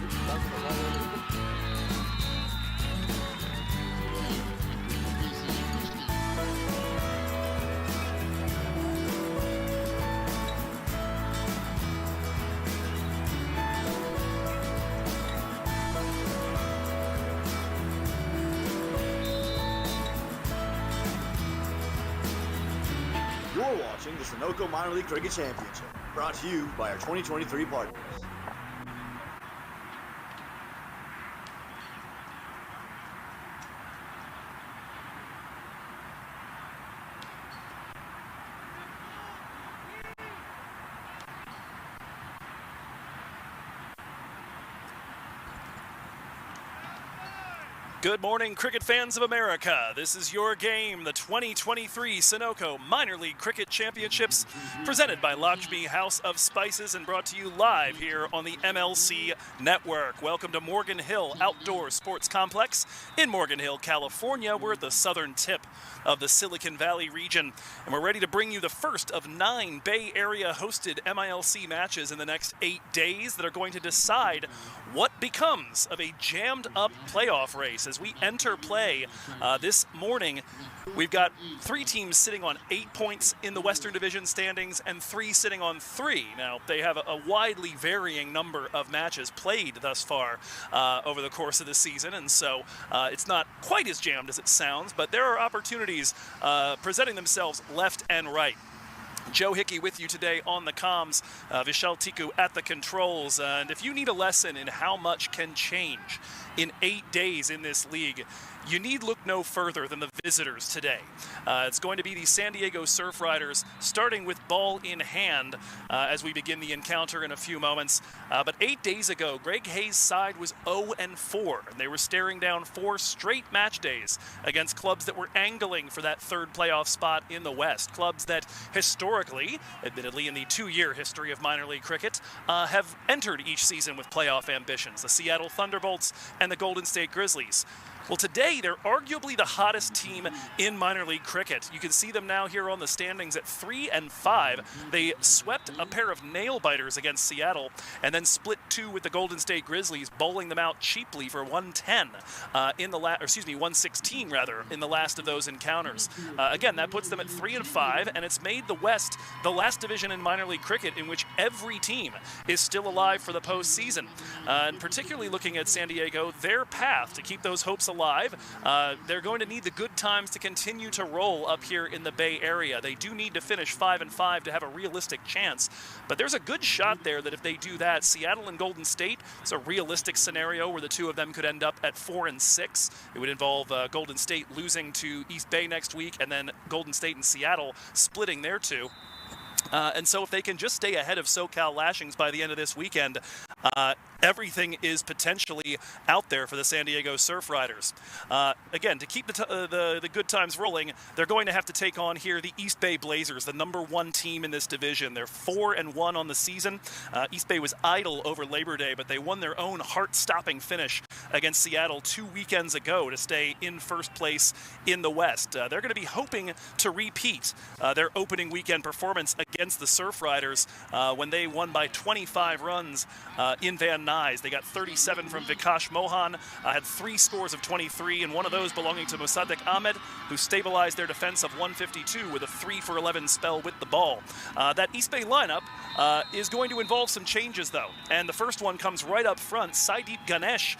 You're watching the Sunoco Minor League Cricket Championship, brought to you by our 2023 partners. Good morning, cricket fans of America. This is your game, the 2023 Sunoco Minor League Cricket Championships, presented by Lakshmi House of Spices and brought to you live here on the MLC Network. Welcome to Morgan Hill Outdoor Sports Complex in Morgan Hill, California. We're at the southern tip of the Silicon Valley region, and we're ready to bring you the first of 9 Bay Area hosted MILC matches in the next 8 days that are going to decide what becomes of a jammed up playoff race. As we enter play this morning, we've got 3 teams sitting on 8 points in the Western Division standings and 3 sitting on 3. Now, they have a widely varying number of matches played thus far over the course of the season, and so it's not quite as jammed as it sounds, but there are opportunities presenting themselves left and right. Joe Hickey with you today on the comms, Vishal Tiku at the controls, and if you need a lesson in how much can change in 8 days in this league, you need look no further than the visitors today. It's going to be the San Diego Surf Riders starting with ball in hand as we begin the encounter in a few moments. But 8 days ago, Greg Hayes' side was 0-4, and they were staring down 4 straight match days against clubs that were angling for that third playoff spot in the West. Clubs that historically, admittedly in the 2-year history of minor league cricket, have entered each season with playoff ambitions. The Seattle Thunderbolts and the Golden State Grizzlies. Well, today, they're arguably the hottest team in minor league cricket. You can see them now here on the standings at 3-5. They swept a pair of nail-biters against Seattle and then split 2 with the Golden State Grizzlies, bowling them out cheaply for 110 116 rather, in the last of those encounters. Again, that puts them at 3-5, and it's made the West the last division in minor league cricket in which every team is still alive for the postseason. And particularly looking at San Diego, their path to keep those hopes alive, they're going to need the good times to continue to roll up here in the Bay Area. They do need to finish 5-5 to have a realistic chance, but there's a good shot there that if they do that, Seattle and Golden State, it's a realistic scenario where the two of them could end up at 4-6. It would involve Golden State losing to East Bay next week, and then Golden State and Seattle splitting their 2. And so if they can just stay ahead of SoCal Lashings by the end of this weekend, everything is potentially out there for the San Diego Surf Riders. Again, to keep the good times rolling, they're going to have to take on here the East Bay Blazers, the #1 team in this division. They're 4-1 on the season. East Bay was idle over Labor Day, but they won their own heart-stopping finish against Seattle 2 weekends ago to stay in first place in the West. They're going to be hoping to repeat their opening weekend performance against the Surf Riders when they won by 25 runs in Van Nuys. They got 37 from Vikash Mohan, had 3 scores of 23, and one of those belonging to Musaddiq Ahmed, who stabilized their defense of 152 with a 3-for-11 spell with the ball. That East Bay lineup is going to involve some changes, though, and the first one comes right up front. Saideep Ganesh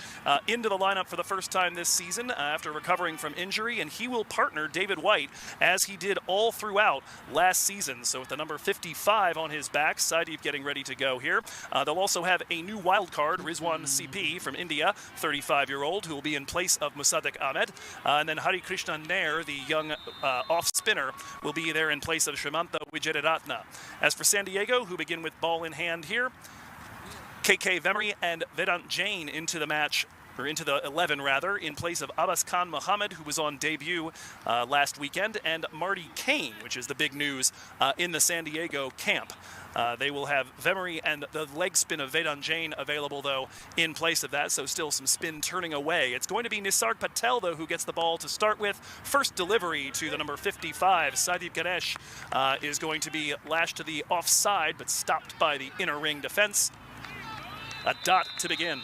into the lineup for the first time this season after recovering from injury, and he will partner David White as he did all throughout last season. So with the number 55 on his back, Saideep getting ready to go here. They'll also have a new wild card, Rizwan CP from India, 35-year-old, who will be in place of Musaddiq Ahmed. And then Hari Krishna Nair, the young off-spinner, will be there in place of Srimanta Wijeyaratna. As for San Diego, who begin with ball in hand here, KK Vemery and Vedant Jain into the match, or into the 11 rather, in place of Abbas Khan Mohammed, who was on debut last weekend, and Marty Kane, which is the big news in the San Diego camp. They will have Vemery and the leg spin of Vedant Jain available, though, in place of that, so still some spin turning away. It's going to be Nisarg Patel, though, who gets the ball to start with. First delivery to the number 55. Saideep Ganesh is going to be lashed to the offside, but stopped by the inner ring defense. A dot to begin.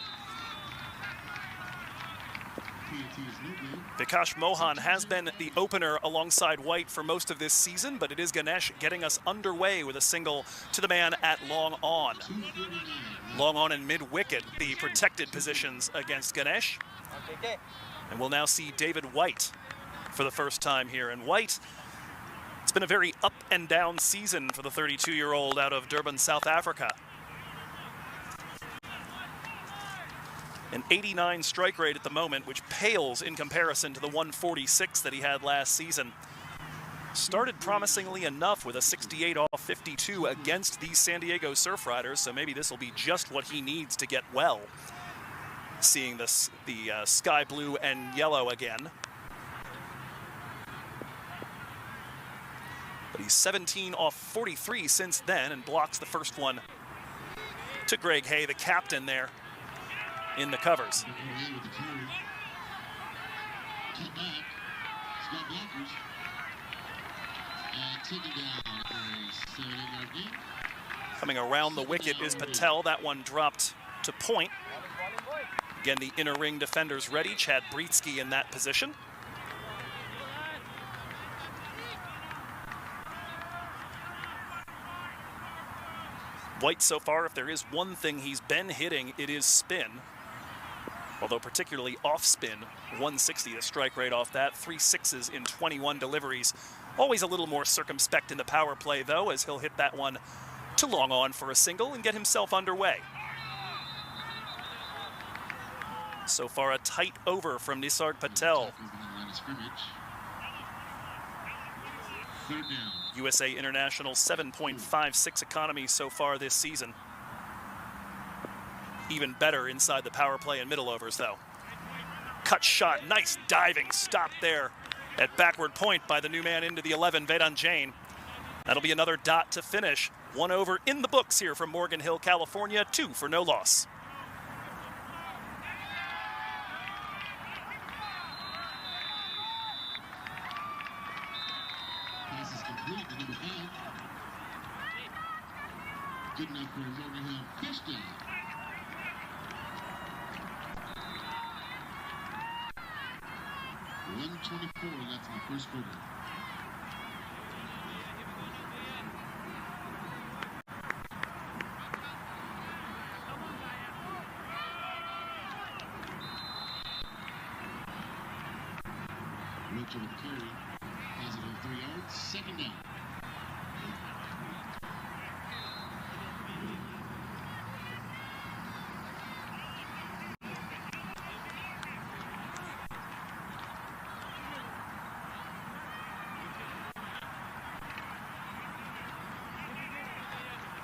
Vikash Mohan has been the opener alongside White for most of this season, but it is Ganesh getting us underway with a single to the man at long on. Long on and mid-wicket, the protected positions against Ganesh. And we'll now see David White for the first time here. And White, it's been a very up and down season for the 32-year-old out of Durban, South Africa. An 89 strike rate at the moment, which pales in comparison to the 146 that he had last season. Started promisingly enough with a 68 off 52 against these San Diego Surf Riders, so maybe this will be just what he needs to get well. Seeing this, the sky blue and yellow again. But he's 17 off 43 since then and blocks the first one to Greg Hay, the captain there in the covers. Coming around the wicket is Patel. That one dropped to point. Again, the inner ring defenders ready. Chad Britsky in that position. White so far, if there is one thing he's been hitting, it is spin. Although particularly off spin, 160 the strike rate off that, 3 sixes in 21 deliveries. Always a little more circumspect in the power play though, as he'll hit that one to long on for a single and get himself underway. So far a tight over from Nisarg Patel. USA International 7.56 economy so far this season. Even better inside the power play and middle overs though. Cut shot, nice diving stop there at backward point by the new man into the 11, Vedant Jain. That'll be another dot to finish. 1 over in the books here from Morgan Hill, California, 2 for no loss. Pass is complete to number 5. Good enough for Morgan Hill first down. .124 left in the first quarter. Mitchell with the carry. Has it on 3 yards. Second down.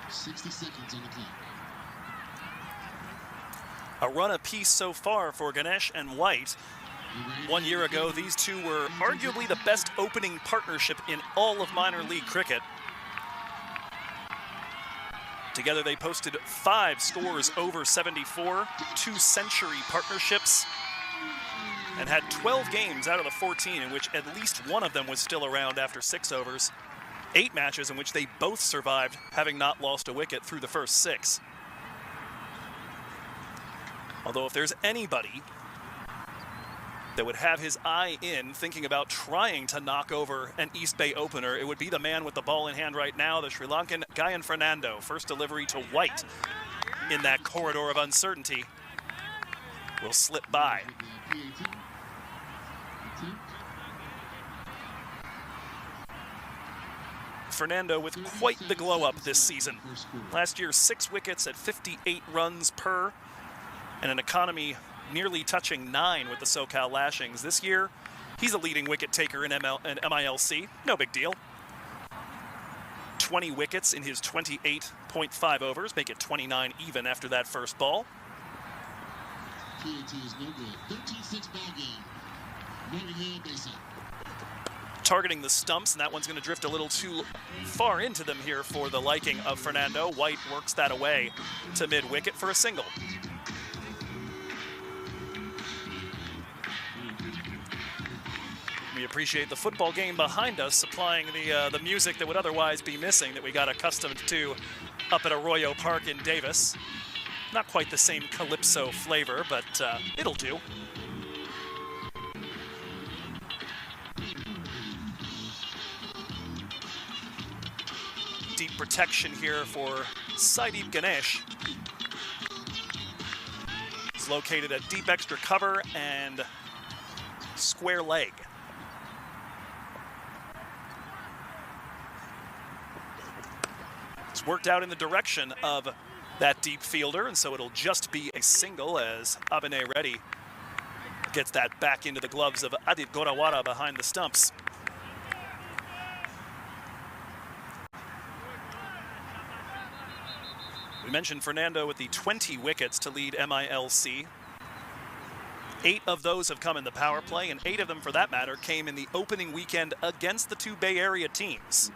.60 seconds on the clock. A run apiece so far for Ganesh and White. 1 year ago, these two were arguably the best opening partnership in all of minor league cricket. Together they posted 5 scores over 74, 2 century partnerships, and had 12 games out of the 14 in which at least one of them was still around after 6 overs. 8 matches in which they both survived, having not lost a wicket through the first 6. Although if there's anybody that would have his eye in thinking about trying to knock over an East Bay opener, it would be the man with the ball in hand right now, the Sri Lankan Gayan Fernando. First delivery to White in that corridor of uncertainty will slip by. Fernando with quite the glow up this season. Last year, 6 wickets at 58 runs per, and an economy nearly touching 9 with the SoCal Lashings. This year, he's a leading wicket taker in MILC. No big deal. 20 wickets in his 28.5 overs, make it 29 even after that first ball. PAT is no good. 13-6 ball game. Morgan Hill base up. Targeting the stumps, and that one's going to drift a little too far into them here for the liking of Fernando. White works that away to mid-wicket for a single. We appreciate the football game behind us supplying the music that would otherwise be missing that we got accustomed to up at Arroyo Park in Davis. Not quite the same calypso flavor, but it'll do. deep protection here for Saideep Ganesh. He's located at deep extra cover and square leg. It's worked out in the direction of that deep fielder, and so it'll just be a single as Abhinay Reddy gets that back into the gloves of Adit Gorawara behind the stumps. We mentioned Fernando with the 20 wickets to lead MILC. 8 of those have come in the power play, and 8 of them, for that matter, came in the opening weekend against the 2 Bay Area teams.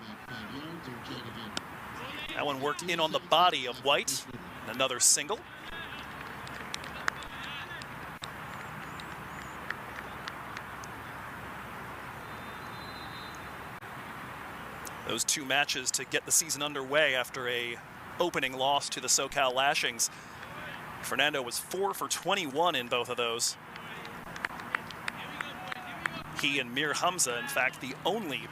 That one worked in on the body of White. Another single. Those 2 matches to get the season underway after a opening loss to the SoCal Lashings. Fernando was 4 for 21 in both of those. He and Mir Hamza, in fact, the only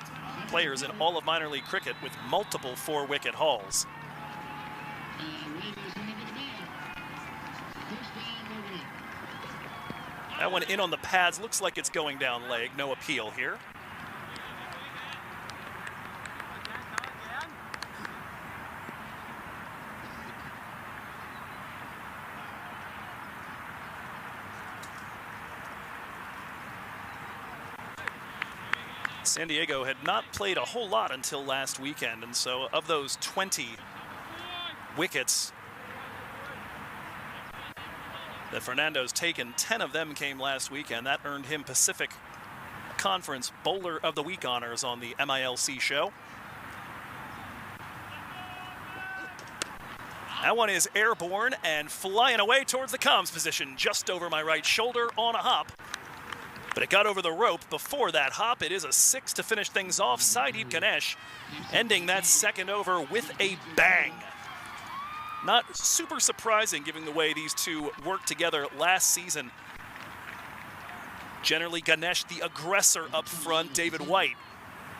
players in all of minor league cricket with multiple 4-wicket hauls. That one in on the pads, looks like it's going down leg, no appeal here. San Diego had not played a whole lot until last weekend, and so of those 20 wickets that Fernando's taken, 10 of them came last weekend. That earned him Pacific Conference Bowler of the Week honors on the MILC show. That one is airborne and flying away towards the comms position, just over my right shoulder on a hop. But it got over the rope before that hop. It is a 6 to finish things off. Saideep Ganesh ending that second over with a bang. Not super surprising given the way these two worked together last season. Generally, Ganesh, the aggressor up front, David White,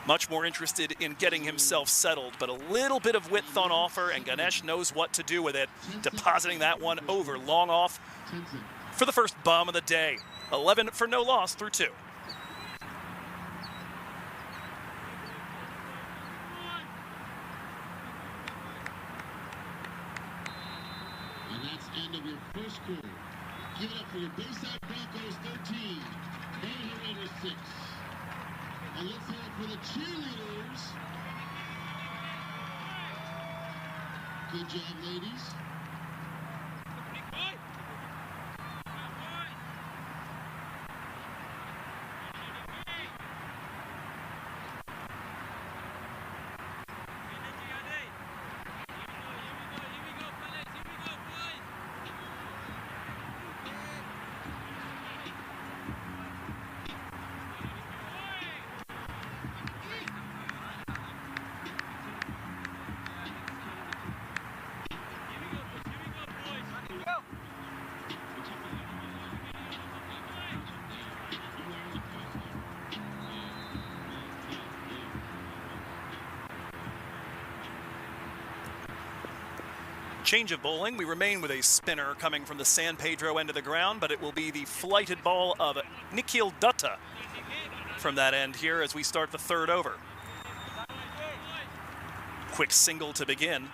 much more interested in getting himself settled, but a little bit of width on offer, and Ganesh knows what to do with it, depositing that one over long off for the first bomb of the day. 11 for no loss through 2. And that's the end of your first quarter. Give it up for your Bayside Broncos 13, Bay Raiders 6. And let's hear it for the cheerleaders. Good job, ladies. Change of bowling. We remain with a spinner coming from the San Pedro end of the ground, but it will be the flighted ball of Nikhil Dutta from that end here as we start the third over. Quick single to begin.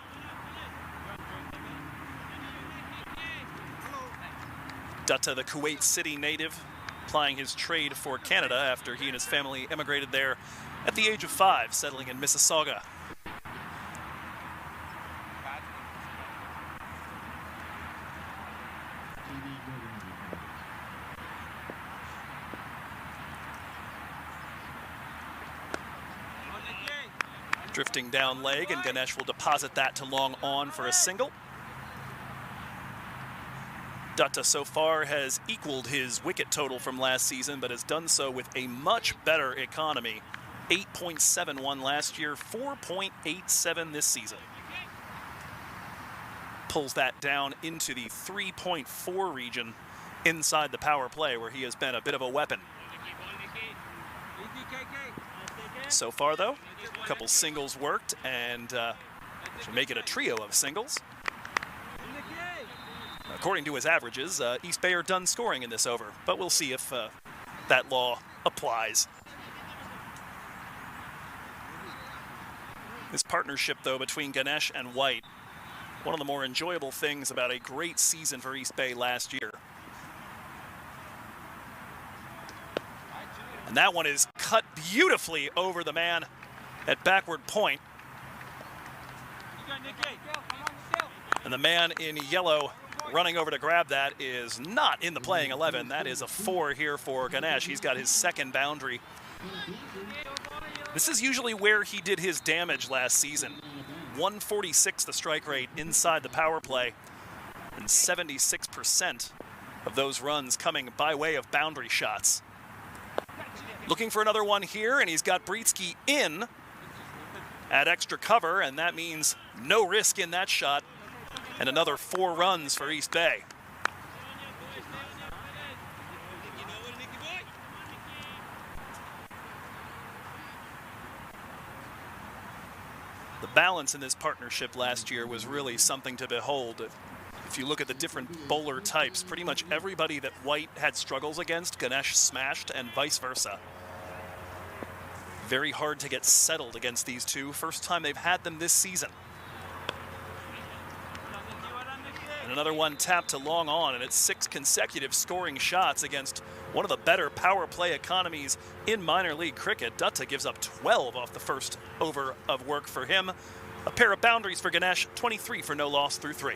Dutta, the Kuwait City native, plying his trade for Canada after he and his family emigrated there at the age of 5, settling in Mississauga. Drifting down leg, and Ganesh will deposit that to long on for a single. Dutta so far has equaled his wicket total from last season, but has done so with a much better economy. 8.71 last year, 4.87 this season. Pulls that down into the 3.4 region inside the power play, where he has been a bit of a weapon. So far, though, a couple singles worked, and Should make it a trio of singles. According to his averages, East Bay are done scoring in this over, but we'll see if that law applies. This partnership, though, between Ganesh and White, one of the more enjoyable things about a great season for East Bay last year. And that one is cut beautifully over the man at backward point. And the man in yellow running over to grab that is not in the playing 11. That is a 4 here for Ganesh. He's got his second boundary. This is usually where he did his damage last season. 146 the strike rate inside the power play, and 76% of those runs coming by way of boundary shots. Looking for another one here, and he's got Brietzke in at extra cover, and that means no risk in that shot, and another 4 runs for East Bay. The balance in this partnership last year was really something to behold. If you look at the different bowler types, pretty much everybody that White had struggles against, Ganesh smashed, and vice versa. Very hard to get settled against these two. First time they've had them this season. And another one tapped to long on, and it's 6 consecutive scoring shots against one of the better power play economies in minor league cricket. Dutta gives up 12 off the first over of work for him. A pair of boundaries for Ganesh, 23 for no loss through 3.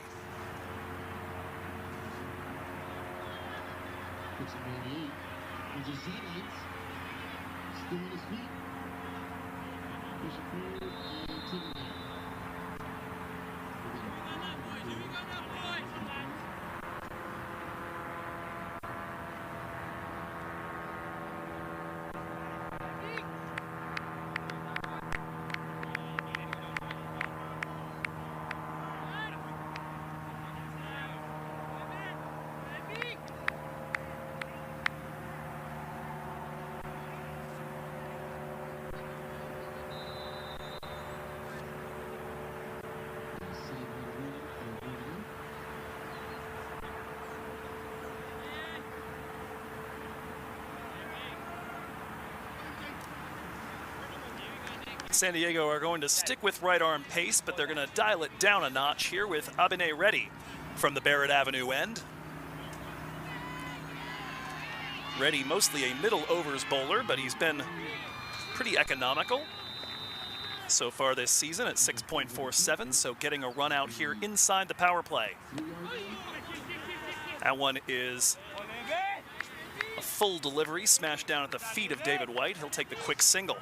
San Diego are going to stick with right arm pace, but they're going to dial it down a notch here with Abhinay Reddy from the Barrett Avenue end. Reddy mostly a middle overs bowler, but he's been pretty economical so far this season at 6.47, so getting a run out here inside the power play. That one is a full delivery, smashed down at the feet of David White. He'll take the quick single.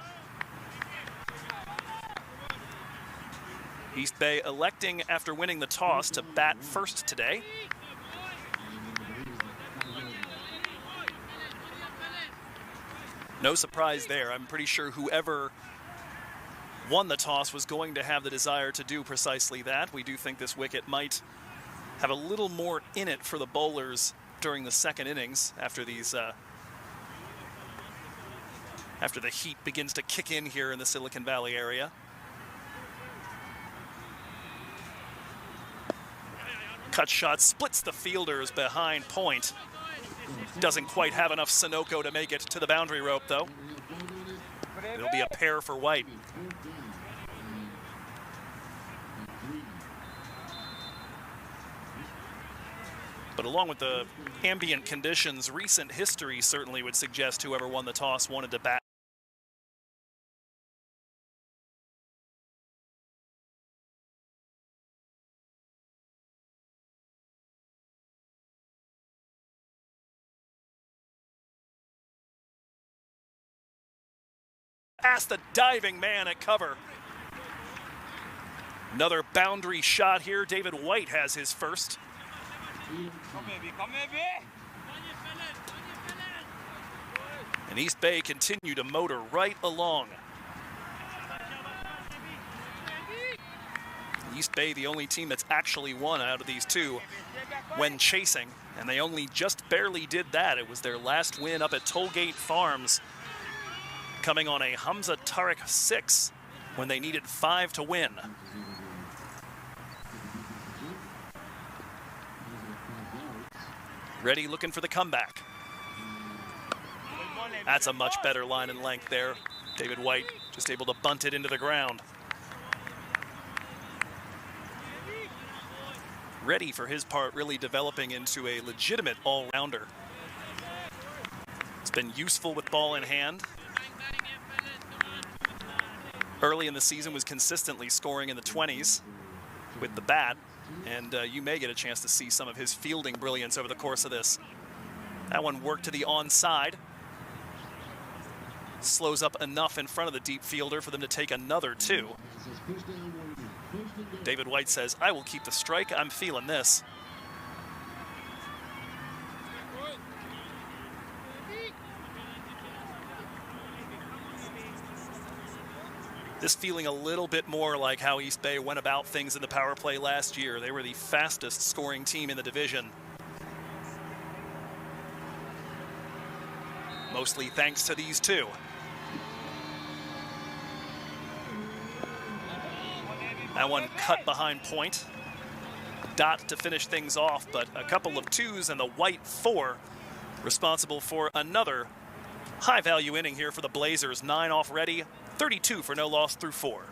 East Bay electing, after winning the toss, to bat first today. No surprise there. I'm pretty sure whoever won the toss was going to have the desire to do precisely that. We do think this wicket might have a little more in it for the bowlers during the second innings after these after the heat begins to kick in here in the Silicon Valley area. Cut shot splits the fielders behind point. Doesn't quite have enough Sunoco to make it to the boundary rope, though. It'll be a pair for White. But along with the ambient conditions, recent history certainly would suggest whoever won the toss wanted to bat. Past the diving man at cover. Another boundary shot here. David White has his first. And East Bay continue to motor right along. East Bay, the only team that's actually won out of these two when chasing, and they only just barely did that. It was their last win up at Tollgate Farms, coming on a Hamza Tariq 6 when they needed 5 to win. Ready looking for the comeback. That's a much better line and length there. David White just able to bunt it into the ground. Ready for his part really developing into a legitimate all-rounder. It's been useful with ball in hand. Early in the season was consistently scoring in the 20s with the bat, and you may get a chance to see some of his fielding brilliance over the course of this. That one worked to the onside. Slows up enough in front of the deep fielder for them to take another two. David White says, I will keep the strike. I'm feeling this. This feeling a little bit more like how East Bay went about things in the power play last year. They were the fastest scoring team in the division. Mostly thanks to these two. That one cut behind point. Dot to finish things off, but a couple of twos and the White 4 responsible for another high-value inning here for the Blazers. 9 off ready, 32 for no loss through 4.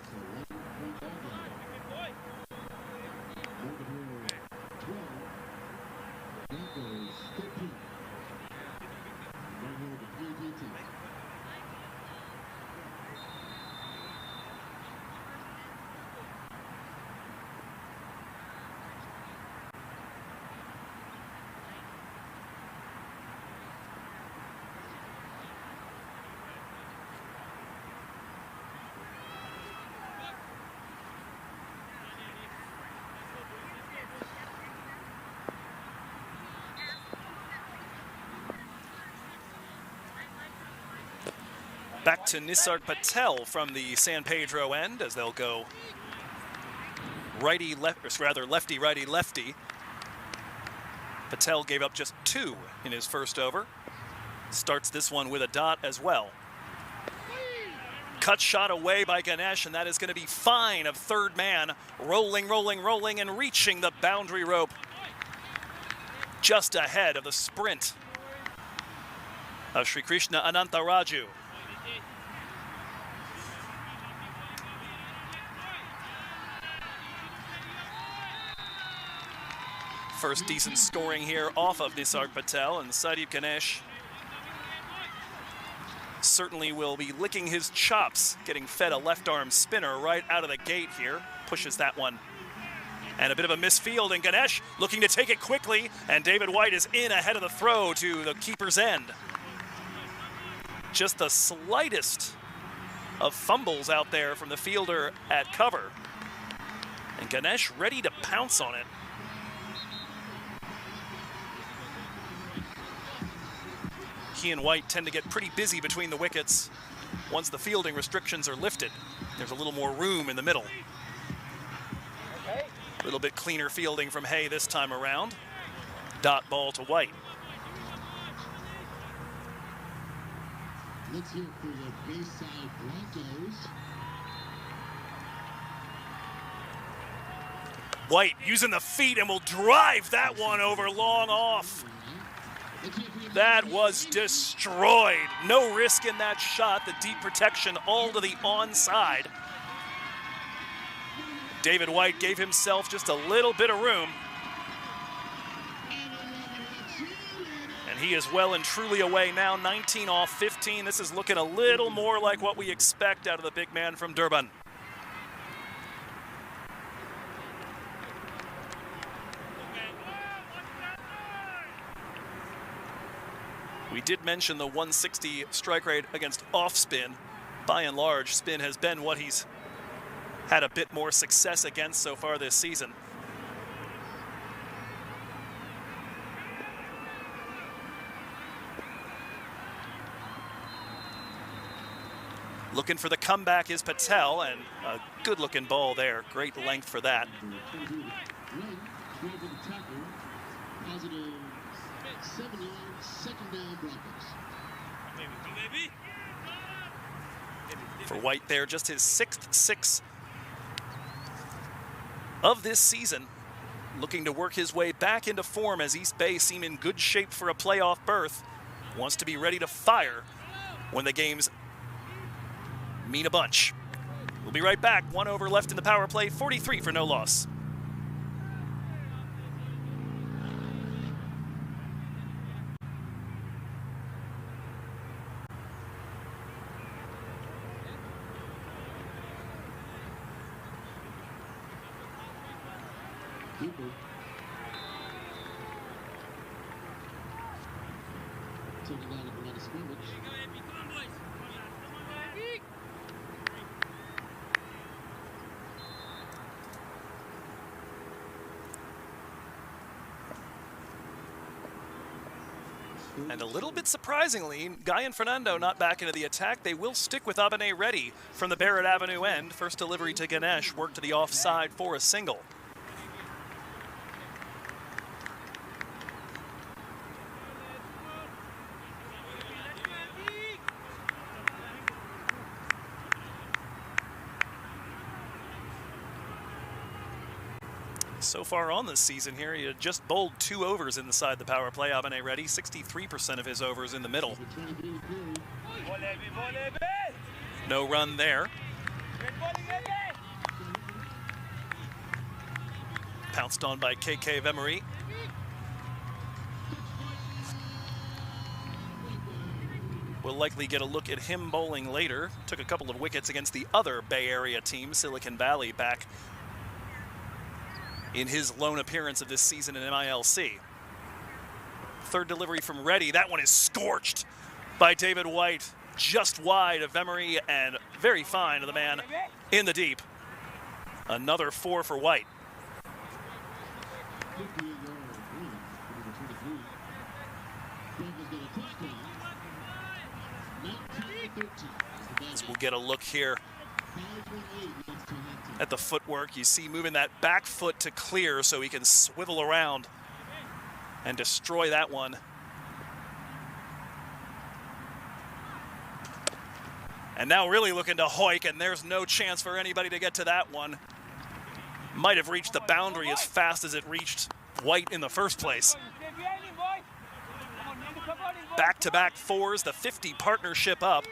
Back to Nisarg Patel from the San Pedro end as they'll go righty, left, or rather lefty, righty, lefty. Patel gave up just 2 in his first over. Starts this one with a dot as well. Cut shot away by Ganesh, and that is going to be fine of third man. Rolling, rolling, rolling, and reaching the boundary rope. Just ahead of the sprint of Sri Krishna Anantaraju. First decent scoring here off of Nisarg Patel, and Sadeep Ganesh certainly will be licking his chops, getting fed a left arm spinner right out of the gate here. Pushes that one. And a bit of a misfield, and Ganesh looking to take it quickly, and David White is in ahead of the throw to the keeper's end. Just the slightest of fumbles out there from the fielder at cover. And Ganesh ready to pounce on it. He and White tend to get pretty busy between the wickets. Once the fielding restrictions are lifted, there's a little more room in the middle. A little bit cleaner fielding from Hay this time around. Dot ball to White. Let's hear for the Bayside Broncos. White using the feet and will drive that one over long off. That was destroyed. No risk in that shot. The deep protection all to the onside. David White gave himself just a little bit of room. And he is well and truly away now. 19 off 15. This is looking a little more like what we expect out of the big man from Durban. We did mention the 160 strike rate against off spin. By and large, spin has been what he's had a bit more success against so far this season. Looking for the comeback is Patel, and a good-looking ball there. Great length for that. For White there, just his 6th 6 of this season. looking to work his way back into form as East Bay seem in good shape for a playoff berth. Wants to be ready to fire when the games mean a bunch. We'll be right back. 1 over left in the power play, 43 for no loss. Cooper. Taking out of the line of scrimmage. And a little bit surprisingly, Guy and Fernando not back into the attack. They will stick with Abene ready from the Barrett Avenue end. First delivery to Ganesh, work to the offside for a single. So far on this season here, he had just bowled 2 overs inside the power play. Abene ready, 63% of his overs in the middle. No run there. Pounced on by KK Vemery. We'll likely get a look at him bowling later. Took a couple of wickets against the other Bay Area team, Silicon Valley, back in his lone appearance of this season in MILC. Third delivery from Reddy. That one is scorched by David White. Just wide of Vemery and very fine of the man in the deep. Another 4 for White. As we'll get a look here at the footwork. You see moving that back foot to clear so he can swivel around and destroy that one. And now really looking to hoik, and there's no chance for anybody to get to that one. Might have reached the boundary as fast as it reached White in the first place. Back-to-back 4s, the 50 partnership up.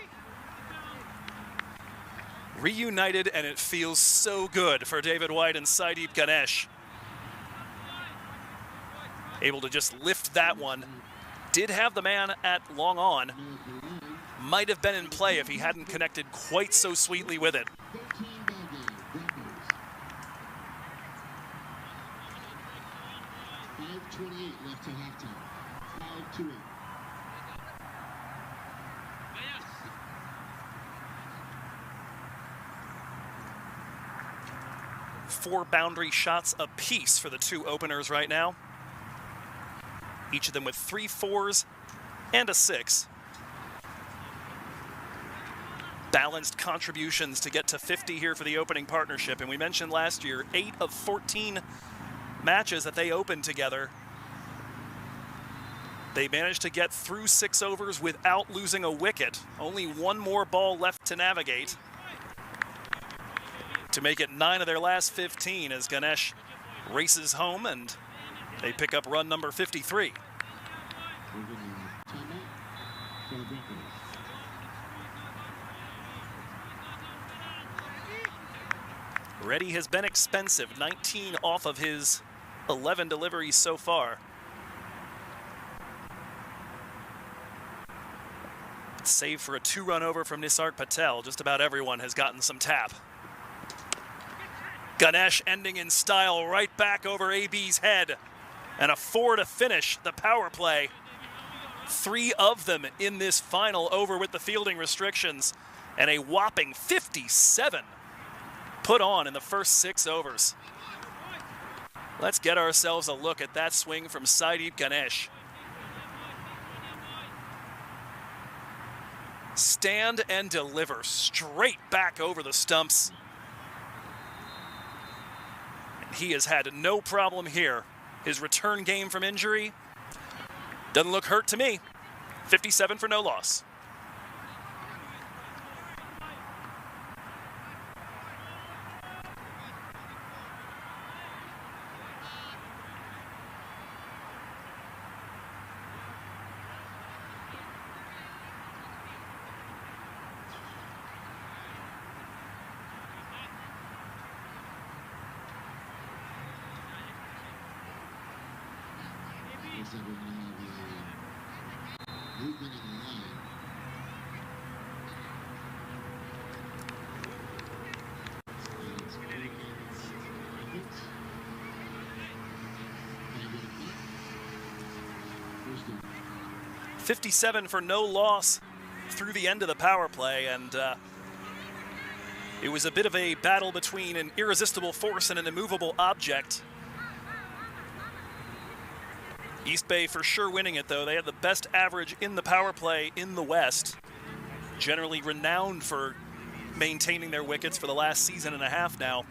Reunited, and it feels so good for David White and Saideep Ganesh. Able to just lift that one. Did have the man at long on. Might have been in play if he hadn't connected quite so sweetly with it. 5:28 left to halftime. 5-8. 4 boundary shots apiece for the 2 openers right now. Each of them with 3 4s and a 6. Balanced contributions to get to 50 here for the opening partnership. And we mentioned last year, 8 of 14 matches that they opened together, they managed to get through 6 overs without losing a wicket. Only 1 more ball left to navigate to make it 9 of their last 15 as Ganesh races home and they pick up run number 53. Reddy has been expensive, 19 off of his 11 deliveries so far. Save for a 2-run over from Nisarg Patel. Just about everyone has gotten some tap. Ganesh ending in style right back over AB's head. And a 4 to finish the power play. 3 of them in this final over with the fielding restrictions. And a whopping 57 put on in the first 6 overs. Let's get ourselves a look at that swing from Saideep Ganesh. Stand and deliver straight back over the stumps. And he has had no problem here. His return game from injury doesn't look hurt to me. 57 for no loss. Looks like we're going to have a movement in the line. And it's Innings. 57 for no loss through the end of the power play, and it was a bit of a battle between an irresistible force and an immovable object. East Bay for sure winning it, though. They had the best average in the power play in the West, generally renowned for maintaining their wickets for the last season and a half now.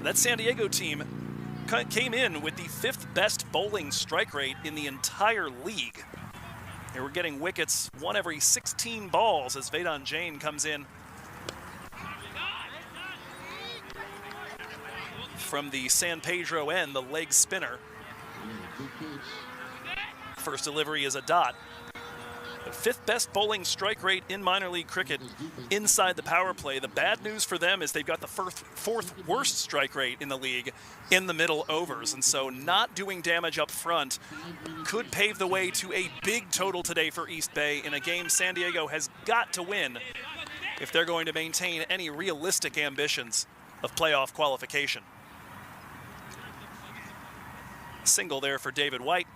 That San Diego team came in with the 5th best bowling strike rate in the entire league. They were getting wickets 1 every 16 balls as Vedant Jain comes in from the San Pedro end, the leg spinner. First delivery is a dot. The 5th best bowling strike rate in minor league cricket inside the power play. The bad news for them is they've got the 4th worst strike rate in the league in the middle overs, and so not doing damage up front could pave the way to a big total today for East Bay in a game San Diego has got to win if they're going to maintain any realistic ambitions of playoff qualification. Single there for David White.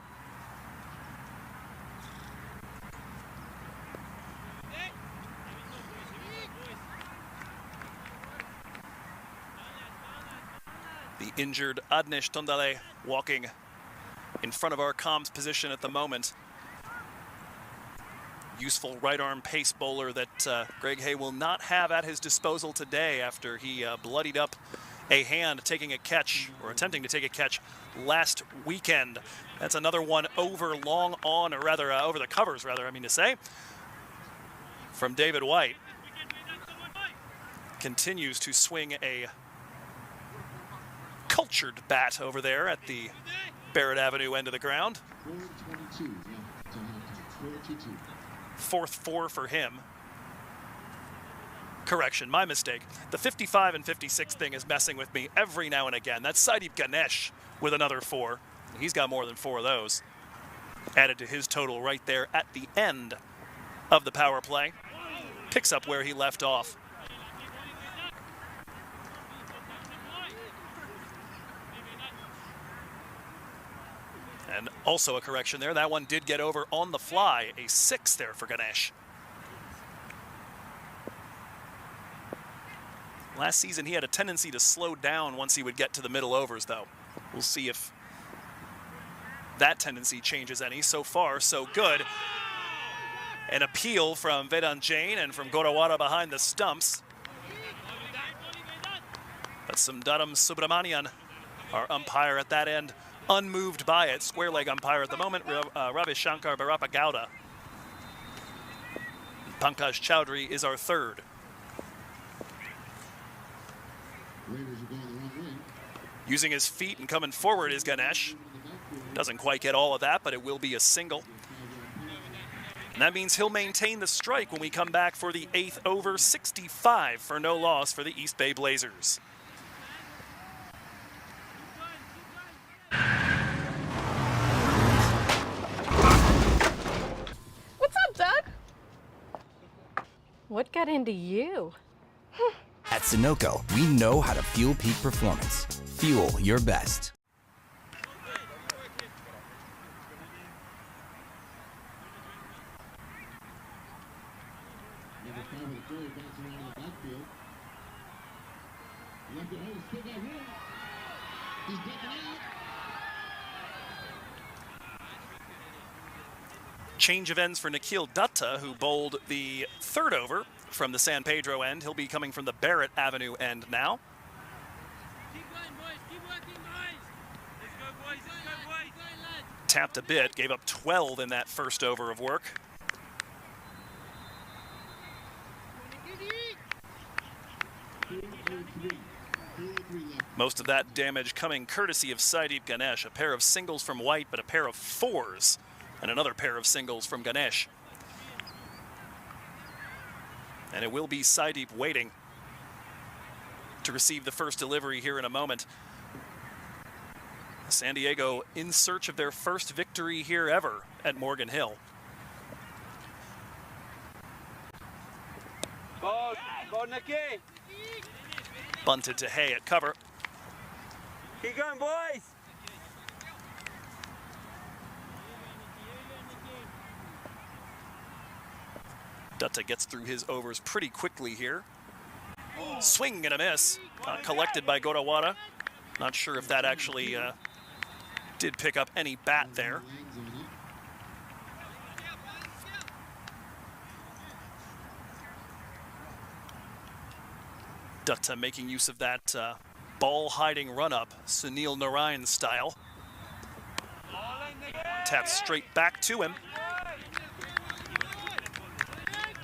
The injured Adnish Tondale walking in front of our comms position at the moment. Useful right arm pace bowler that Greg Hay will not have at his disposal today after he bloodied up a hand taking a catch, or attempting to take a catch, last weekend. That's another one over long on, or rather over the covers, rather, I mean to say, from David White. Continues to swing a cultured bat over there at the Barrett Avenue end of the ground. 4th 4 for him. Correction, my mistake. The 55 and 56 thing is messing with me every now and again. That's Saideep Ganesh with another 4. He's got more than 4 of those added to his total right there at the end of the power play. Picks up where he left off. And also a correction there. That one did get over on the fly. A 6 there for Ganesh. Last season, he had a tendency to slow down once he would get to the middle overs, though. We'll see if that tendency changes any. So far, so good. An appeal from Vedant Jain and from Gorawara behind the stumps. But Sundaram Subramanian, our umpire at that end, unmoved by it. Square leg umpire at the moment, Ravi Shankar Barappa Gowda. Pankaj Chowdhury is our 3rd. Using his feet and coming forward is Ganesh. Doesn't quite get all of that, but it will be a single. And that means he'll maintain the strike when we come back for the 8th over. 65 for no loss for the East Bay Blazers. What's up, Doug? What got into you? At Sunoco, we know how to fuel peak performance. Fuel your best. Change of ends for Nikhil Dutta, who bowled the 3rd over from the San Pedro end. He'll be coming from the Barrett Avenue end now. Tapped a bit, gave up 12 in that first over of work. Most of that damage coming courtesy of Saideep Ganesh. A pair of singles from White, but a pair of 4s. And another pair of singles from Ganesh. And it will be Saideep waiting to receive the first delivery here in a moment. San Diego in search of their first victory here ever at Morgan Hill. Go, Nicky. Bunted to Hay at cover. Keep going, boys. Dutta gets through his overs pretty quickly here. Swing and a miss. Collected by Godawara. Not sure if that actually did pick up any bat there. Dutta making use of that ball-hiding run-up, Sunil Narayan style. Taps straight back to him.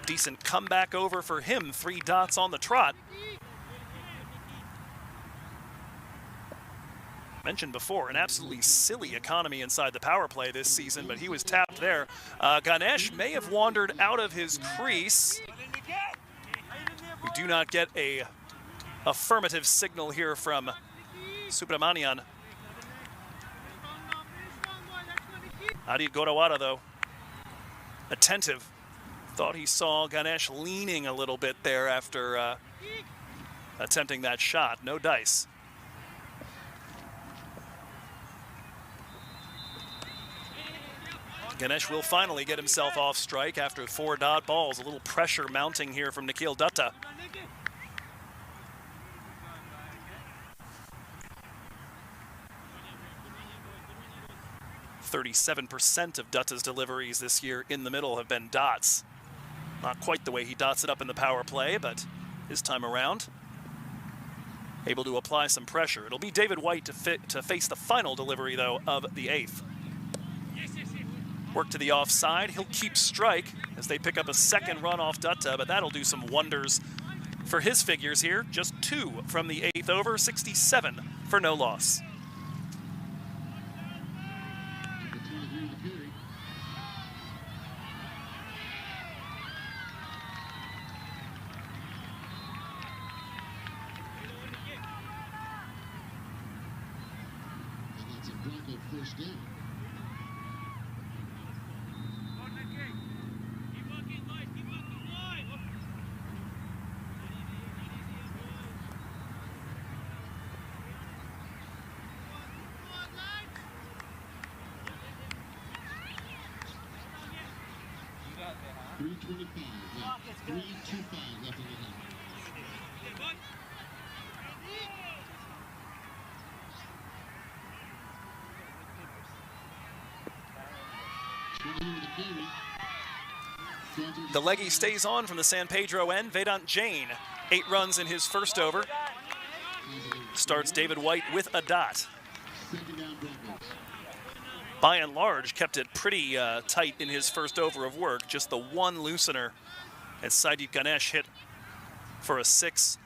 Decent comeback over for him, 3 dots on the trot. Mentioned before, an absolutely silly economy inside the power play this season, but he was tapped there. Ganesh may have wandered out of his crease. We do not get a affirmative signal here from Subramanian. Adi Godawara, though, attentive. Thought he saw Ganesh leaning a little bit there after attempting that shot. No dice. Ganesh will finally get himself off strike after 4 dot balls. A little pressure mounting here from Nikhil Dutta. .37% of Dutta's deliveries this year in the middle have been dots. Not quite the way he dots it up in the power play, but this time around, able to apply some pressure. It'll be David White to face the final delivery, though, of the 8th. Work to the offside. He'll keep strike as they pick up a 2nd run off Dutta, but that'll do some wonders for his figures here. Just 2 from the 8th over, 67 for no loss. First down. .325 left. 3:25 left in the half. The leggy stays on from the San Pedro end. Vedant Jain, 8 runs in his first over. Starts David White with a dot. By and large, kept it pretty tight in his first over of work. Just the one loosener as Saideep Ganesh hit for a 6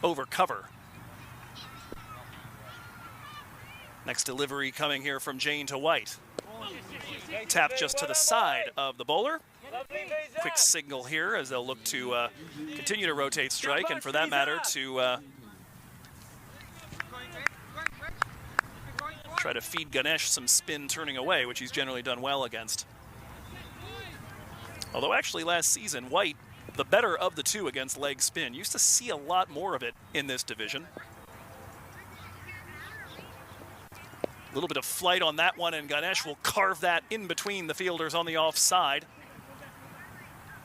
over cover. Next delivery coming here from Jain to White. Tap just to the side of the bowler. Quick signal here as they'll look to continue to rotate strike, and for that matter to try to feed Ganesh some spin turning away, which he's generally done well against. Although actually last season, White, the better of the 2 against leg spin, used to see a lot more of it in this division. A little bit of flight on that one, and Ganesh will carve that in between the fielders on the offside.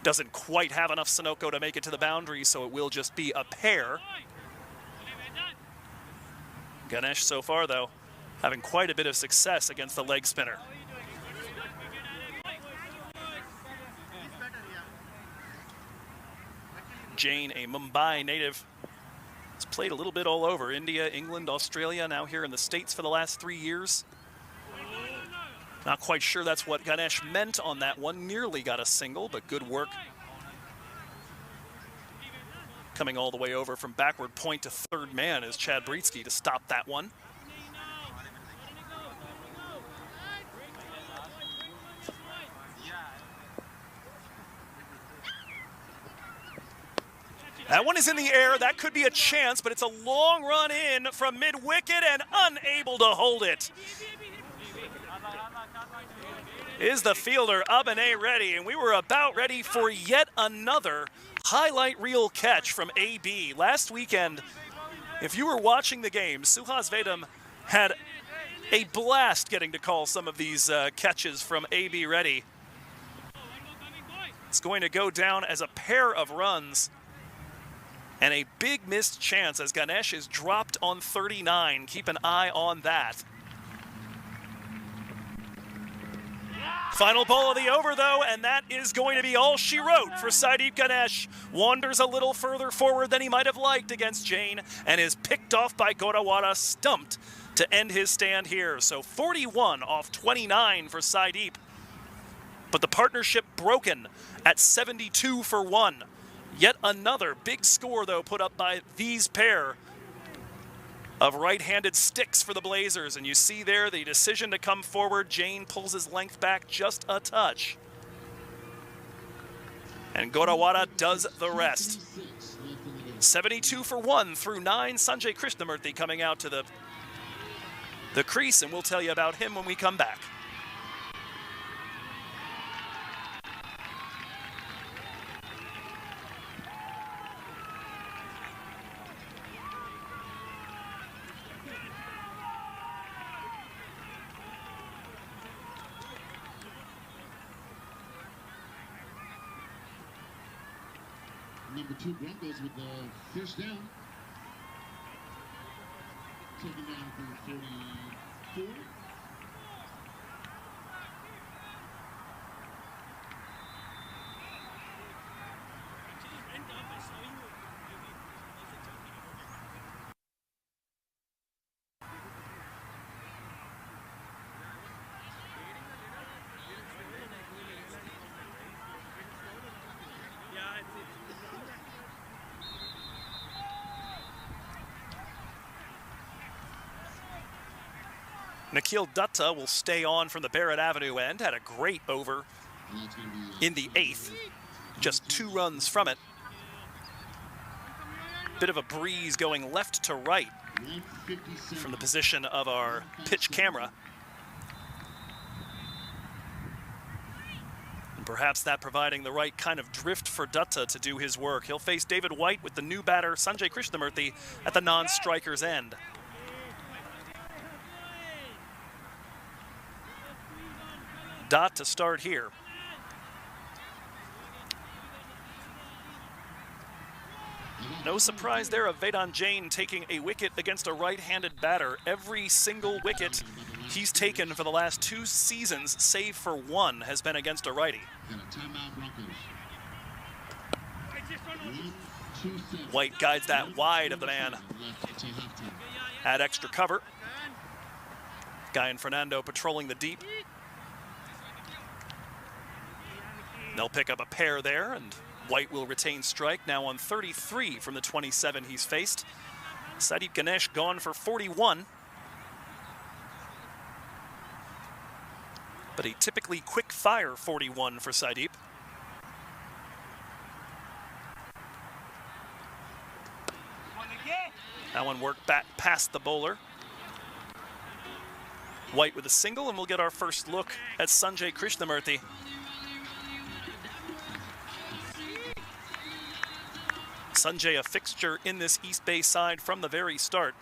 Doesn't quite have enough Sunoco to make it to the boundary, so it will just be a pair. Ganesh so far, though, having quite a bit of success against the leg spinner. Jain, a Mumbai native, has played a little bit all over. India, England, Australia, now here in the States for the last 3 years. Not quite sure that's what Ganesh meant on that one. Nearly got a single, but good work. Coming all the way over from backward point to third man is Chad Britsky to stop that one. That one is in the air. That could be a chance, but it's a long run in from mid-wicket and unable to hold it. Is the fielder Abene ready? And we were about ready for yet another highlight reel catch from AB. Last weekend, if you were watching the game, Suhas Vedam had a blast getting to call some of these catches from AB Reddy. It's going to go down as a pair of runs and a big missed chance as Ganesh is dropped on 39. Keep an eye on that. Final ball of the over, though, and that is going to be all she wrote for Saideep Ganesh. Wanders a little further forward than he might have liked against Jain and is picked off by Godawara, stumped to end his stand here. So 41 off 29 for Saideep. But the partnership broken at 72 for 1. Yet another big score, though, put up by these pair of right-handed sticks for the Blazers. And you see there the decision to come forward. Jain pulls his length back just a touch. And Godawara does the rest. 72 for 1 through 9. Sanjay Krishnamurthy coming out to the crease, and we'll tell you about him when we come back. Number 2 Broncos with the first down. Taken down for 34. Nikhil Dutta will stay on from the Barrett Avenue end. Had a great over in the 8th. Just 2 runs from it. Bit of a breeze going left to right from the position of our pitch camera. And perhaps that providing the right kind of drift for Dutta to do his work. He'll face David White with the new batter, Sanjay Krishnamurthy, at the non-striker's end. Dot to start here. No surprise there of Vedant Jain taking a wicket against a right-handed batter. Every single wicket he's taken for the last 2 seasons, save for 1, has been against a righty. White guides that wide of the man. Add extra cover. Guy and Fernando patrolling the deep. They'll pick up a pair there, and White will retain strike, now on 33 from the 27 he's faced. Saideep Ganesh gone for 41. But a typically quick-fire 41 for Saideep. That one worked back past the bowler. White with a single, and we'll get our first look at Sanjay Krishnamurthy. Sanjay, a fixture in this East Bay side from the very start.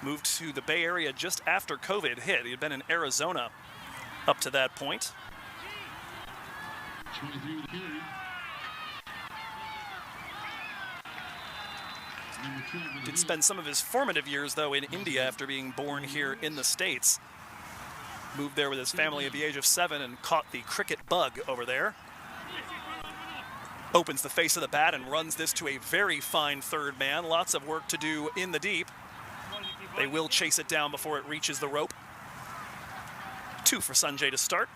Moved to the Bay Area just after COVID hit. He had been in Arizona up to that point. Did spend some of his formative years, though, in India after being born here in the States. Moved there with his family at the age of 7 and caught the cricket bug over there. Opens the face of the bat and runs this to a very fine third man. Lots of work to do in the deep. They will chase it down before it reaches the rope. 2 for Sanjay to start.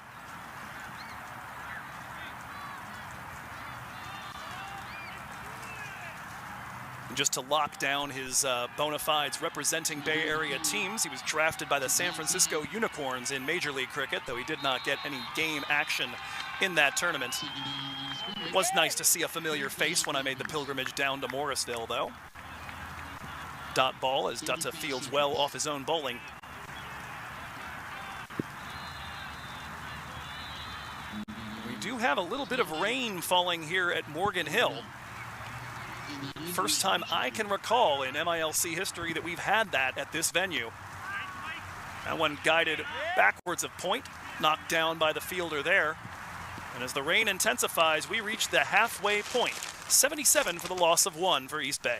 just to lock down his bona fides representing Bay Area teams. He was drafted by the San Francisco Unicorns in Major League Cricket, though he did not get any game action in that tournament. It was nice to see a familiar face when I made the pilgrimage down to Morrisville, though. Dot ball as Dutta fields well off his own bowling. We do have a little bit of rain falling here at Morgan Hill. First time I can recall in MILC history that we've had that at this venue. That one guided backwards of point, knocked down by the fielder there. And as the rain intensifies, we reach the halfway point. 77 for the loss of 1 for East Bay.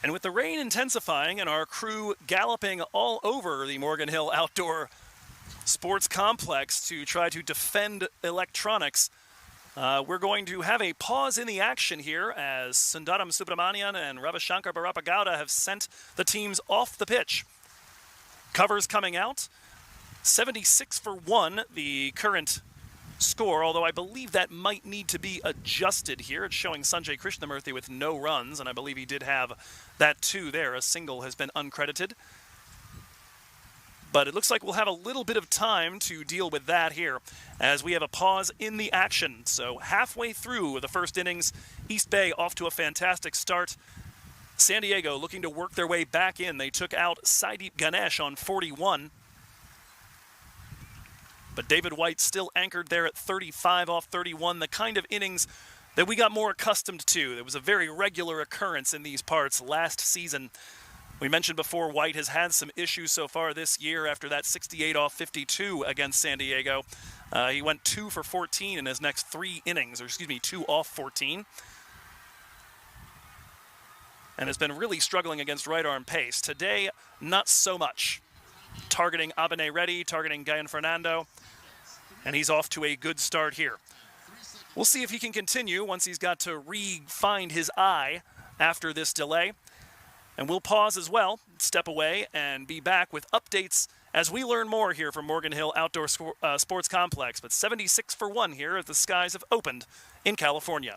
And with the rain intensifying and our crew galloping all over the Morgan Hill Outdoor Sports Complex to try to defend electronics, we're going to have a pause in the action here as Sundaram Subramanian and Ravashankar Barapagowda have sent the teams off the pitch. Covers coming out, 76 for 1, the current score, although I believe that might need to be adjusted here. It's showing Sanjay Krishnamurthy with no runs, and I believe he did have that too there. A single has been uncredited. But it looks like we'll have a little bit of time to deal with that here as we have a pause in the action. So halfway through the first innings, East Bay off to a fantastic start. San Diego looking to work their way back in. They took out Saideep Ganesh on 41. But David White still anchored there at 35 off 31, the kind of innings that we got more accustomed to. It was a very regular occurrence in these parts last season. We mentioned before White has had some issues so far this year after that 68 off 52 against San Diego. He went 2 for 14 in his next 3 innings, 2 off 14. And has been really struggling against right arm pace. Today, not so much. Targeting Abene Reddy, targeting Gayan Fernando, and he's off to a good start here. We'll see if he can continue once he's got to re-find his eye after this delay. And we'll pause as well, step away, and be back with updates as we learn more here from Morgan Hill Outdoor Sports Complex. But 76 for 1 here as the skies have opened in California.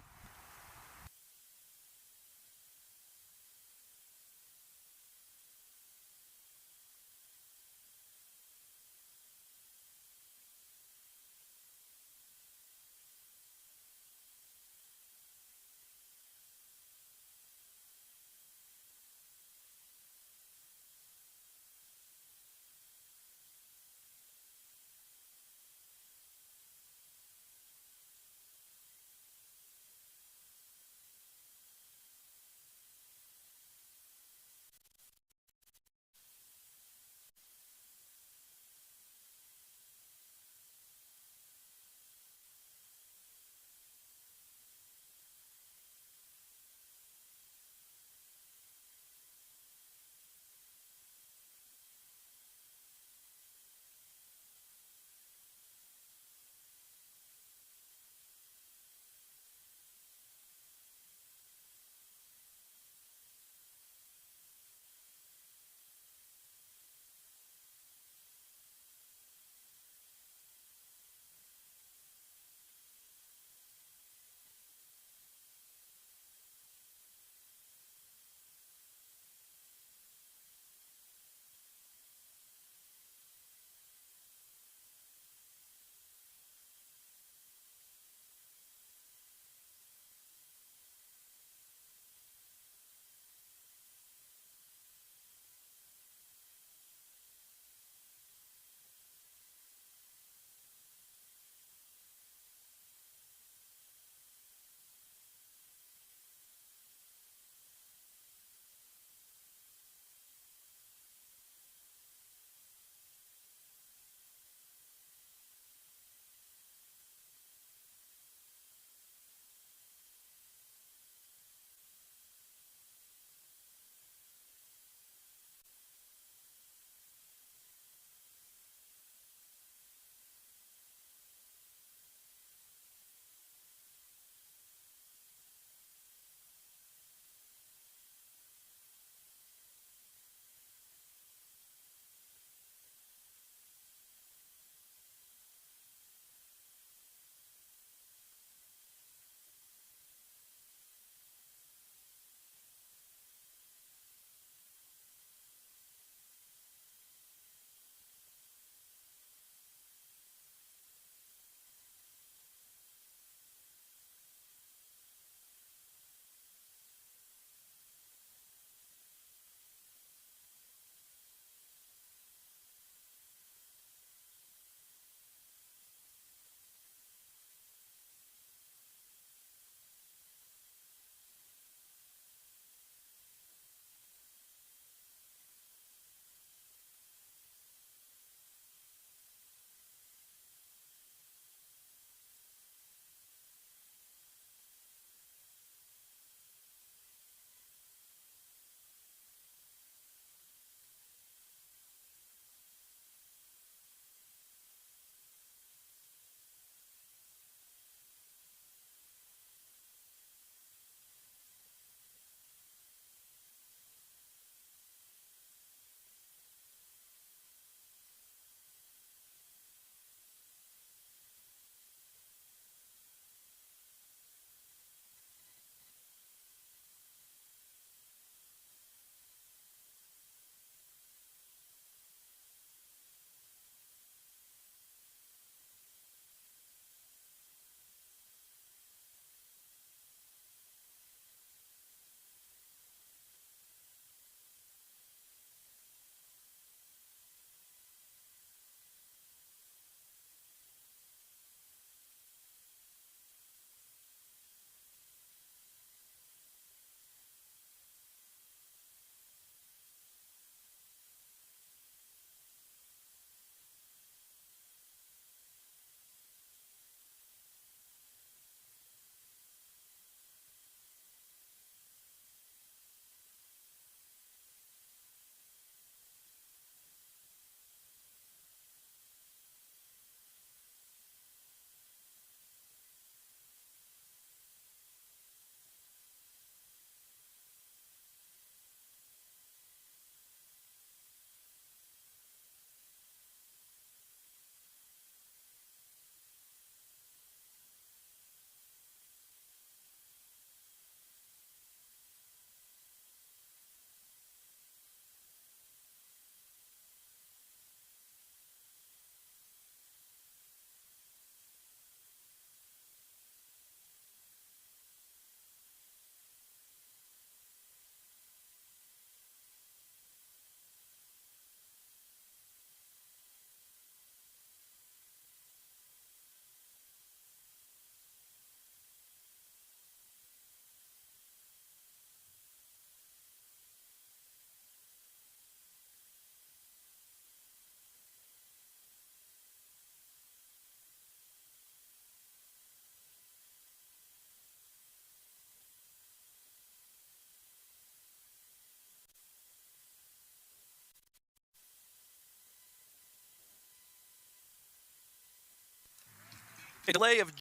A delay of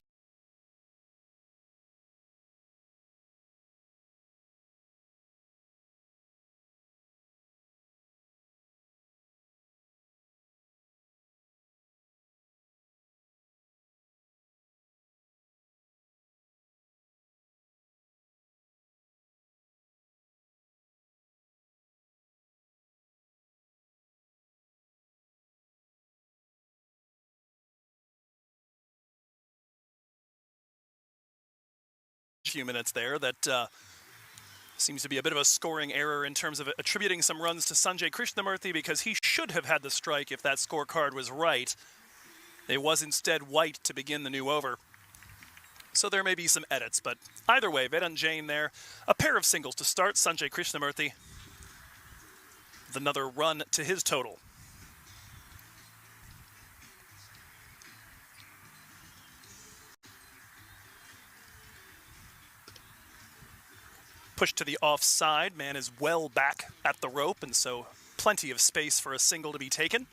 few minutes there that seems to be a bit of a scoring error in terms of attributing some runs to Sanjay Krishnamurthy, because he should have had the strike if that scorecard was right. It was instead White to begin the new over. So there may be some edits, but either way, Vedant Jain there. A pair of singles to start. Sanjay Krishnamurthy with another run to his total. Push to the offside. Man is well back at the rope, and so plenty of space for a single to be taken.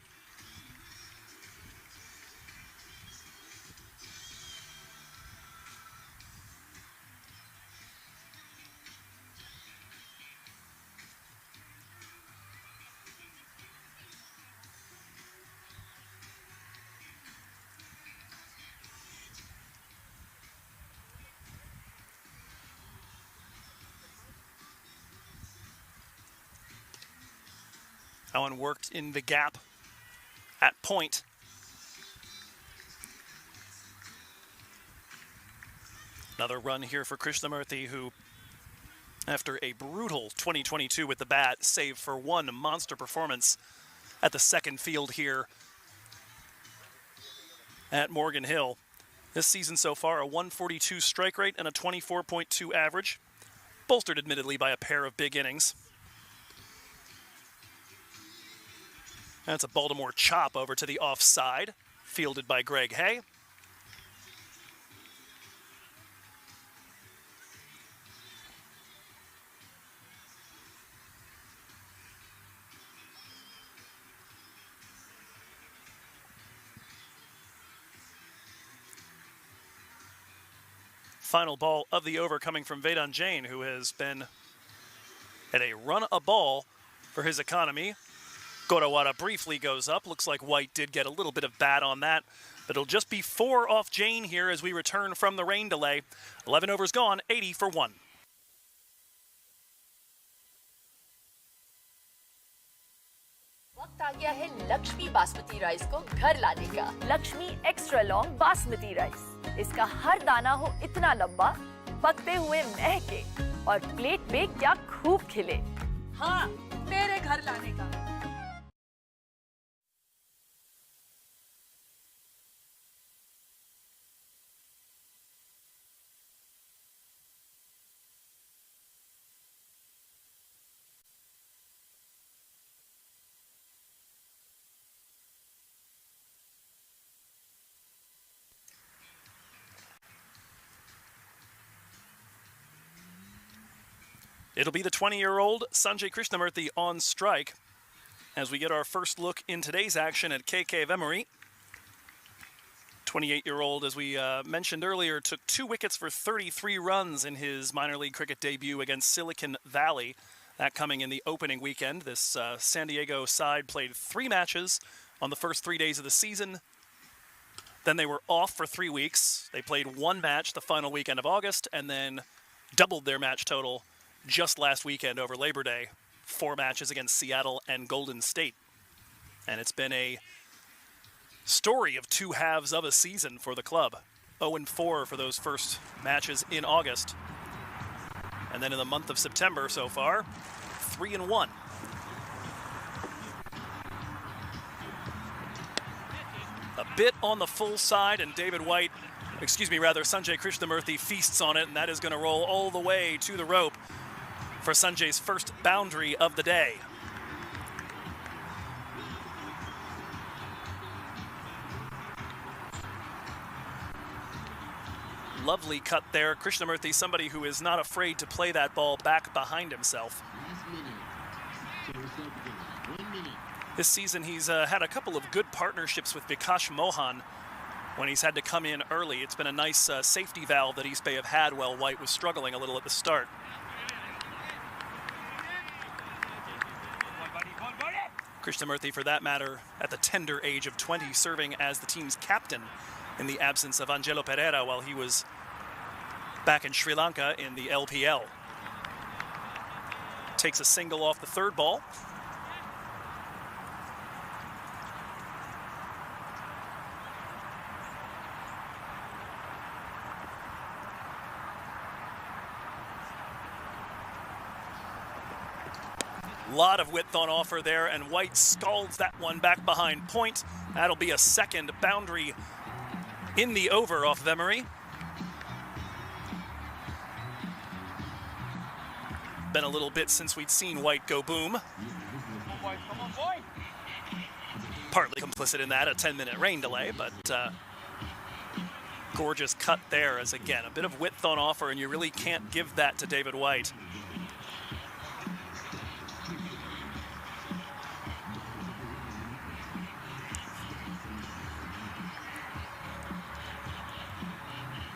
Owen worked in the gap at point. Another run here for Krishnamurthy, who, after a brutal 2022 with the bat, save for one monster performance at the second field here at Morgan Hill. This season so far, a 142 strike rate and a 24.2 average, bolstered admittedly by a pair of big innings. That's a Baltimore chop over to the offside, fielded by Greg Hay. Final ball of the over coming from Vedant Jain, who has been at a run a ball for his economy. Gorawara briefly goes up. Looks like White did get a little bit of bat on that, but it'll just be 4 off Jain here as we return from the rain delay. 11 overs gone, 80 for 1. वक्त आ गया है Lakshmi basmati rice को घर लाने का। Lakshmi extra long basmati rice. इसका हर दाना हो इतना लंबा, पकते हुए महके और प्लेट पे क्या खूब खिले। हाँ, मेरे घर लाने का। It'll be the 20-year-old Sanjay Krishnamurthy on strike as we get our first look in today's action at KK Vemory. 28-year-old, as we mentioned earlier, took 2 wickets for 33 runs in his minor league cricket debut against Silicon Valley. That coming in the opening weekend. This San Diego side played 3 matches on the first 3 days of the season. Then they were off for 3 weeks. They played 1 match the final weekend of August and then doubled their match total just last weekend over Labor Day. 4 matches against Seattle and Golden State. And it's been a story of 2 halves of a season for the club. 0-4 for those first matches in August. And then in the month of September so far, 3-1. A bit on the full side, and Sanjay Krishnamurthy feasts on it, and that is going to roll all the way to the rope for Sanjay's first boundary of the day. Lovely cut there. Krishnamurthy, somebody who is not afraid to play that ball back behind himself. This season he's had a couple of good partnerships with Vikash Mohan, when he's had to come in early. It's been a nice safety valve that East Bay have had while White was struggling a little at the start. Krishnamurthy, for that matter, at the tender age of 20, serving as the team's captain in the absence of Angelo Pereira while he was back in Sri Lanka in the LPL. Takes a single off the third ball. Lot of width on offer there, and White scalds that one back behind point. That'll be a second boundary in the over off Vemery. Been a little bit since we'd seen White go boom. Partly complicit in that, a 10-minute rain delay, but gorgeous cut there as, again, a bit of width on offer, and you really can't give that to David White.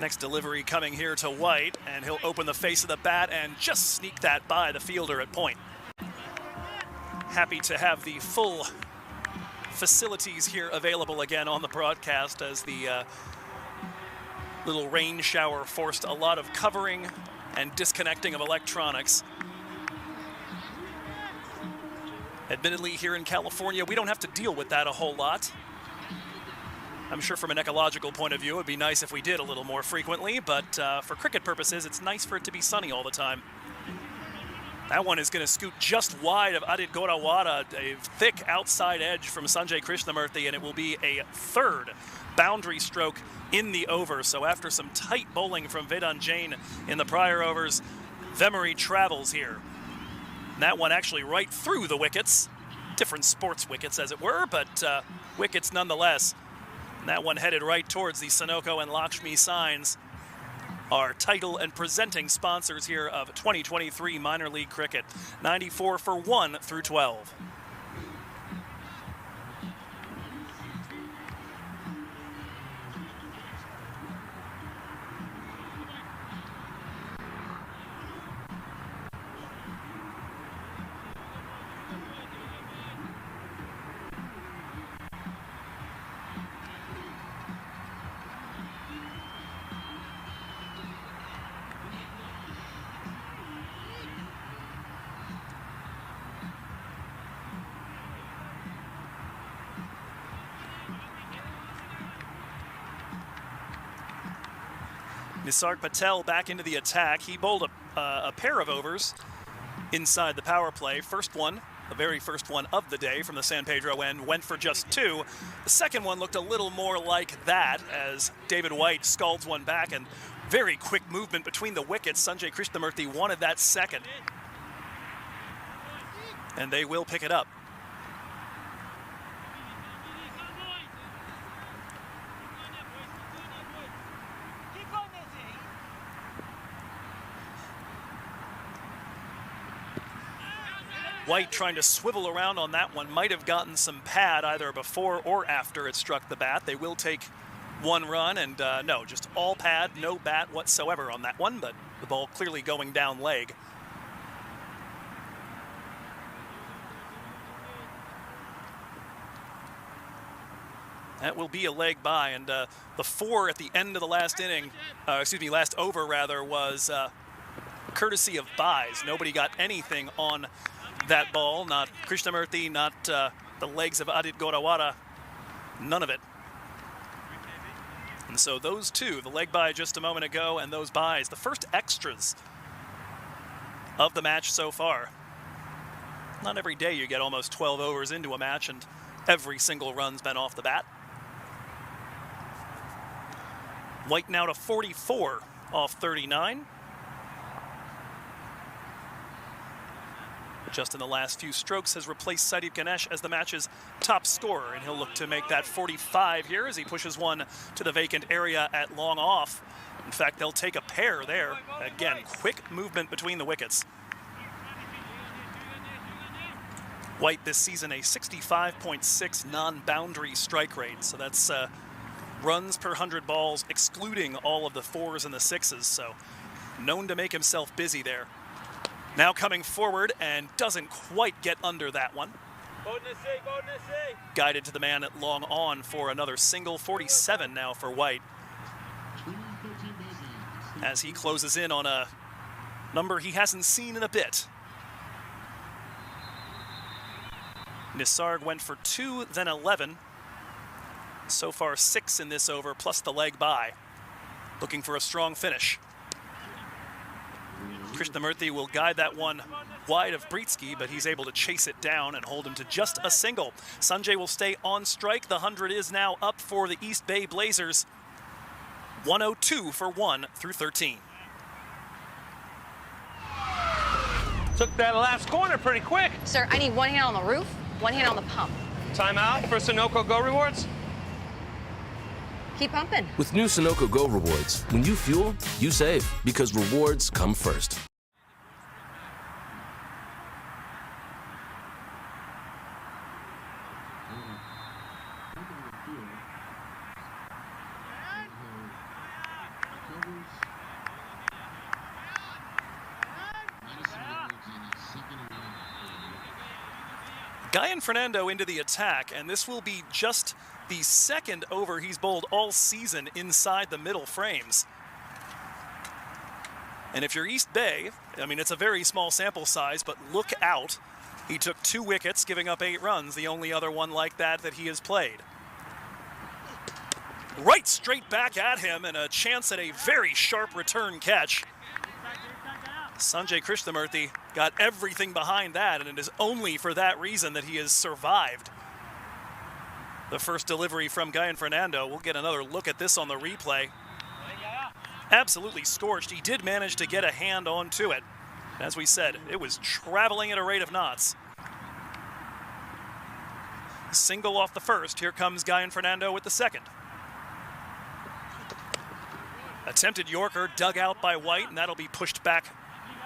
Next delivery coming here to White, and he'll open the face of the bat and just sneak that by the fielder at point. Happy to have the full facilities here available again on the broadcast, as the little rain shower forced a lot of covering and disconnecting of electronics. Admittedly, here in California, we don't have to deal with that a whole lot. I'm sure from an ecological point of view, it'd be nice if we did a little more frequently, but for cricket purposes, it's nice for it to be sunny all the time. That one is going to scoot just wide of Adit Gorawada, a thick outside edge from Sanjay Krishnamurthy, and it will be a third boundary stroke in the over. So after some tight bowling from Vedant Jain in the prior overs, Vemery travels here. And that one actually right through the wickets. Different sports wickets, as it were, but wickets nonetheless. And that one headed right towards the Sunoco and Lakshmi signs, our title and presenting sponsors here of 2023 minor league cricket. 94 for 1 through 12. Nisarg Patel back into the attack. He bowled a pair of overs inside the power play. First one, the very first one of the day from the San Pedro end, went for just 2. The second one looked a little more like that as David White scalds one back, and very quick movement between the wickets. Sanjay Krishnamurthy wanted that second, and they will pick it up. White trying to swivel around on that one, might have gotten some pad either before or after it struck the bat. They will take 1 run, and no, just all pad, no bat whatsoever on that one, but the ball clearly going down leg. That will be a leg by, and the 4 at the end of the last inning, last over rather, was courtesy of buys. Nobody got anything on that ball, not Krishnamurthy, not the legs of Adit Gorawada, none of it. And so those two, the leg by just a moment ago and those buys, the first extras of the match so far. Not every day you get almost 12 overs into a match and every single run's been off the bat. White now to 44 off 39. Just in the last few strokes has replaced Sadeep Ganesh as the match's top scorer, and he'll look to make that 45 here as he pushes one to the vacant area at long off. In fact, they'll take a pair there. Again, quick movement between the wickets. White this season a 65.6 non-boundary strike rate, so that's runs per 100 balls, excluding all of the 4s and the 6s, so known to make himself busy there. Now coming forward and doesn't quite get under that one. Guided to the man at long on for another single. 47 now for White, as he closes in on a number he hasn't seen in a bit. Nisarg went for 2, then 11. So far 6 in this over, plus the leg by. Looking for a strong finish. Krishnamurthy will guide that one wide of Britsky, but he's able to chase it down and hold him to just a single. Sanjay will stay on strike. The 100 is now up for the East Bay Blazers. 102 for 1 through 13. Took that last corner pretty quick. Sir, I need one hand on the roof, one hand on the pump. Timeout for Sunoco Go Rewards. Keep pumping. With new Sunoco Go Rewards, when you fuel, you save, because rewards come first. Guy and Fernando into the attack, and this will be just the second over he's bowled all season inside the middle frames. And if you're East Bay, I mean, it's a very small sample size, but look out. He took 2 wickets, giving up 8 runs, the only other one like that he has played. Right straight back at him, and a chance at a very sharp return catch. Sanjay Krishnamurthy got everything behind that, and it is only for that reason that he has survived. The first delivery from Guy and Fernando. We'll get another look at this on the replay. Absolutely scorched. He did manage to get a hand onto it. As we said, it was traveling at a rate of knots. Single off the first. Here comes Guy and Fernando with the second. Attempted Yorker dug out by White, and that'll be pushed back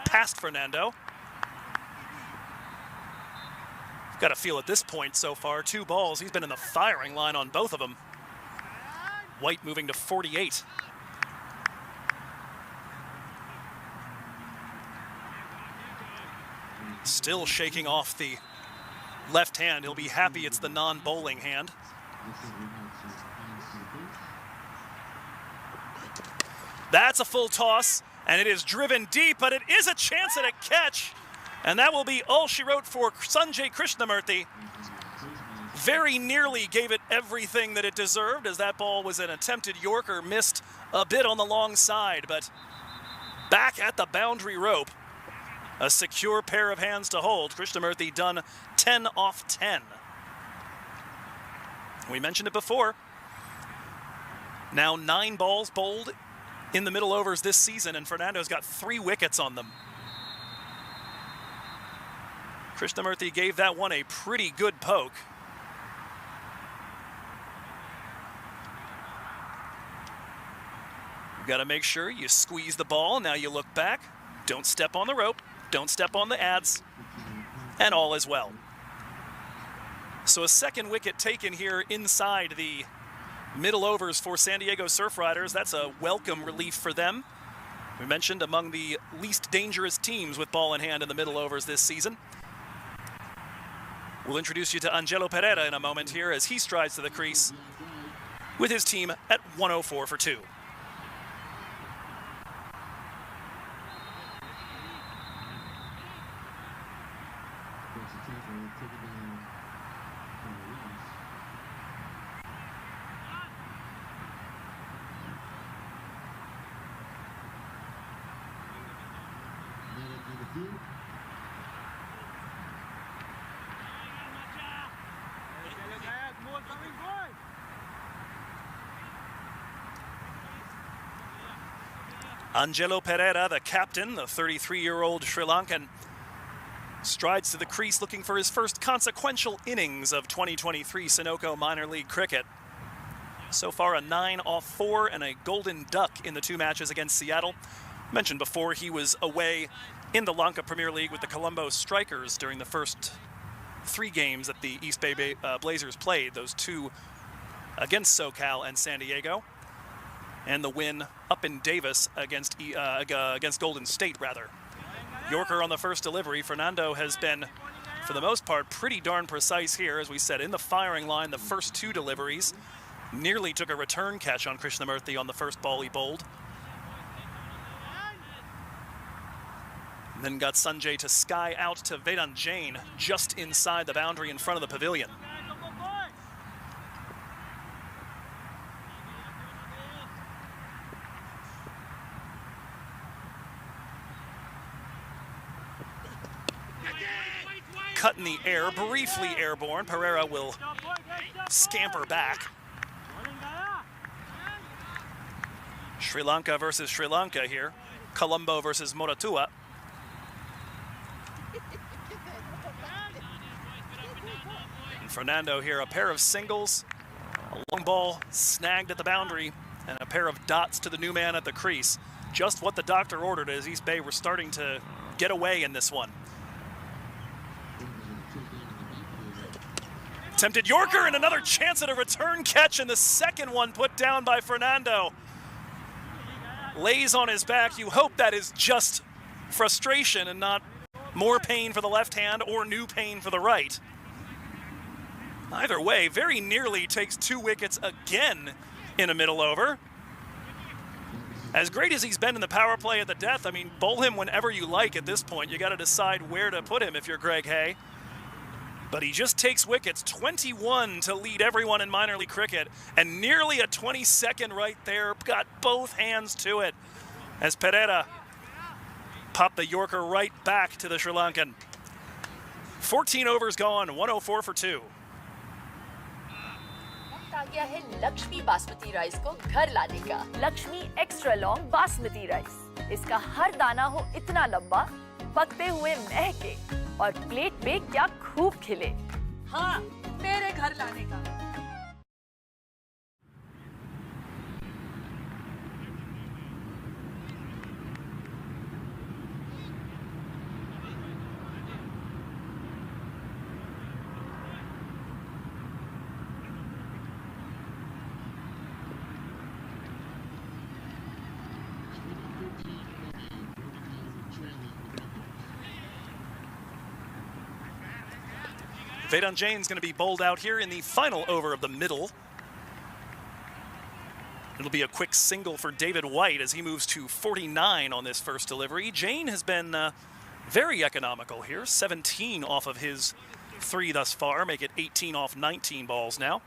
past Fernando. Got a feel at this point so far, 2 balls. He's been in the firing line on both of them. White moving to 48. Still shaking off the left hand. He'll be happy it's the non-bowling hand. That's a full toss, and it is driven deep, but it is a chance at a catch. And that will be all she wrote for Sanjay Krishnamurthy. Very nearly gave it everything that it deserved, as that ball was an attempted Yorker, missed a bit on the long side, but back at the boundary rope. A secure pair of hands to hold. Krishnamurthy done 10 off 10. We mentioned it before. Now 9 balls bowled in the middle overs this season, and Fernando's got 3 wickets on them. Krishnamurthy gave that one a pretty good poke. You've got to make sure you squeeze the ball. Now you look back. Don't step on the rope. Don't step on the ads. And all is well. So a second wicket taken here inside the middle overs for San Diego Surf Riders. That's a welcome relief for them. We mentioned among the least dangerous teams with ball in hand in the middle overs this season. We'll introduce you to Angelo Pereira in a moment here as he strides to the crease with his team at 104 for 2. Angelo Pereira, the captain, the 33-year-old Sri Lankan, strides to the crease looking for his first consequential innings of 2023 Sunoco minor league cricket. So far a 9 off 4 and a golden duck in the 2 matches against Seattle. Mentioned before, he was away in the Lanka Premier League with the Colombo Strikers during the first 3 games that the East Bay Blazers played. Those 2 against SoCal and San Diego, and the win up in Davis against Golden State, rather. Yorker on the first delivery. Fernando has been, for the most part, pretty darn precise here, as we said, in the firing line the first two deliveries. Nearly took a return catch on Krishnamurthy on the first ball he bowled. And then got Sanjay to sky out to Vedant Jain just inside the boundary in front of the pavilion. Cut in the air, briefly airborne. Pereira will scamper back. Sri Lanka versus Sri Lanka here. Colombo versus Moratua. And Fernando here, a pair of singles, a long ball snagged at the boundary, and a pair of dots to the new man at the crease. Just what the doctor ordered, as East Bay were starting to get away in this one. Attempted Yorker and another chance at a return catch, and the second one put down by Fernando. Lays on his back. You hope that is just frustration and not more pain for the left hand or new pain for the right. Either way, very nearly takes 2 wickets again in a middle over. As great as he's been in the power play at the death, I mean, bowl him whenever you like at this point. You got to decide where to put him if you're Greg Hay. But he just takes wickets, 21 to lead everyone in minor league cricket, and nearly a 22nd right there. Got both hands to it as Pereira popped the Yorker right back to the Sri Lankan. 14 overs gone, 104 for 2. आ गया है Lakshmi basmati rice को घर लाने का। Lakshmi extra long basmati rice. इसका हर दाना हो इतना लंबा, पकते हुए महके और प्लेट पे क्या खूब खिले। हाँ, मेरे घर लाने का। Vedant Jain's going to be bowled out here in the final over of the middle. It'll be a quick single for David White as he moves to 49 on this first delivery. Jain has been very economical here, 17 off of his 3 thus far, make it 18 off 19 balls now.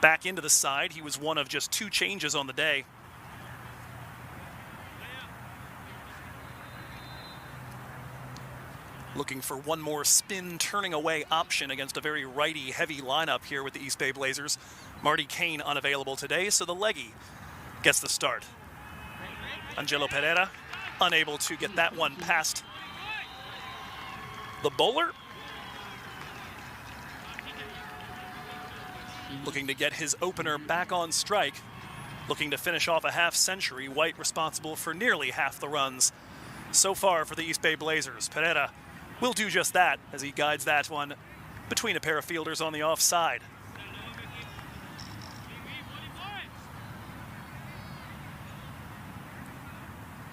Back into the side, he was one of just 2 changes on the day. Looking for one more spin turning away option against a very righty heavy lineup here with the East Bay Blazers. Marty Kane unavailable today, so the leggy gets the start. Angelo Pereira unable to get that one past the bowler. Looking to get his opener back on strike. Looking to finish off a half century. White responsible for nearly half the runs so far for the East Bay Blazers. Pereira will do just that as he guides that one between a pair of fielders on the offside.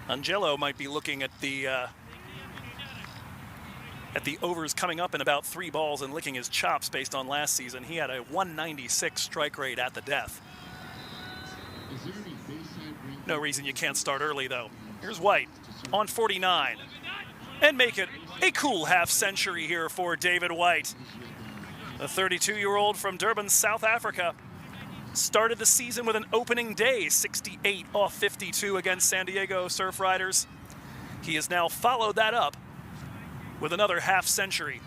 Angelo might be looking at the overs coming up in about 3 balls and licking his chops based on last season. He had a 196 strike rate at the death. No reason you can't start early, though. Here's White on 49. And make it a cool half century here for David White. The 32-year-old from Durban, South Africa, started the season with an opening day, 68 off 52 against San Diego Surf Riders. He has now followed that up with another half century.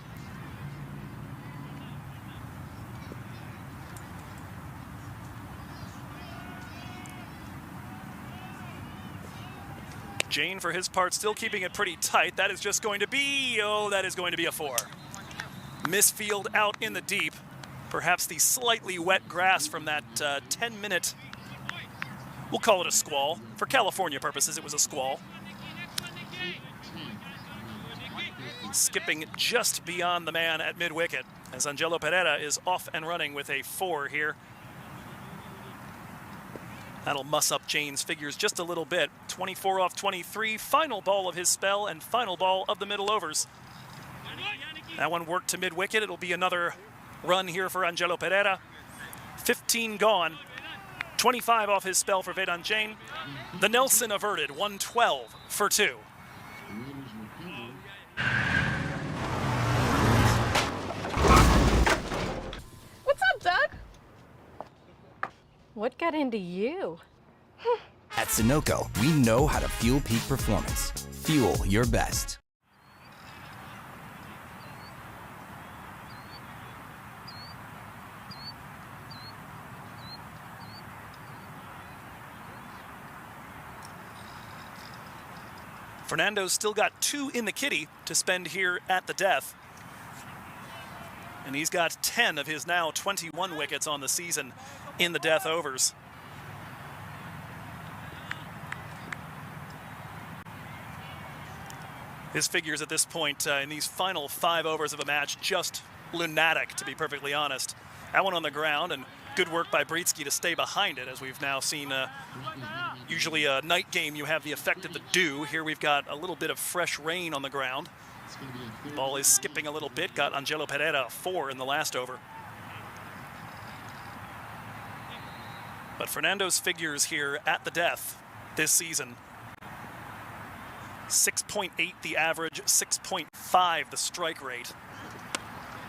Jain, for his part, still keeping it pretty tight. That is just going to be, that is going to be a 4. Misfield out in the deep. Perhaps the slightly wet grass from that 10-minute, we'll call it a squall. For California purposes, it was a squall. skipping just beyond the man at mid-wicket as Angelo Pereira is off and running with a 4 here. That'll muss up Jane's figures just a little bit. 24 off 23, final ball of his spell and final ball of the middle overs. That one worked to mid-wicket. It'll be another run here for Angelo Pereira. 15 gone. 25 off his spell for Vedant Jain. The Nelson averted, 112 for 2. What's up, Doug? What got into you? At Sunoco, we know how to fuel peak performance. Fuel your best. Fernando's still got 2 in the kitty to spend here at the death. And he's got 10 of his now 21 wickets on the season in the death overs. His figures at this point in these final 5 overs of a match, just lunatic, to be perfectly honest. That one on the ground, and good work by Britsky to stay behind it, as we've now seen. Usually a night game, you have the effect of the dew. Here we've got a little bit of fresh rain on the ground. The ball is skipping a little bit, got Angelo Pereira a 4 in the last over. But Fernando's figures here at the death this season. 6.8 the average, 6.5 the strike rate.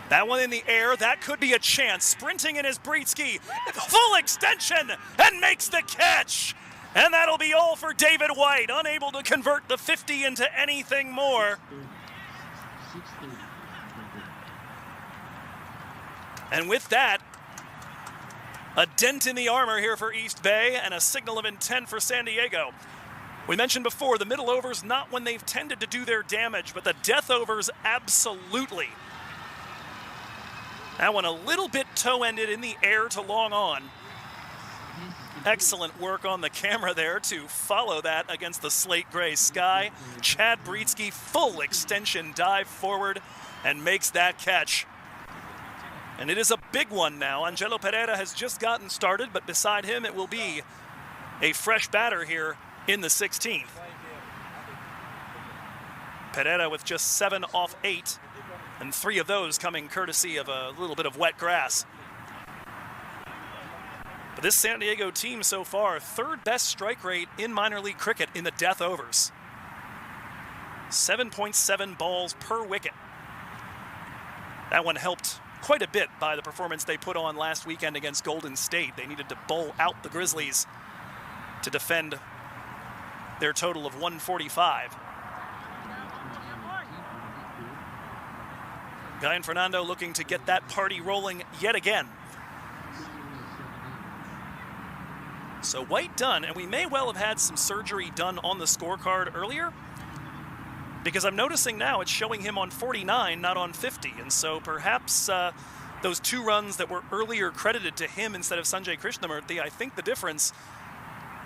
That one in the air, that could be a chance. Sprinting in is Britsky, full extension, and makes the catch. And that'll be all for David White, unable to convert the 50 into anything more. And with that, a dent in the armor here for East Bay and a signal of intent for San Diego. We mentioned before, the middle overs, not when they've tended to do their damage, but the death overs, absolutely. That one a little bit toe-ended in the air to long on. Excellent work on the camera there to follow that against the slate gray sky. Chad Britsky, full extension dive forward and makes that catch. And it is a big one now. Angelo Pereira has just gotten started, but beside him it will be a fresh batter here in the 16th. Pereira with just 7 off 8, and 3 of those coming courtesy of a little bit of wet grass. But this San Diego team so far, 3rd best strike rate in minor league cricket in the death overs. 7.7 balls per wicket. That one helped quite a bit by the performance they put on last weekend against Golden State. They needed to bowl out the Grizzlies to defend their total of 145. Guy and Fernando looking to get that party rolling yet again. So White done, and we may well have had some surgery done on the scorecard earlier, because I'm noticing now it's showing him on 49, not on 50. And so perhaps those 2 runs that were earlier credited to him instead of Sanjay Krishnamurthy, I think the difference,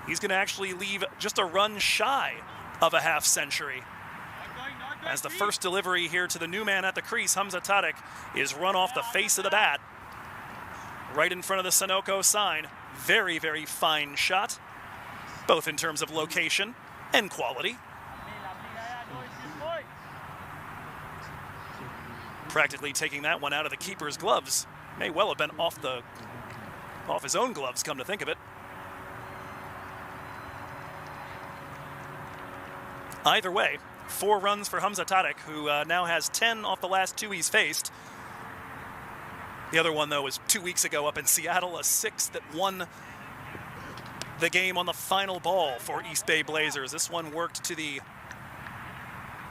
he's going to actually leave just a run shy of a half century. As the first delivery here to the new man at the crease, Hamza Tariq, is run off the face of the bat, right in front of the Sunoco sign. Very, very fine shot, both in terms of location and quality. Practically taking that one out of the keeper's gloves. May well have been off his own gloves, come to think of it. Either way, 4 runs for Hamza Tariq, who now has 10 off the last 2 he's faced. The other one, though, was 2 weeks ago up in Seattle, a 6 that won the game on the final ball for East Bay Blazers. This one worked to the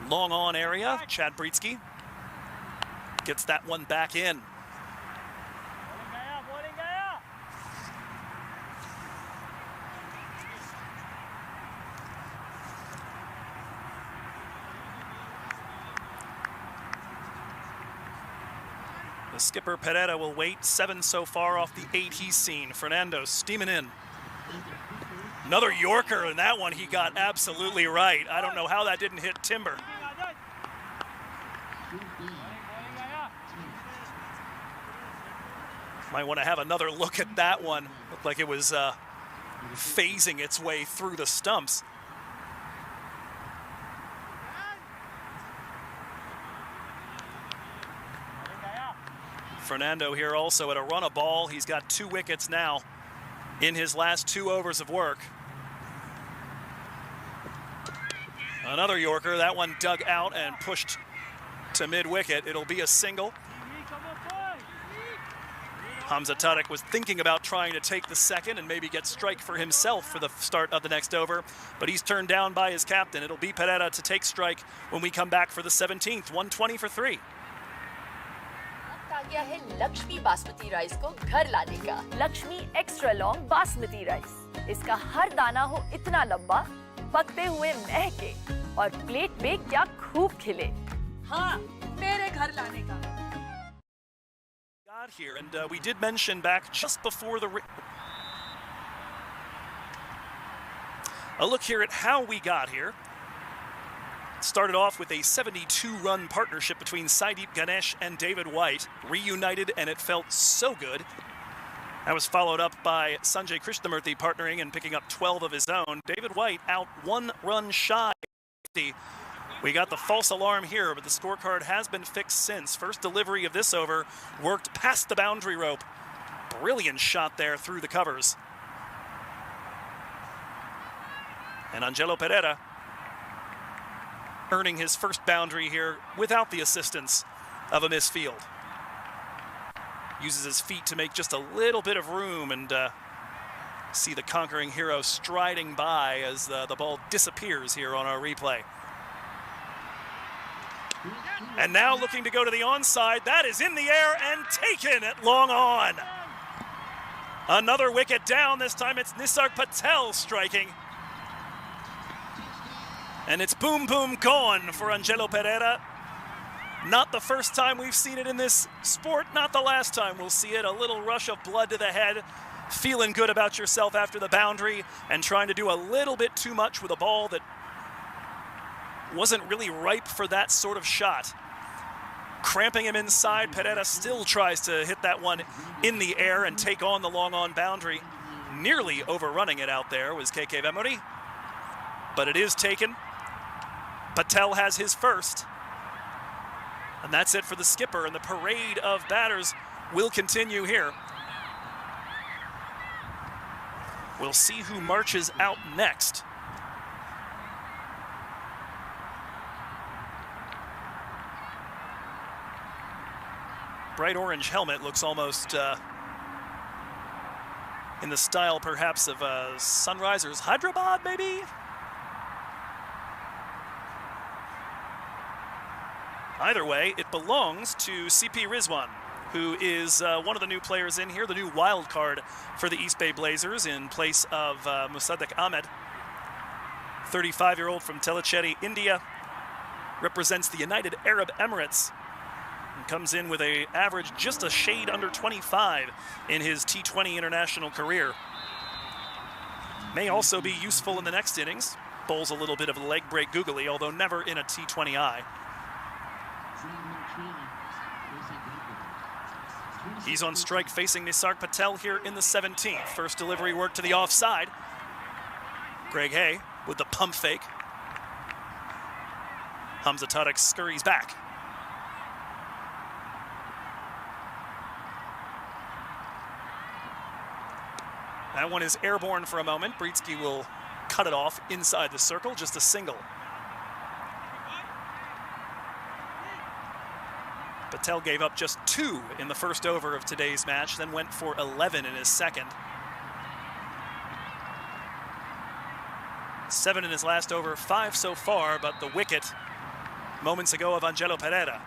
long on area. Chad Britsky gets that one back in. The skipper Pereira will wait. 7 so far off the 8 he's seen. Fernando steaming in. Another Yorker, and that one he got absolutely right. I don't know how that didn't hit timber. Might want to have another look at that one. Looked like it was phasing its way through the stumps. Fernando here also at a run of ball. He's got 2 wickets now in his last 2 overs of work. Another Yorker, that one dug out and pushed to mid-wicket. It'll be a single. Hamza Tarek was thinking about trying to take the second and maybe get strike for himself for the start of the next over, but he's turned down by his captain. It'll be Pereira to take strike when we come back for the 17th. 120 for 3. आ गया है Lakshmi basmati rice को घर लाने का। Lakshmi extra long basmati rice. इसका हर दाना हो इतना लंबा, पकते हुए महके और प्लेट में क्या खूब खिले। हाँ, मेरे घर लाने का। Got here, and we did mention back just before the a look here at how we got here. Started off with a 72-run partnership between Saideep Ganesh and David White, reunited, and it felt so good. That was followed up by Sanjay Krishnamurthy partnering and picking up 12 of his own. David White out 1 run shy. We got the false alarm here, but the scorecard has been fixed since. First delivery of this over worked past the boundary rope. Brilliant shot there through the covers. And Angelo Pereira earning his first boundary here without the assistance of a misfield. Uses his feet to make just a little bit of room and see the conquering hero striding by as the ball disappears here on our replay. And now looking to go to the onside. That is in the air and taken at long on. Another wicket down. This time it's Nisarg Patel striking. And it's boom, boom, gone for Angelo Pereira. Not the first time we've seen it in this sport, not the last time we'll see it. A little rush of blood to the head, feeling good about yourself after the boundary, and trying to do a little bit too much with a ball that wasn't really ripe for that sort of shot. Cramping him inside, Pereira still tries to hit that one in the air and take on the long on boundary. Nearly overrunning it out there was KK Vemuri, but it is taken. Patel has his first. And that's it for the skipper, and the parade of batters will continue here. We'll see who marches out next. Bright orange helmet looks almost in the style perhaps of Sunrisers Hyderabad, maybe? Either way, it belongs to CP Rizwan, who is one of the new players in here, the new wild card for the East Bay Blazers in place of Musaddiq Ahmed. 35-year-old from Tellicherry, India, represents the United Arab Emirates and comes in with an average just a shade under 25 in his T20 international career. May also be useful in the next innings. Bowls a little bit of a leg break googly, although never in a T20I. He's on strike facing Nisarg Patel here in the 17th. First delivery work to the offside. Greg Hay with the pump fake. Hamza Tarek scurries back. That one is airborne for a moment. Britsky will cut it off inside the circle, just a single. Patel gave up just 2 in the first over of today's match, then went for 11 in his second. 7 in his last over, 5 so far, but the wicket moments ago of Angelo Pereira.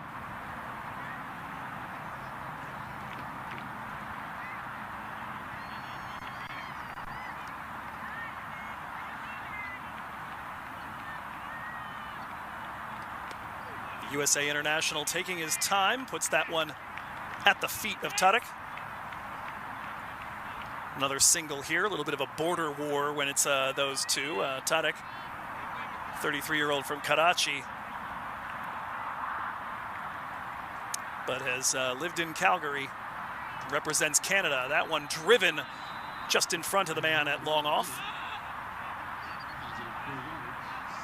USA International taking his time, puts that one at the feet of Tarek. Another single here, a little bit of a border war when it's those two. Tarek, 33-year-old from Karachi, but has lived in Calgary represents Canada. That one driven just in front of the man at long off.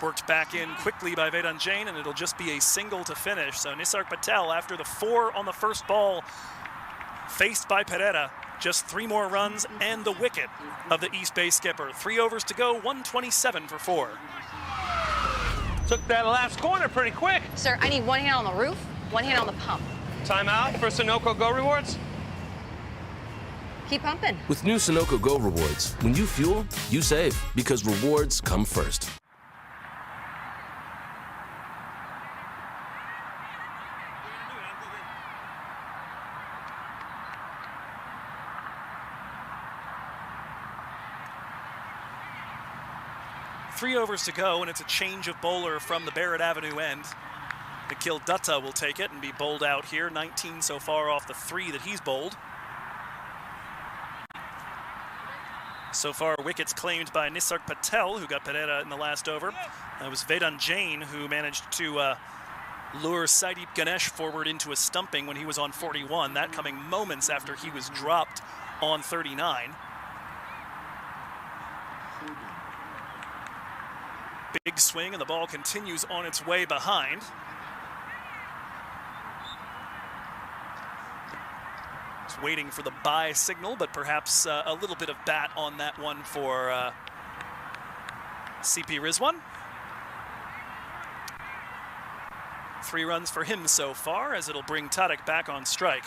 Worked back in quickly by Vedant Jain, and it'll just be a single to finish. So Nisarg Patel, after the 4 on the first ball, faced by Pereira, just 3 more runs and the wicket of the East Bay skipper. 3 overs to go, 127 for 4. Took that last corner pretty quick. Sir, I need 1 hand on the roof, 1 hand on the pump. Timeout for Sunoco Go rewards. Keep pumping. With new Sunoco Go rewards, when you fuel, you save because rewards come first. Three overs to go, and it's a change of bowler from the Barrett Avenue end. Nikhil Dutta will take it and be bowled out here. 19 so far off the 3 that he's bowled. So far, wickets claimed by Nisarg Patel, who got Pereira in the last over. That was Vedant Jain, who managed to lure Saideep Ganesh forward into a stumping when he was on 41. That coming moments after he was dropped on 39. Big swing, and the ball continues on its way behind. Just waiting for the bye signal, but perhaps a little bit of bat on that one for CP Rizwan. 3 runs for him so far, as it'll bring Tadic back on strike.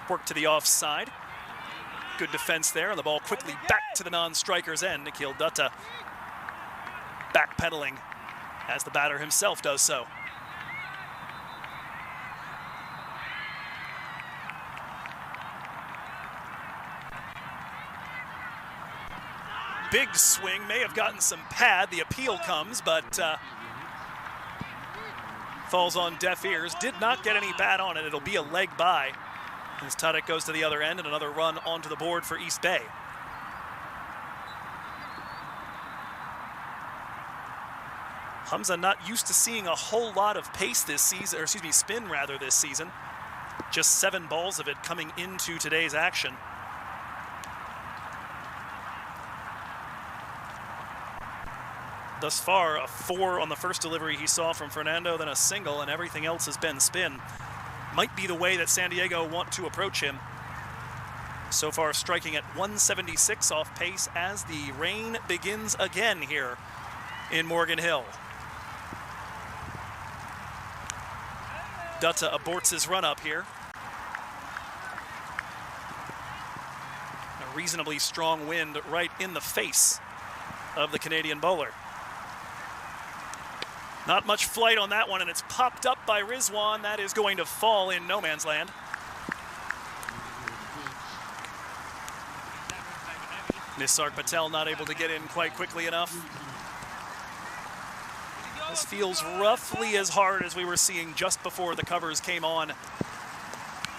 Work to the offside. Good defense there, and the ball quickly back to the non-striker's end. Nikhil Dutta backpedaling as the batter himself does so. Big swing, may have gotten some pad. The appeal comes, but falls on deaf ears. Did not get any bat on it. It'll be a leg by. As Tadic goes to the other end, and another run onto the board for East Bay. Hamza not used to seeing a whole lot of pace this season, or excuse me, spin rather this season. Just 7 balls of it coming into today's action. Thus far, a 4 on the first delivery he saw from Fernando, then a single, and everything else has been spin. Might be the way that San Diego want to approach him. So far striking at 176 off pace as the rain begins again here in Morgan Hill. Dutta aborts his run up here. A reasonably strong wind right in the face of the Canadian bowler. Not much flight on that one, and it's popped up by Rizwan. That is going to fall in no man's land. Nisarg Patel not able to get in quite quickly enough. This feels roughly as hard as we were seeing just before the covers came on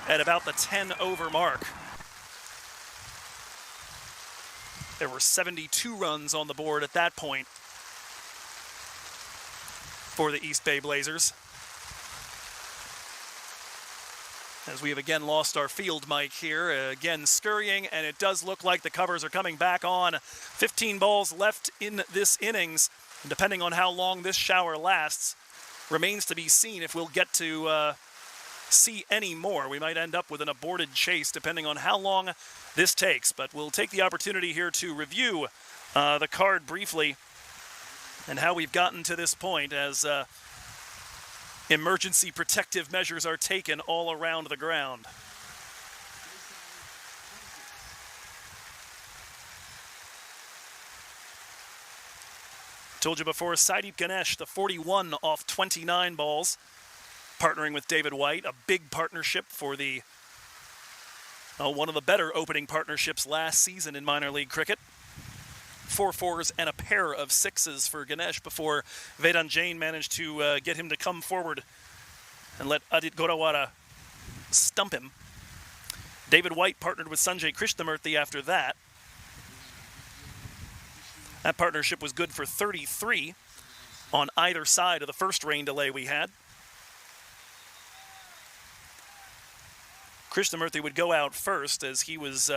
at about the 10 over mark. There were 72 runs on the board at that point for the East Bay Blazers. As we have again lost our field mic here, again scurrying, and it does look like the covers are coming back on. 15 balls left in this innings, and depending on how long this shower lasts, remains to be seen if we'll get to see any more. We might end up with an aborted chase depending on how long this takes, but we'll take the opportunity here to review the card briefly and how we've gotten to this point as emergency protective measures are taken all around the ground. Told you before, Saideep Ganesh, the 41 off 29 balls, partnering with David White, a big partnership for the one of the better opening partnerships last season in minor league cricket. 4 fours and a pair of 6s for Ganesh before Vedant Jain managed to get him to come forward and let Adit Gorawara stump him. David White partnered with Sanjay Krishnamurthy after that. That partnership was good for 33 on either side of the first rain delay we had. Krishnamurthy would go out first as he was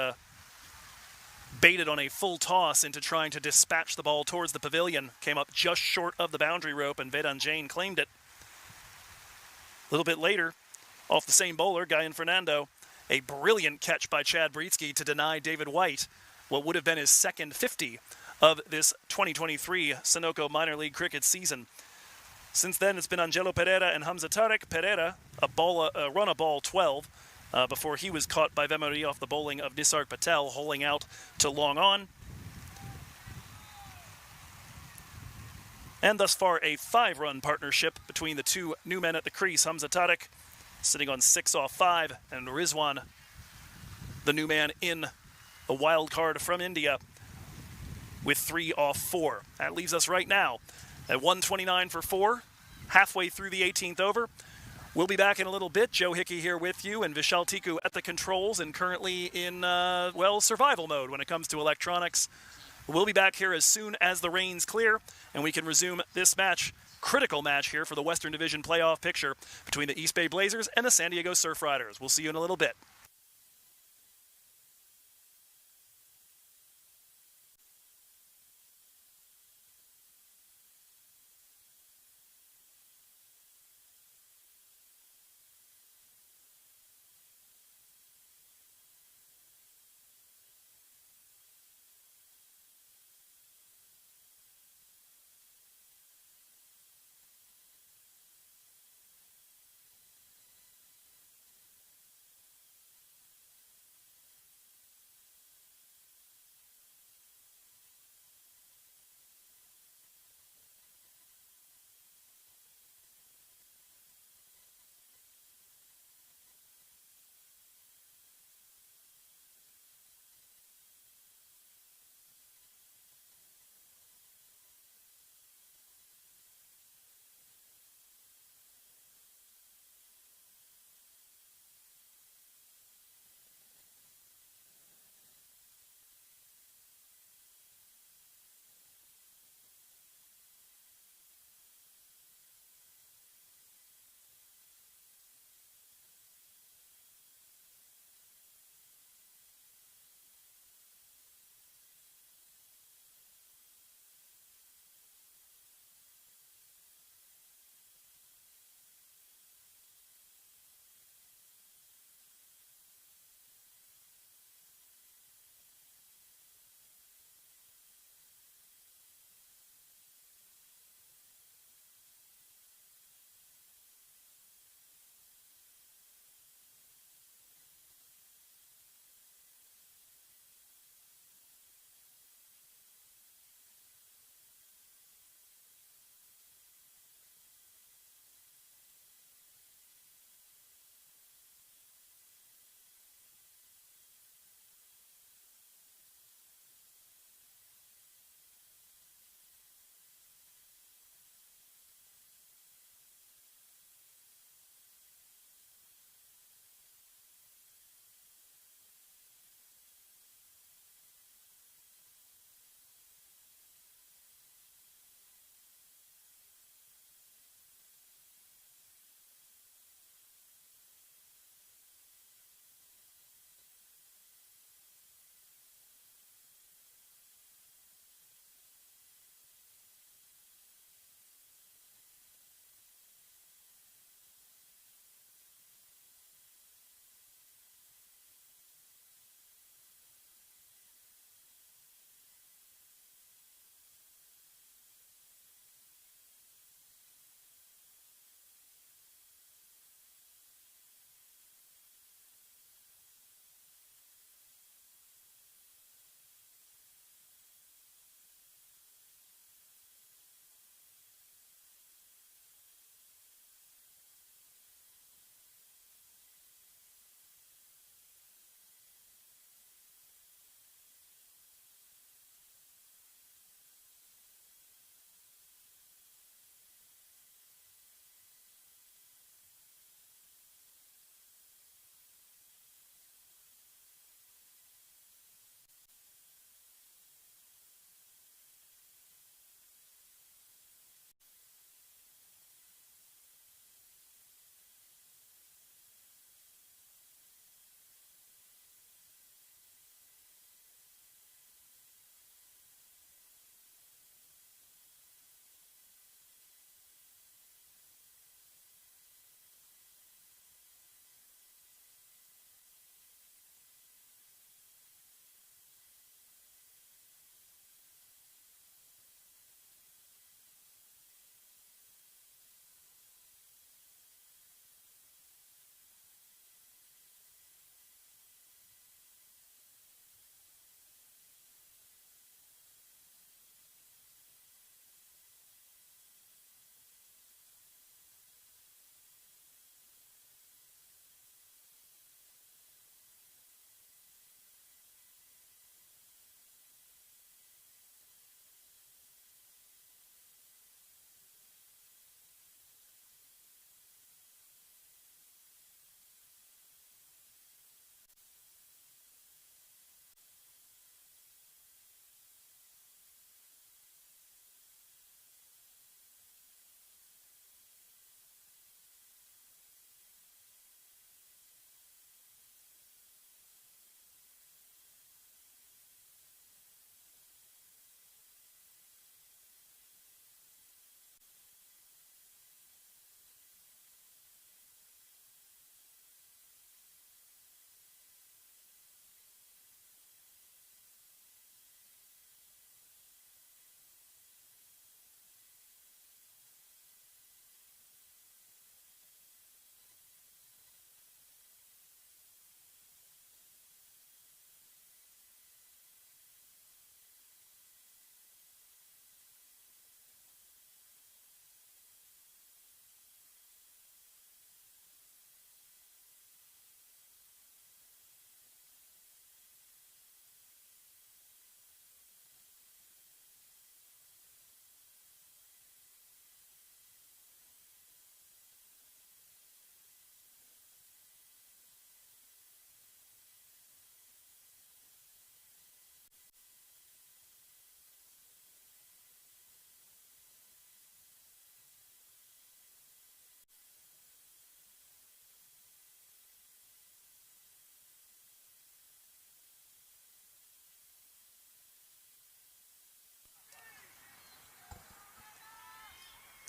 baited on a full toss into trying to dispatch the ball towards the pavilion. Came up just short of the boundary rope, and Vedant Jain claimed it. A little bit later, off the same bowler, Guyan Fernando, a brilliant catch by Chad Brietzke to deny David White what would have been his second 50 of this 2023 Sunoco minor league cricket season. Since then, it's been Angelo Pereira and Hamza Tariq. Pereira, run a ball 12 before he was caught by Vemuri off the bowling of Nisarg Patel, holing out to long on. And thus far, a 5-run partnership between the two new men at the crease. Hamza Tariq sitting on 6 off 5, and Rizwan, the new man in the wild card from India, with 3 off 4. That leaves us right now at 129 for 4, halfway through the 18th over. We'll be back in a little bit. Joe Hickey here with you, and Vishal Tiku at the controls, and currently in, survival mode when it comes to electronics. We'll be back here as soon as the rains clear, and we can resume this match, critical match here for the Western Division playoff picture between the East Bay Blazers and the San Diego Surf Riders. We'll see you in a little bit.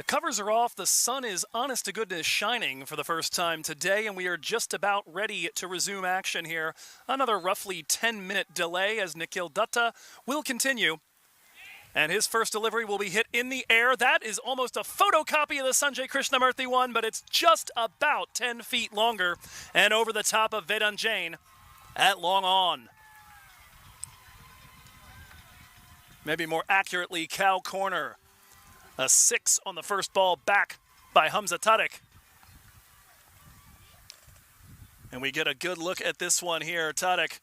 Covers are off. The sun is honest to goodness shining for the first time today, and we are just about ready to resume action here. Another roughly 10-minute delay as Nikhil Dutta will continue. And his first delivery will be hit in the air. That is almost a photocopy of the Sanjay Krishnamurthy one, but it's just about 10 feet longer and over the top of Vedant Jain at long on. Maybe more accurately, cow corner. A 6 on the first ball back by Hamza Tariq. And we get a good look at this one here. Tariq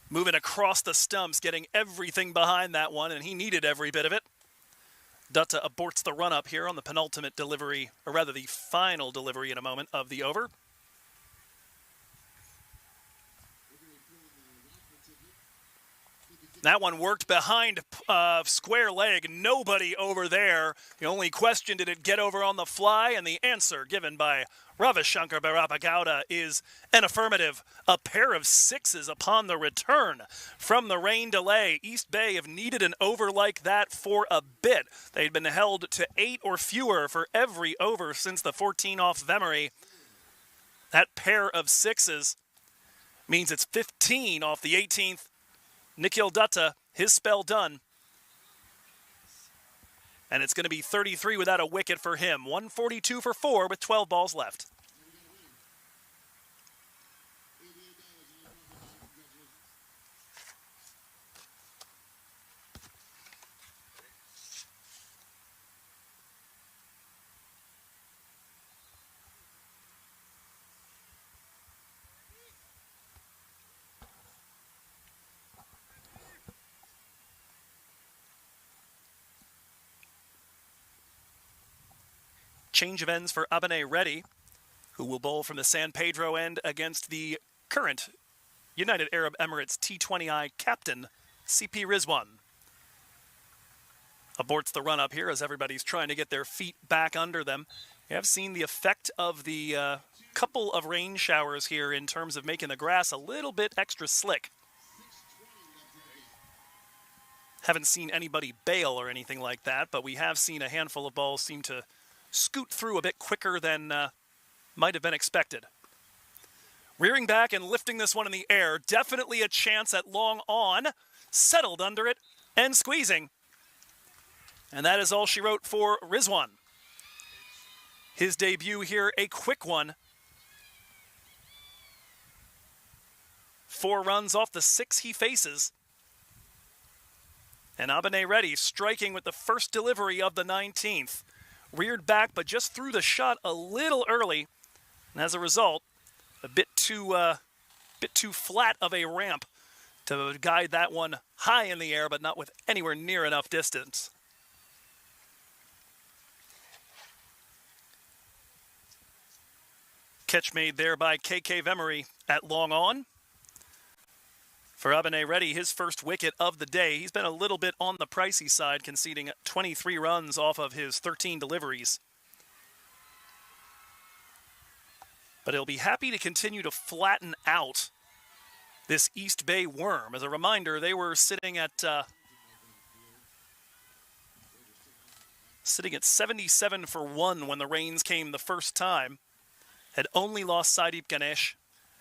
moving across the stumps, getting everything behind that one, and he needed every bit of it. Dutta aborts the run-up here on the penultimate delivery, or rather the final delivery in a moment of the over. That one worked behind square leg. Nobody over there. The only question, did it get over on the fly? And the answer given by Ravishankar Barapagowda is an affirmative. A pair of 6s upon the return from the rain delay. East Bay have needed an over like that for a bit. They'd been held to 8 or fewer for every over since the 14 off Vemery. That pair of 6s means it's 15 off the 18th. Nikhil Dutta, his spell done. And it's going to be 33 without a wicket for him. 142 for 4 with 12 balls left. Change of ends for Abane Reddy, who will bowl from the San Pedro end against the current United Arab Emirates T20I captain, CP Rizwan. Aborts the run-up here as everybody's trying to get their feet back under them. We have seen the effect of the couple of rain showers here in terms of making the grass a little bit extra slick. Haven't seen anybody bail or anything like that, but we have seen a handful of balls seem to scoot through a bit quicker than might have been expected. Rearing back and lifting this one in the air. Definitely a chance at long on. Settled under it and squeezing. And that is all she wrote for Rizwan. His debut here, a quick one. 4 runs off the 6 he faces. And Abane Reddy striking with the first delivery of the 19th. Reared back, but just threw the shot a little early. And as a result, a bit too flat of a ramp to guide that one high in the air, but not with anywhere near enough distance. Catch made there by KK Vemery at long on. For Abane Reddy, his first wicket of the day. He's been a little bit on the pricey side, conceding 23 runs off of his 13 deliveries. But he'll be happy to continue to flatten out this East Bay worm. As a reminder, they were sitting at 77 for 1 when the rains came the first time. Had only lost Saideep Ganesh.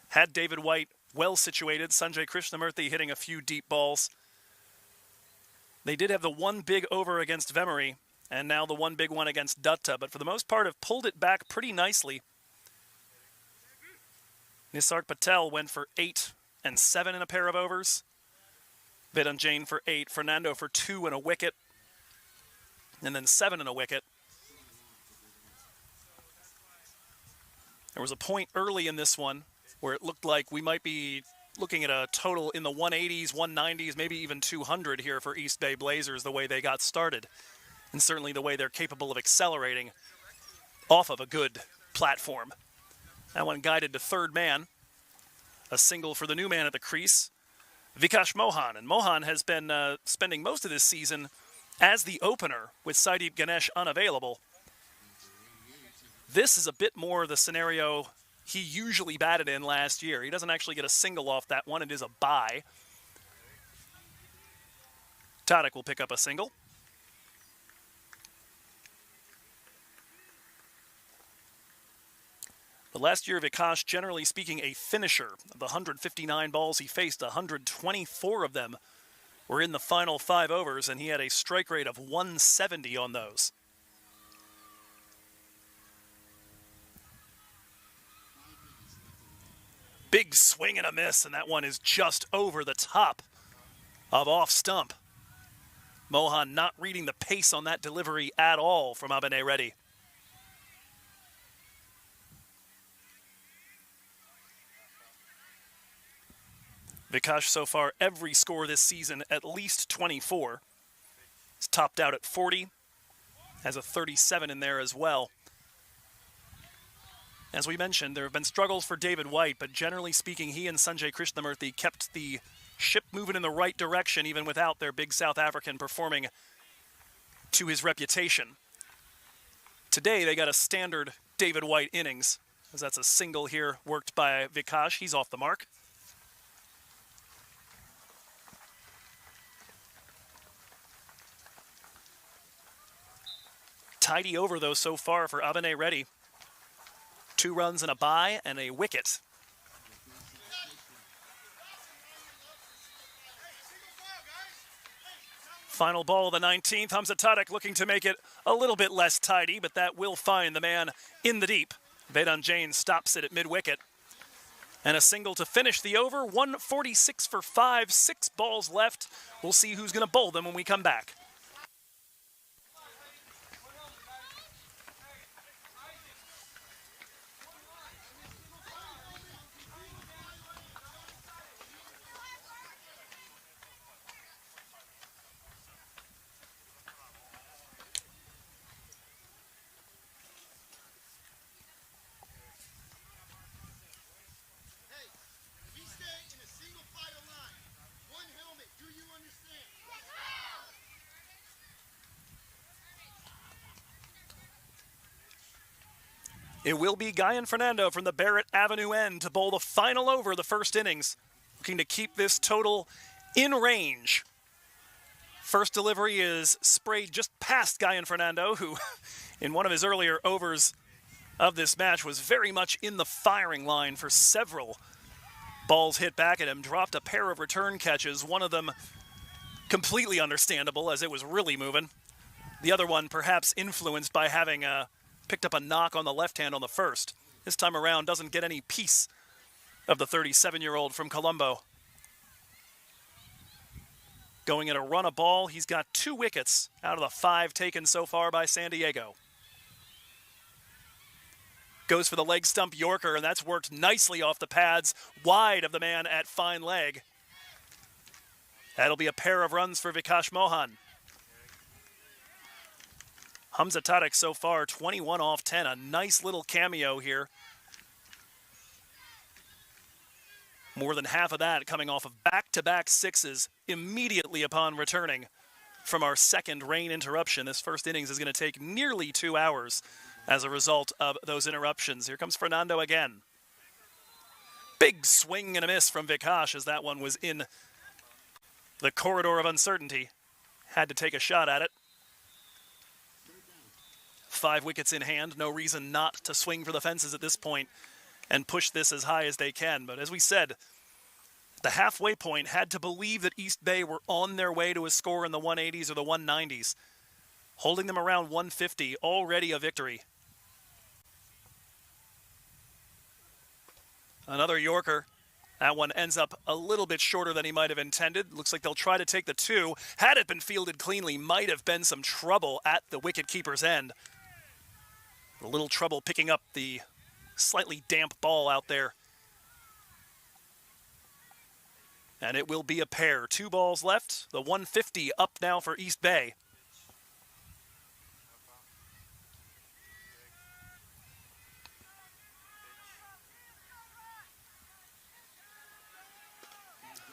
Had David White well situated. Sanjay Krishnamurthy hitting a few deep balls. They did have the one big over against Vemery, and now the one big one against Dutta, but for the most part have pulled it back pretty nicely. Nisarg Patel went for 8 and 7 in a pair of overs. Vedant Jain for 8, Fernando for 2 and a wicket, and then 7 and a wicket. There was a point early in this one where it looked like we might be looking at a total in the 180s, 190s, maybe even 200 here for East Bay Blazers, the way they got started. And certainly the way they're capable of accelerating off of a good platform. That one guided to third man. A single for the new man at the crease, Vikash Mohan. And Mohan has been spending most of this season as the opener with Saideep Ganesh unavailable. This is a bit more the scenario he usually batted in last year. He doesn't actually get a single off that one. It is a bye. Tadic will pick up a single. But last year, Vikash, generally speaking, a finisher. Of the 159 balls he faced, 124 of them were in the final 5 overs, and he had a strike rate of 170 on those. Big swing and a miss, and that one is just over the top of off stump. Mohan not reading the pace on that delivery at all from Abane Reddy. Vikash so far, every score this season, at least 24. He's topped out at 40, has a 37 in there as well. As we mentioned, there have been struggles for David White, but generally speaking, he and Sanjay Krishnamurthy kept the ship moving in the right direction, even without their big South African performing to his reputation. Today, they got a standard David White innings, as that's a single here worked by Vikash. He's off the mark. Tidy over, though, so far for Abane Reddy. 2 runs and a bye and a wicket. Final ball of the 19th. Hamza Tariq looking to make it a little bit less tidy, but that will find the man in the deep. Vedan Jain stops it at mid-wicket. And a single to finish the over. 146 for 5, 6 balls left. We'll see who's going to bowl them when we come back. It will be Guyan Fernando from the Barrett Avenue end to bowl the final over of the first innings, looking to keep this total in range. First delivery is sprayed just past Guyan Fernando, who in one of his earlier overs of this match was very much in the firing line for several balls hit back at him, dropped a pair of return catches, one of them completely understandable as it was really moving. The other one perhaps influenced by having picked up a knock on the left hand on the first. This time around doesn't get any piece of the 37-year-old from Colombo. Going at a run a ball, he's got 2 wickets out of the 5 taken so far by San Diego. Goes for the leg stump Yorker, and that's worked nicely off the pads, wide of the man at fine leg. That'll be a pair of runs for Vikash Mohan. Hamza Tariq so far, 21 off 10. A nice little cameo here. More than half of that coming off of back-to-back 6s immediately upon returning from our second rain interruption. This first innings is going to take nearly 2 hours as a result of those interruptions. Here comes Fernando again. Big swing and a miss from Vikash as that one was in the corridor of uncertainty. Had to take a shot at it. 5 wickets in hand, no reason not to swing for the fences at this point and push this as high as they can. But as we said, the halfway point had to believe that East Bay were on their way to a score in the 180s or the 190s. Holding them around 150, already a victory. Another Yorker. That one ends up a little bit shorter than he might have intended. Looks like they'll try to take the 2. Had it been fielded cleanly, might have been some trouble at the wicketkeeper's end. A little trouble picking up the slightly damp ball out there. And it will be a pair. 2 balls left. The 150 up now for East Bay.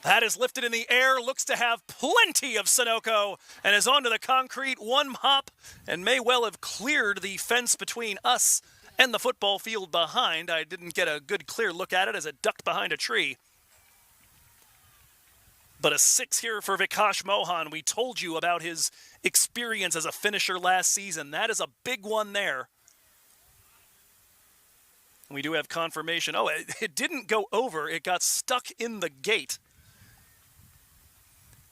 That is lifted in the air, looks to have plenty of Sunoco, and is onto the concrete, 1 hop, and may well have cleared the fence between us and the football field behind. I didn't get a good clear look at it as it ducked behind a tree. But a 6 here for Vikash Mohan. We told you about his experience as a finisher last season. That is a big one there. And we do have confirmation. Oh, it didn't go over. It got stuck in the gate.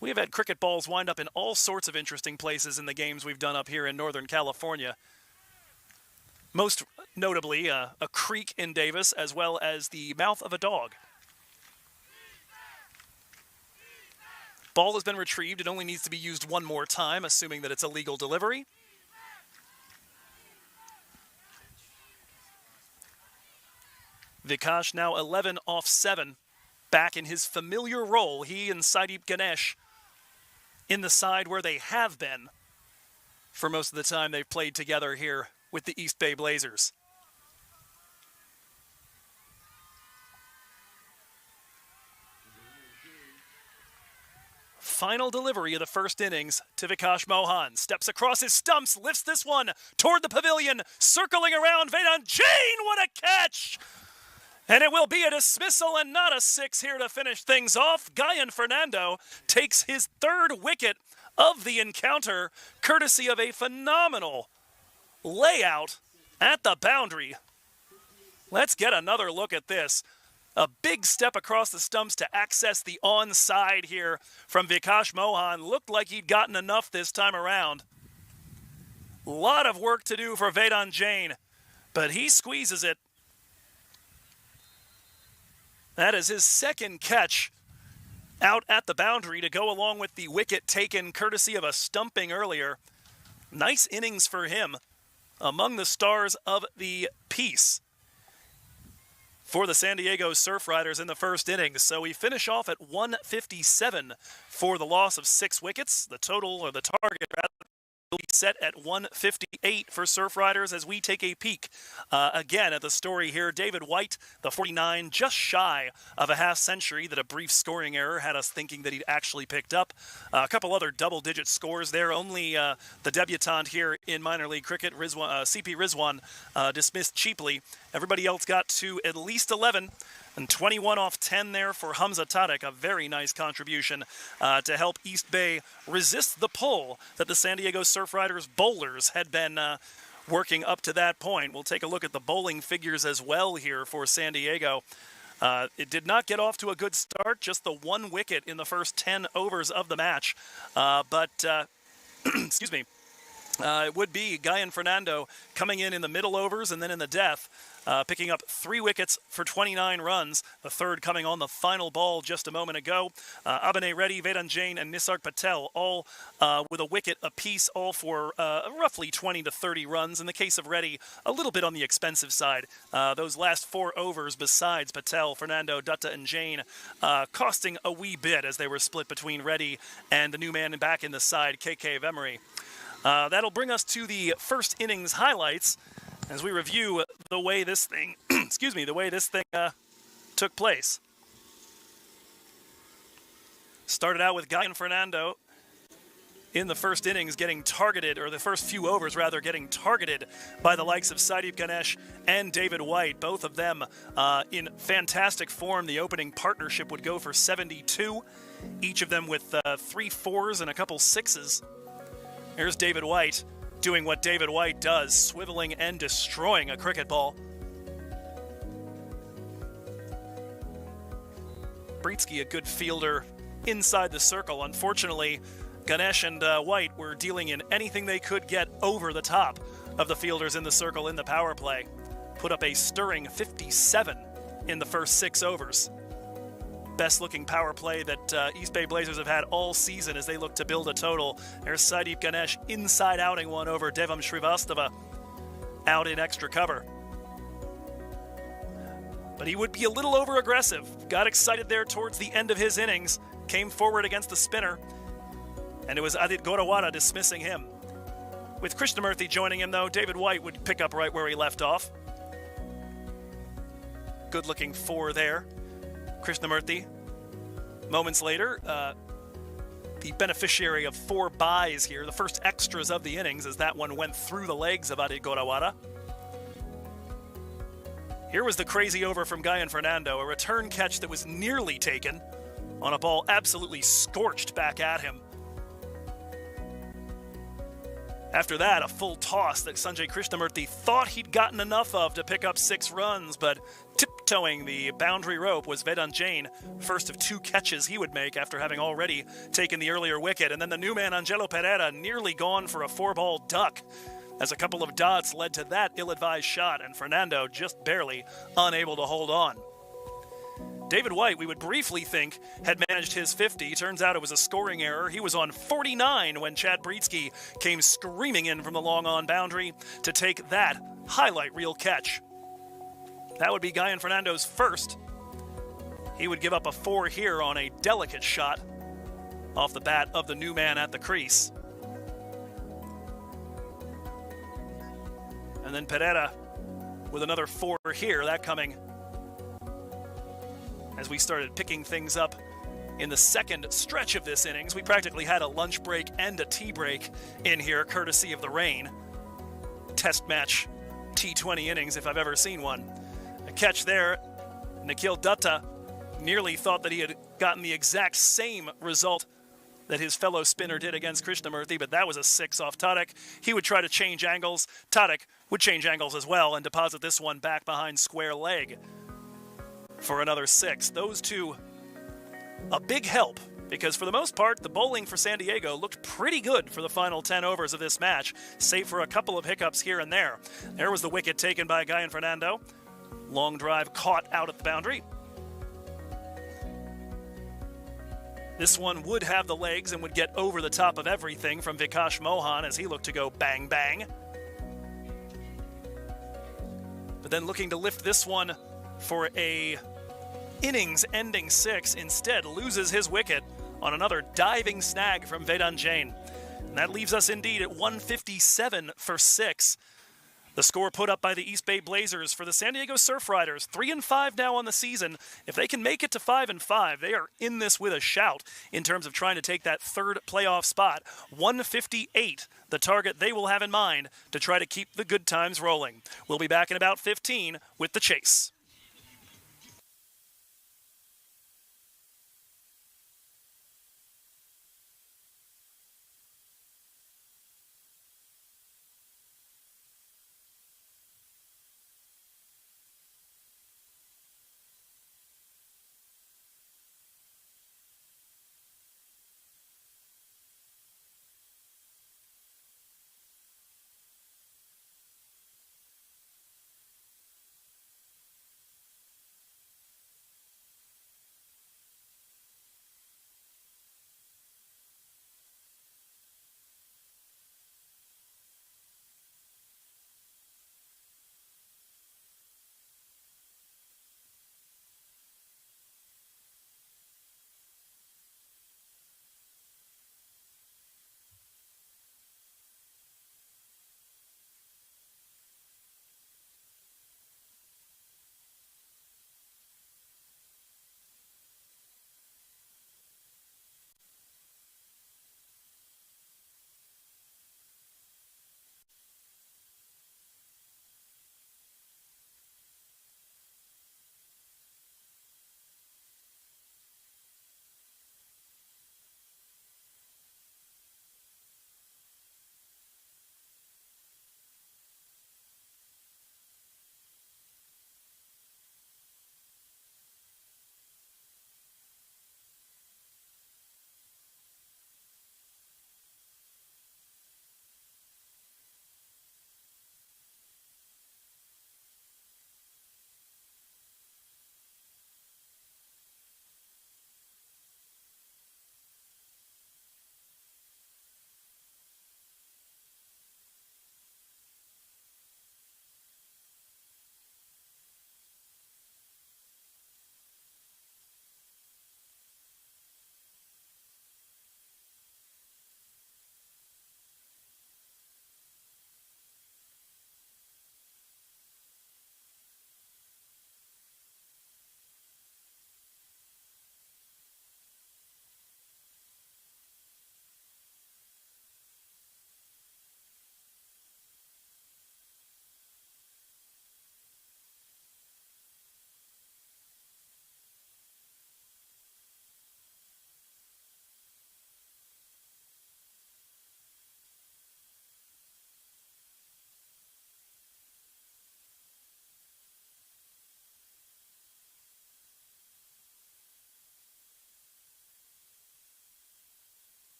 We have had cricket balls wind up in all sorts of interesting places in the games we've done up here in Northern California. Most notably, a creek in Davis, as well as the mouth of a dog. Ball has been retrieved. It only needs to be used one more time, assuming that it's a legal delivery. Vikash now 11 off 7, back in his familiar role. He and Saideep Ganesh in the side where they have been for most of the time they've played together here with the East Bay Blazers. Final delivery of the first innings to Vikash Mohan. Steps across his stumps, lifts this one toward the pavilion, circling around Vedant Jain. What a catch! And it will be a dismissal and not a 6 here to finish things off. Guyan Fernando takes his 3rd wicket of the encounter, courtesy of a phenomenal layout at the boundary. Let's get another look at this. A big step across the stumps to access the onside here from Vikash Mohan. Looked like he'd gotten enough this time around. A lot of work to do for Vedant Jain, but he squeezes it. That is his 2nd catch out at the boundary to go along with the wicket taken courtesy of a stumping earlier. Nice innings for him, among the stars of the piece for the San Diego Surf Riders in the first innings. So we finish off at 157 for the loss of 6 wickets. The total, or the target rather, will be set at 158 for Surf Riders as we take a peek again at the story here. David White, the 49, just shy of a half century that a brief scoring error had us thinking that he'd actually picked up. A couple other double-digit scores there. Only the debutant here in minor league cricket, CP Rizwan, dismissed cheaply. Everybody else got to at least 11. And 21 off 10 there for Hamza Tariq, a very nice contribution to help East Bay resist the pull that the San Diego Surf Riders bowlers had been working up to that point. We'll take a look at the bowling figures as well here for San Diego. It did not get off to a good start, just the 1 wicket in the first 10 overs of the match. Excuse me. It would be Guyan Fernando coming in the middle overs and then in the death, picking up 3 wickets for 29 runs, the 3rd coming on the final ball just a moment ago. Abhinay Reddy, Vedant Jain, and Nisarg Patel all with a wicket apiece, all for roughly 20 to 30 runs. In the case of Reddy, a little bit on the expensive side. Those last 4 overs besides Patel, Fernando, Dutta, and Jain costing a wee bit as they were split between Reddy and the new man back in the side, KK Vemery. That'll bring us to the first innings highlights as we review the way this thing, took place. Started out with Guyan Fernando in the first innings getting targeted, or the first few overs rather, getting targeted by the likes of Saideep Ganesh and David White. Both of them in fantastic form. The opening partnership would go for 72, each of them with 3 4s and a couple 6s. Here's David White doing what David White does, swiveling and destroying a cricket ball. Britsky, a good fielder inside the circle. Unfortunately, Ganesh and White were dealing in anything they could get over the top of the fielders in the circle in the power play. Put up a stirring 57 in the first 6 overs. Best looking power play that East Bay Blazers have had all season as they look to build a total. There's Saideep Ganesh inside outing one over Devam Srivastava out in extra cover. But he would be a little over aggressive. Got excited there towards the end of his innings. Came forward against the spinner. And it was Adit Gorawara dismissing him. With Krishnamurthy joining him though, David White would pick up right where he left off. Good looking 4 there. Krishnamurthy, moments later, the beneficiary of 4 byes here, the first extras of the innings, as that one went through the legs of Adit Gorawara. Here was the crazy over from Guyan Fernando, a return catch that was nearly taken on a ball absolutely scorched back at him. After that, a full toss that Sanjay Krishnamurthy thought he'd gotten enough of to pick up 6 runs, but tiptoeing the boundary rope was Vedant Jain, first of 2 catches he would make after having already taken the earlier wicket. And then the new man, Angelo Pereira, nearly gone for a 4-ball duck, as a couple of dots led to that ill-advised shot, and Fernando just barely unable to hold on. David White, we would briefly think, had managed his 50. Turns out it was a scoring error. He was on 49 when Chad Brietzke came screaming in from the long-on boundary to take that highlight reel catch. That would be Guyan Fernando's first. He would give up a 4 here on a delicate shot off the bat of the new man at the crease. And then Pereira with another 4 here, that coming as we started picking things up in the second stretch of this innings. We practically had a lunch break and a tea break in here, courtesy of the rain. Test match T20 innings, if I've ever seen one. A catch there. Nikhil Dutta nearly thought that he had gotten the exact same result that his fellow spinner did against Krishnamurthy, but that was a 6 off Tadic. He would try to change angles. Tadic would change angles as well and deposit this one back behind square leg for another 6. Those two, a big help, because for the most part, the bowling for San Diego looked pretty good for the final 10 overs of this match, save for a couple of hiccups here and there. There was the wicket taken by Guyan Fernando. Long drive caught out at the boundary. This one would have the legs and would get over the top of everything from Vikash Mohan as he looked to go bang bang. But then looking to lift this one for a innings-ending 6, instead loses his wicket on another diving snag from Vedant Jain. And that leaves us indeed at 157 for 6. The score put up by the East Bay Blazers for the San Diego Surf Riders, 3-5 now on the season. If they can make it to 5-5, they are in this with a shout in terms of trying to take that 3rd playoff spot. 158, the target they will have in mind to try to keep the good times rolling. We'll be back in about 15 with the chase.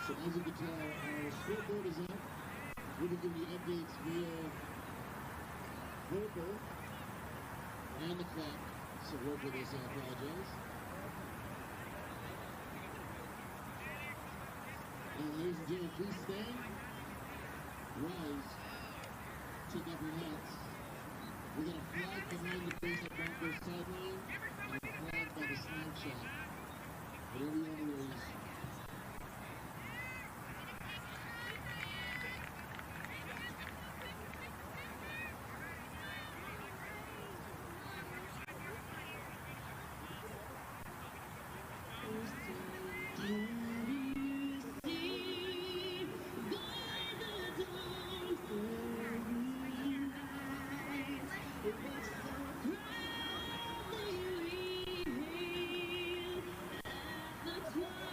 So as you can tell, our scoreboard is up. We'll be giving you updates via verbal and the clock. So work with us, I apologize. And ladies and gentlemen, please stand, rise, take off your hats. We got a flag behind the base at Broncos sideline and a flag by the snapshot. Whatever you want to raise. That's why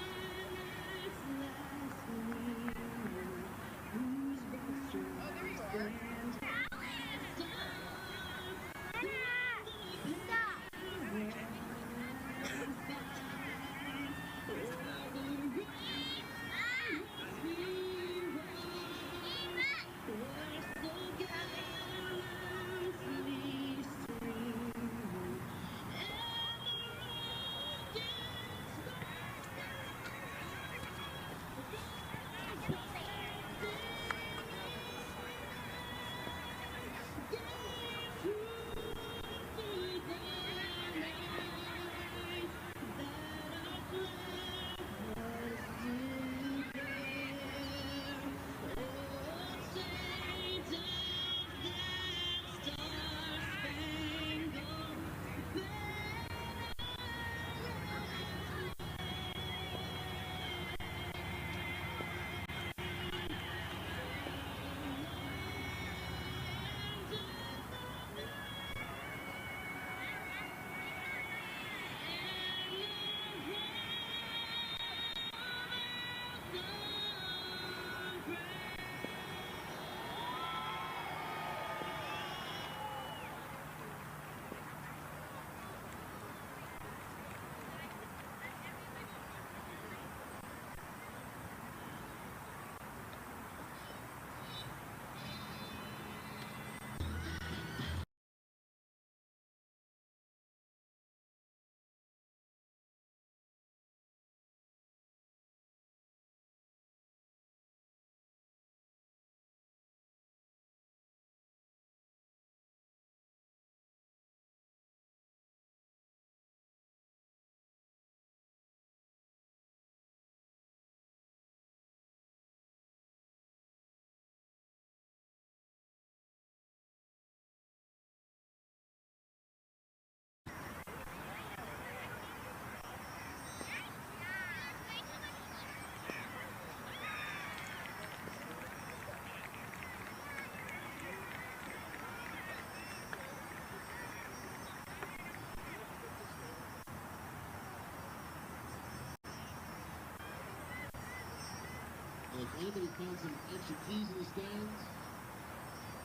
if anybody found some extra keys in the stands,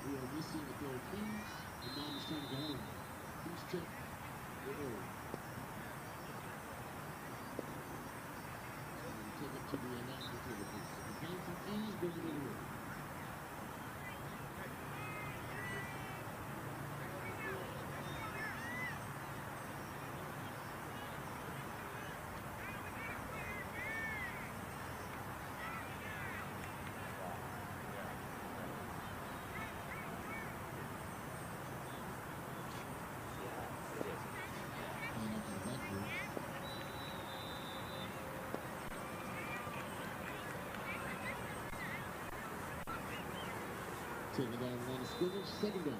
we are missing a pair of keys. And mom is trying to go home. Please check your order. And take it to the announcement table, please. If you found some keys, bring them in here. Taking down the line of scrimmage, second down.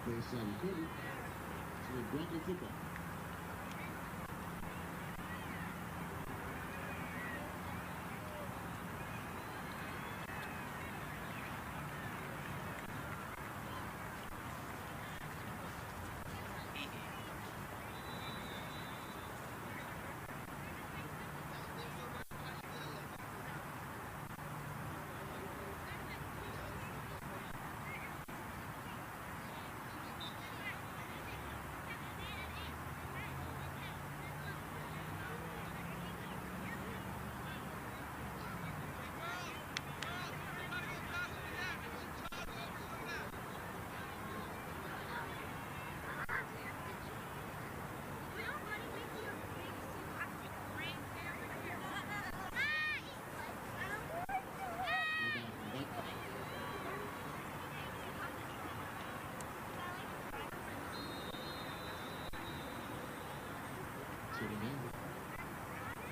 Baseline recorded. So the Bronco football.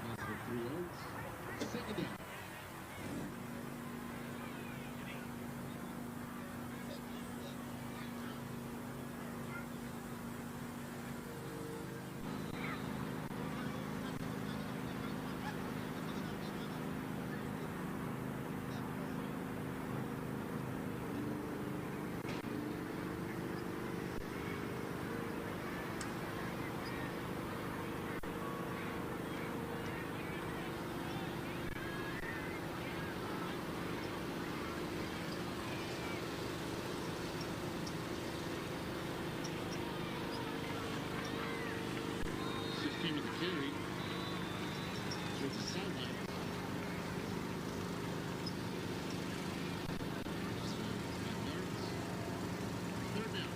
That's for 3 yards. Second down. With the carry towards the sideline. Third down.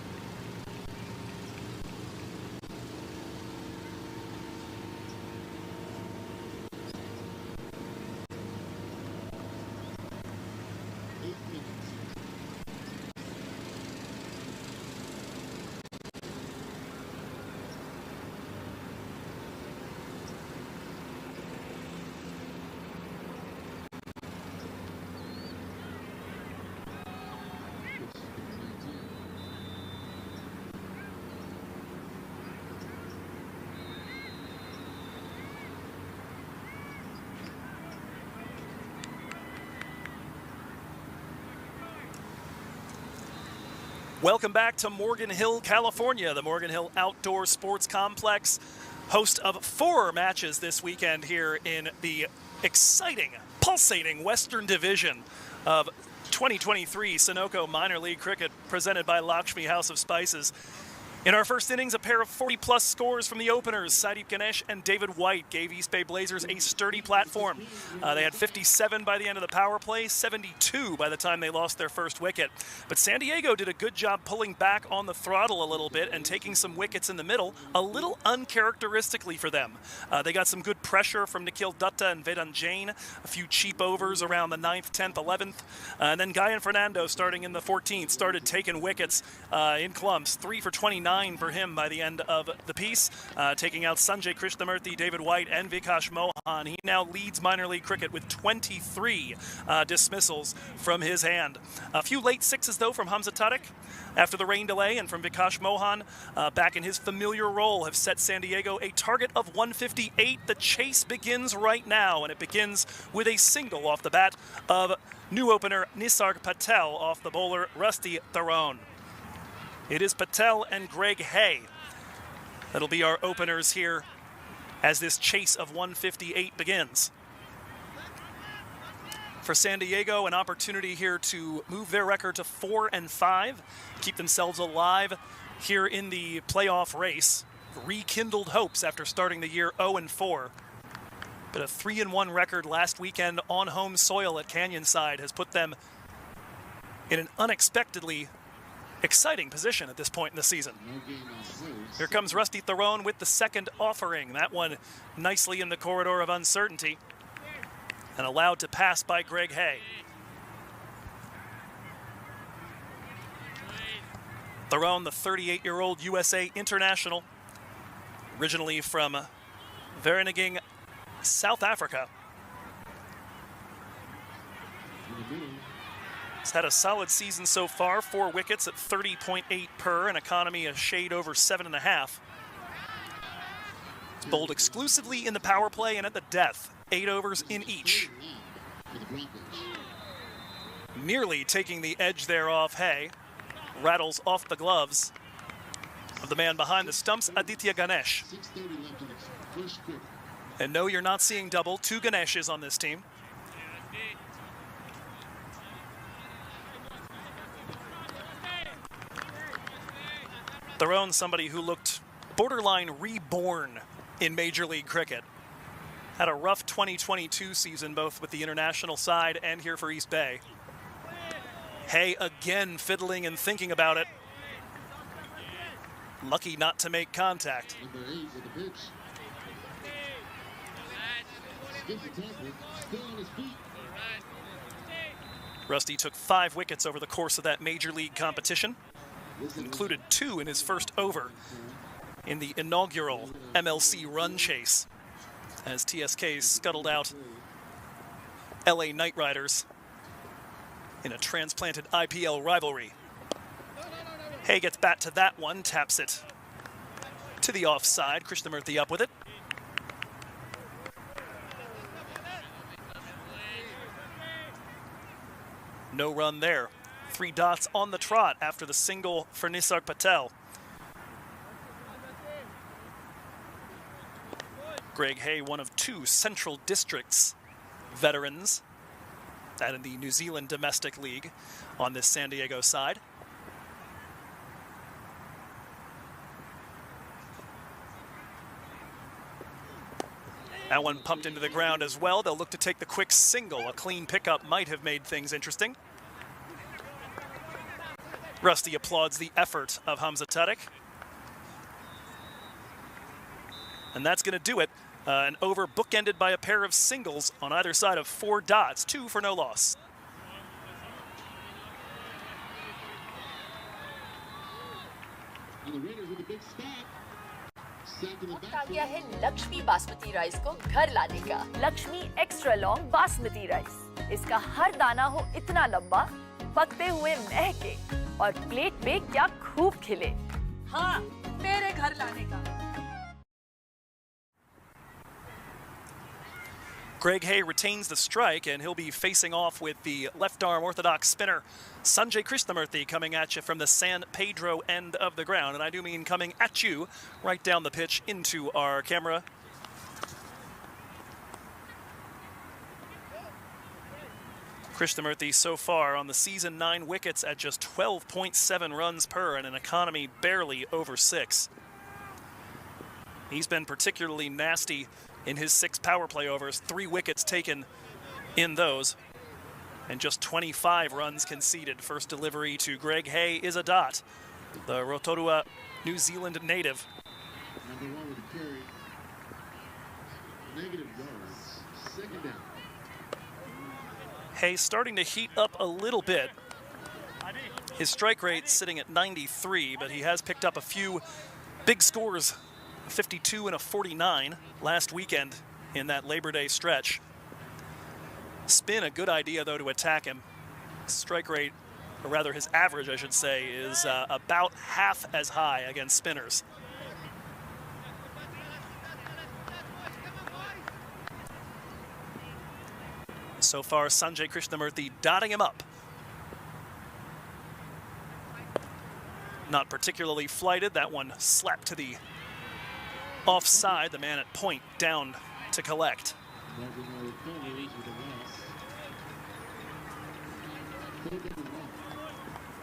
Welcome back to Morgan Hill, California, the Morgan Hill Outdoor Sports Complex, host of 4 matches this weekend here in the exciting, pulsating Western Division of 2023 Sunoco Minor League Cricket, presented by Lakshmi House of Spices. In our first innings, a pair of 40-plus scores from the openers. Sadeep Ganesh and David White gave East Bay Blazers a sturdy platform. They had 57 by the end of the power play, 72 by the time they lost their first wicket. But San Diego did a good job pulling back on the throttle a little bit and taking some wickets in the middle, a little uncharacteristically for them. They got some good pressure from Nikhil Dutta and Vedant Jain, a few cheap overs around the 9th, 10th, 11th. And then Guyan Fernando, starting in the 14th, started taking wickets in clumps, 3 for 29 for him by the end of the piece, taking out Sanjay Krishnamurthy, David White, and Vikash Mohan. He now leads minor league cricket with 23 dismissals from his hand. A few late sixes, though, from Hamza Tariq after the rain delay, and from Vikash Mohan, back in his familiar role, have set San Diego a target of 158. The chase begins right now, and it begins with a single off the bat of new opener Nisarg Patel off the bowler Rusty Tharon. It is Patel and Greg Hay that'll be our openers here as this chase of 158 begins. For San Diego, an opportunity here to move their record to 4-5, keep themselves alive here in the playoff race. Rekindled hopes after starting the year 0-4. But a 3-1 record last weekend on home soil at Canyonside has put them in an unexpectedly exciting position at this point in the season. Here comes Rusty Tharon with the second offering. That one nicely in the corridor of uncertainty and allowed to pass by Greg Hay. Tharon, the 38-year-old USA international, originally from Vereniging, South Africa. He's had a solid season so far, 4 wickets at 30.8 per, an economy a shade over 7.5. He's bowled exclusively in the power play and at the death, 8 overs in each. Nearly taking the edge there off Hay, rattles off the gloves of the man behind the stumps, Aditya Ganesh. And no, you're not seeing double, 2 Ganeshes on this team. Tharon, somebody who looked borderline reborn in Major League Cricket. Had a rough 2022 season, both with the international side and here for East Bay. Hay again fiddling and thinking about it. Lucky not to make contact. Rusty took 5 wickets over the course of that Major League competition. Included 2 in his first over in the inaugural MLC run chase as TSK scuttled out LA Knight Riders in a transplanted IPL rivalry. Hay gets bat to that one, taps it to the offside. Krishnamurthy up with it. No run there. 3 dots on the trot after the single for Nisarg Patel. Greg Hay, one of 2 Central Districts veterans, that in the New Zealand Domestic League on this San Diego side. That one pumped into the ground as well. They'll look to take the quick single. A clean pickup might have made things interesting. Rusty applauds the effort of Hamza Tariq. And that's going to do it. An over bookended by a pair of singles on either side of 4 dots, 2 for no loss. वक्त आ गया है Lakshmi basmati rice को घर लाने का। Lakshmi extra long basmati rice. इसका हर दाना हो इतना लंबा, पकते हुए महके और प्लेट पे क्या खूब खिले। हाँ, मेरे घर लाने का। Greg Hay retains the strike, and he'll be facing off with the left-arm orthodox spinner Sanjay Krishnamurthy coming at you from the San Pedro end of the ground. And I do mean coming at you right down the pitch into our camera. Krishnamurthy so far on the season 9 wickets at just 12.7 runs per and an economy barely over 6. He's been particularly nasty in his 6 power play overs, 3 wickets taken in those, and just 25 runs conceded. First delivery to Greg Hay is a dot. The Rotorua, New Zealand native. Number 1 with the carry. Negative yards. Second down. Hay starting to heat up a little bit. His strike rate sitting at 93, but he has picked up a few big scores, a 52 and a 49 last weekend in that Labor Day stretch. Spin, a good idea though to attack him. Strike rate, or rather his average I should say, is about half as high against spinners. So far, Sanjay Krishnamurthy dotting him up. Not particularly flighted. That one slapped to the offside. The man at point down to collect.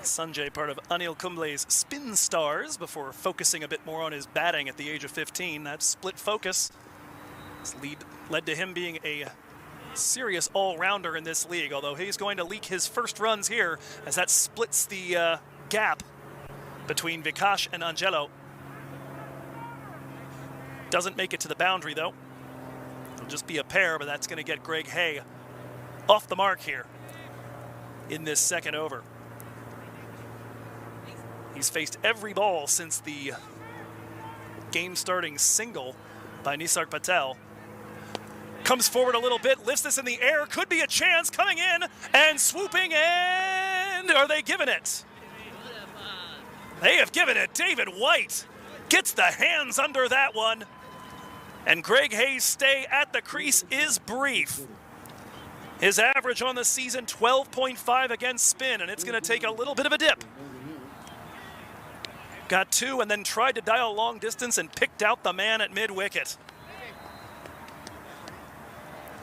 Sanjay, part of Anil Kumble's Spin Stars, before focusing a bit more on his batting at the age of 15. That split focus led to him being a serious all-rounder in this league, although he's going to leak his first runs here as that splits the gap between Vikash and Angelo. Doesn't make it to the boundary though. It'll just be a pair, but that's going to get Greg Hay off the mark here in this second over. He's faced every ball since the game-starting single by Nisarg Patel. Comes forward a little bit, lifts this in the air, could be a chance, coming in and swooping, and are they giving it? They have given it. David White gets the hands under that one, and Greg Hay's stay at the crease is brief. His average on the season, 12.5 against spin, and it's going to take a little bit of a dip. Got 2 and then tried to dial long distance and picked out the man at mid-wicket.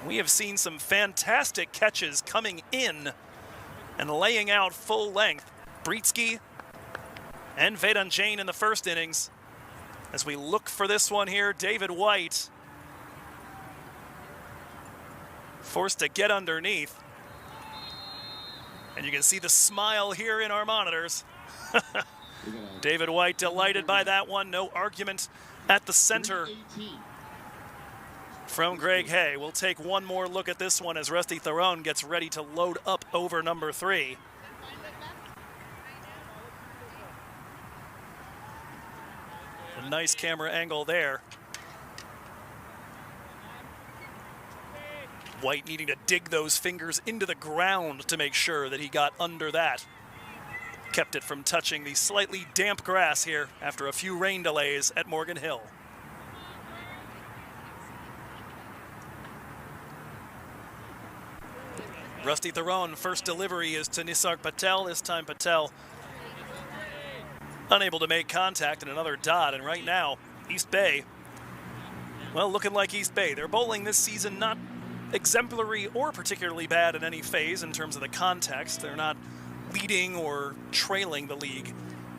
We have seen some fantastic catches coming in and laying out full length. Britsky and Vedan Jain in the first innings. As we look for this one here, David White forced to get underneath. And you can see the smile here in our monitors. David White delighted by that one. No argument at the center from Greg Hay. We'll take one more look at this one as Rusty Theron gets ready to load up over number 3. A nice camera angle there. White needing to dig those fingers into the ground to make sure that he got under that. Kept it from touching the slightly damp grass here after a few rain delays at Morgan Hill. Rusty Theron, first delivery is to Nisarg Patel. This time Patel unable to make contact, and another dot. And right now, East Bay, well, looking like East Bay. They're bowling this season not exemplary or particularly bad in any phase in terms of the context. They're not leading or trailing the league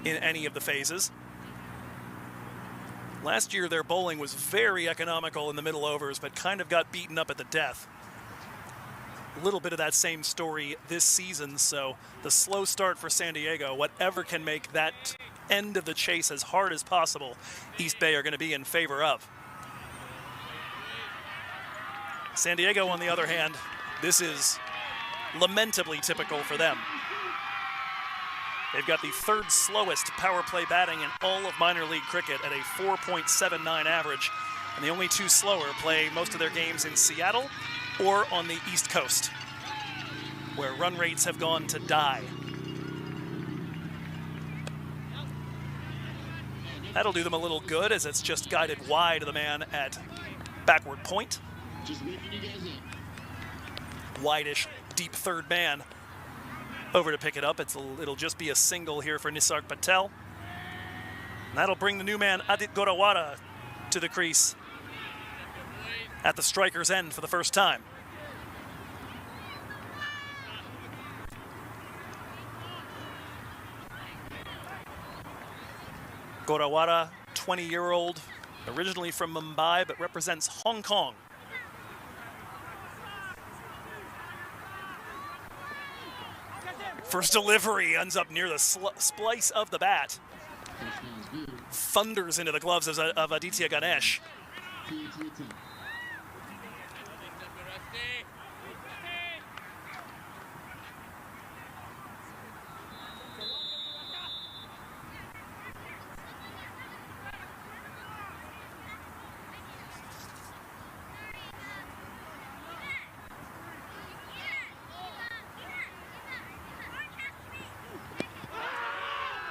in any of the phases. Last year, their bowling was very economical in the middle overs, but kind of got beaten up at the death. A little bit of that same story this season, so the slow start for San Diego, whatever can make that end of the chase as hard as possible, East Bay are going to be in favor of. San Diego, on the other hand, this is lamentably typical for them. They've got the 3rd slowest power play batting in all of minor league cricket at a 4.79 average, and the only 2 slower play most of their games in Seattle or on the East Coast, where run rates have gone to die. That'll do them a little good as it's just guided wide of the man at backward point. Wide-ish, deep third man over to pick it up. It'll just be a single here for Nisarg Patel. And that'll bring the new man Adit Gorawara to the crease at the striker's end for the first time. Gorawara, 20-year-old, originally from Mumbai, but represents Hong Kong. First delivery ends up near the splice of the bat. Thunders into the gloves of Aditya Ganesh.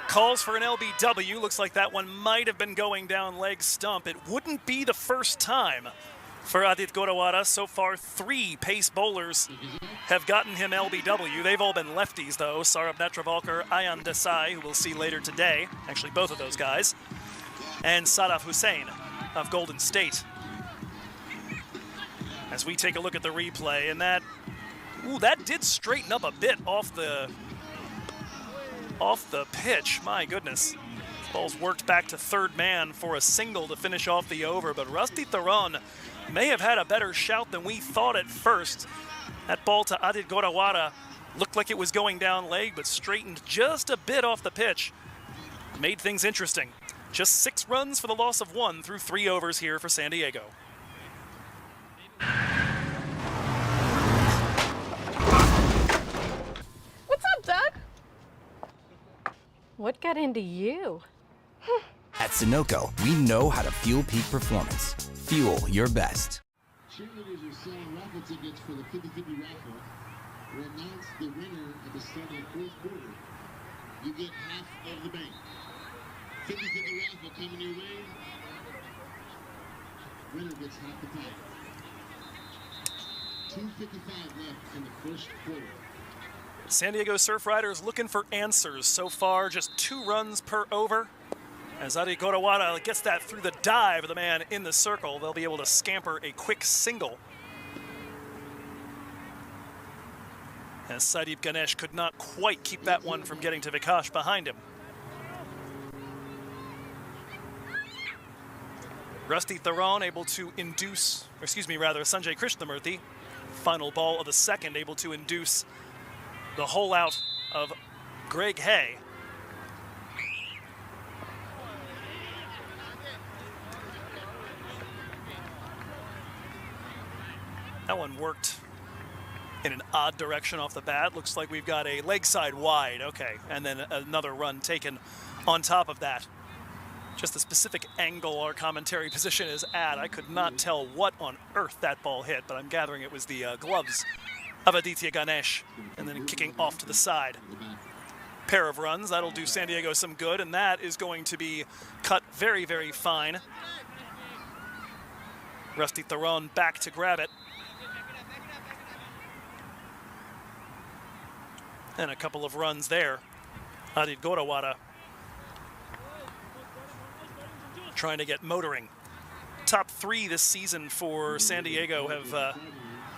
Calls for an LBW. Looks like that one might have been going down leg stump. It wouldn't be the first time for Adit Gorawara. So far, 3 pace bowlers have gotten him LBW. They've all been lefties, though. Saurabh Netravalkar, Ayan Desai, who we'll see later today. Actually, both of those guys. And Sadaf Hussain of Golden State. As we take a look at the replay, and that did straighten up a bit off the pitch. My goodness. This ball's worked back to third man for a single to finish off the over, but Rusty Theron may have had a better shout than we thought at first. That ball to Adit Gorawara looked like it was going down leg, but straightened just a bit off the pitch. Made things interesting. Just 6 runs for the loss of 1 through 3 overs here for San Diego. What's up, Doug? What got into you? At Sunoco, we know how to fuel peak performance. Fuel your best. Cheerleaders are selling raffle tickets for the 50-50 raffle. We'll announce the winner at the start of the 4th quarter. You get half of the bank. 50-50 raffle coming your way. Winner gets half the pie. 2:55 left in the 1st quarter. San Diego Surf Riders looking for answers. So far, just 2 runs per over. As Adit Gorawara gets that through the dive of the man in the circle, they'll be able to scamper a quick single. As Sadeep Ganesh could not quite keep that one from getting to Vikash behind him. Rusty Theron able to induce, or excuse me, rather, Sanjay Krishnamurthy, final ball of the 2nd, able to induce the hole out of Greg Hay. That one worked in an odd direction off the bat. Looks like we've got a leg side wide. Okay, and then another run taken on top of that. Just the specific angle our commentary position is at. I could not tell what on earth that ball hit, but I'm gathering it was the gloves of Aditya Ganesh, and then kicking off to the side. Pair of runs, that'll do San Diego some good, and that is going to be cut very, very fine. Rusty Theron back to grab it. And a couple of runs there. Adit Gorawara trying to get motoring. Top 3 this season for San Diego have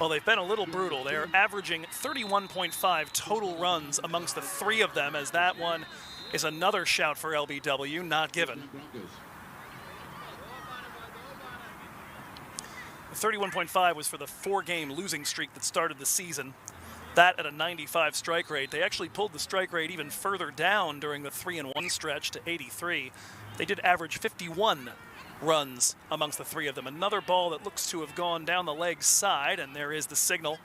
well, they've been a little brutal. They're averaging 31.5 total runs amongst the 3 of them, as that one is another shout for LBW, not given. 31.5 was for the 4-game losing streak that started the season. That at a 95 strike rate. They actually pulled the strike rate even further down during the 3-1 stretch to 83. They did average 51 runs amongst the 3 of them. Another ball that looks to have gone down the leg side, and there is the signal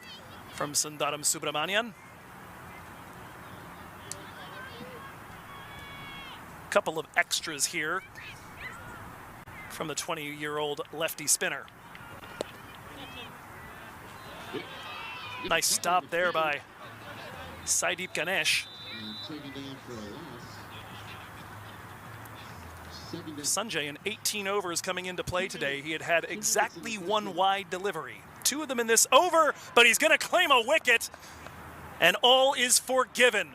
from Sundaram Subramanian. Couple of extras here from the 20-year-old lefty spinner. Nice stop there by Sadeep Ganesh. Sanjay in 18 overs coming into play today. He had exactly 1 wide delivery. 2 of them in this over, but he's going to claim a wicket, and all is forgiven.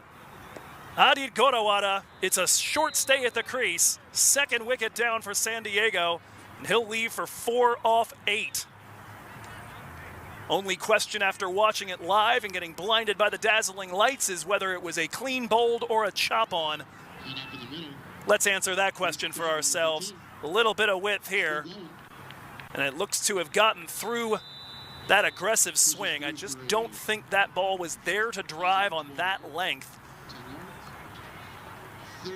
Adit Gorawara, it's a short stay at the crease. 2nd wicket down for San Diego, and he'll leave for 4 off 8. Only question after watching it live and getting blinded by the dazzling lights is whether it was a clean bowled or a chop on. Let's answer that question for ourselves. A little bit of width here, and it looks to have gotten through that aggressive swing. I just don't think that ball was there to drive on that length.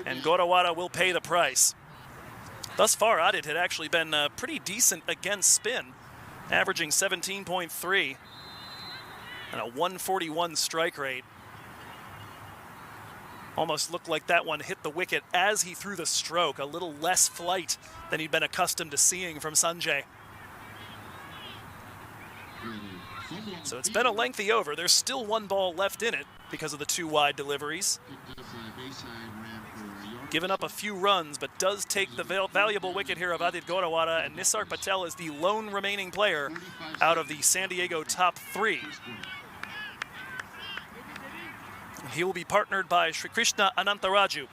And Gorawara will pay the price. Thus far, Adit had actually been pretty decent against spin, averaging 17.3 and a 141 strike rate. Almost looked like that one hit the wicket as he threw the stroke, a little less flight than he'd been accustomed to seeing from Sanjay. So it's been a lengthy over. There's still one ball left in it because of the two wide deliveries. Given up a few runs, but does take the valuable wicket here of Adit Gorawara, and Nisar Patel is the lone remaining player out of the San Diego top three. He will be partnered by Sri Krishna Anantaraju.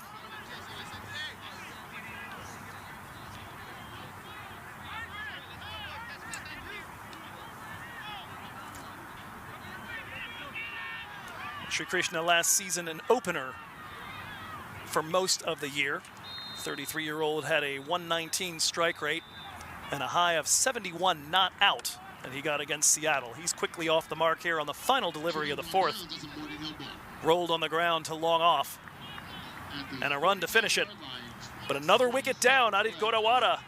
Sri Krishna last season an opener for most of the year. 33-year-old had a 119 strike rate and a high of 71 not out that he got against Seattle. He's quickly off the mark here on the final delivery of the fourth. Rolled on the ground to long off. And a run to finish it. But another wicket down, Adit Gorawara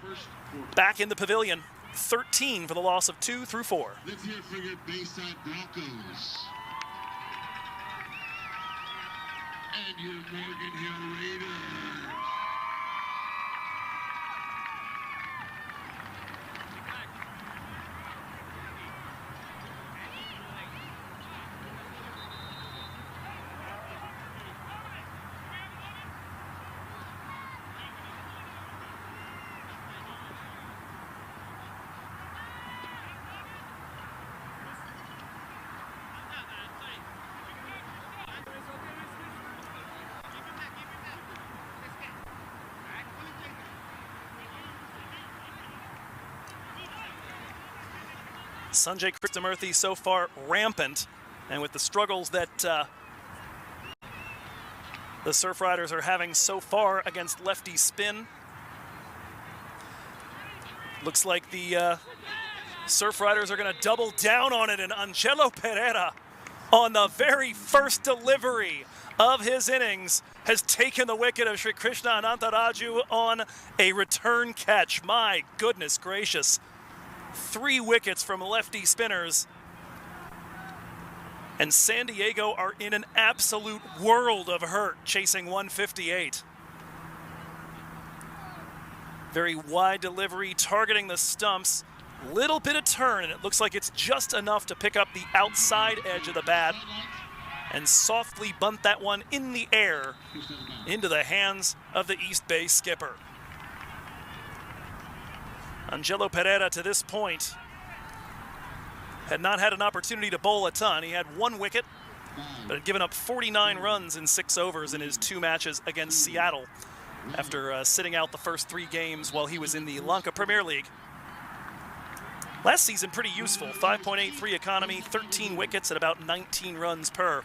back in the pavilion. 13 for the loss of 2 through 4. Let's hear it for your Bayside Broncos. And your Morgan Hill Raiders. Sanjay Krishnamurthy so far rampant, and with the struggles that the Surf Riders are having so far against lefty spin, looks like the Surf Riders are going to double down on it, and Angelo Pereira on the very first delivery of his innings has taken the wicket of Sri Krishna Anantaraju on a return catch. My goodness gracious. 3 wickets from lefty spinners. And San Diego are in an absolute world of hurt, chasing 158. Very wide delivery, targeting the stumps. Little bit of turn, and it looks like it's just enough to pick up the outside edge of the bat and softly bunt that one in the air into the hands of the East Bay skipper. Angelo Pereira, to this point, had not had an opportunity to bowl a ton. He had 1 wicket, but had given up 49 runs in 6 overs in his 2 matches against Seattle after sitting out the first 3 games while he was in the Lanka Premier League. Last season, pretty useful. 5.83 economy, 13 wickets at about 19 runs per.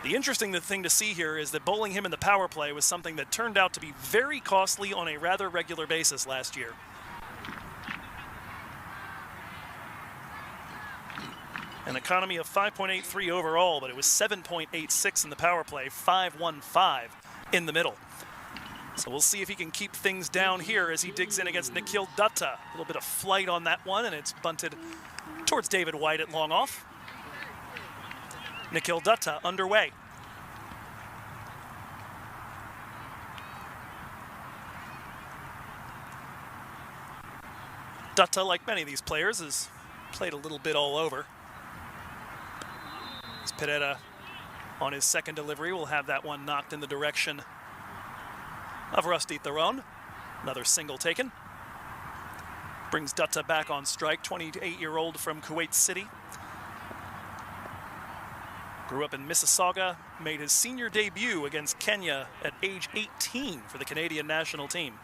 The interesting thing to see here is that bowling him in the power play was something that turned out to be very costly on a rather regular basis last year. An economy of 5.83 overall, but it was 7.86 in the power play, 5.15 in the middle. So we'll see if he can keep things down here as he digs in against Nikhil Dutta. A little bit of flight on that one, and it's bunted towards David White at long off. Nikhil Dutta underway. Dutta, like many of these players, has played a little bit all over. As Pereira, on his second delivery, will have that one knocked in the direction of Rusty Theron. Another single taken. Brings Dutta back on strike, 28-year-old from Kuwait City. Grew up in Mississauga, made his senior debut against Kenya at age 18 for the Canadian national team.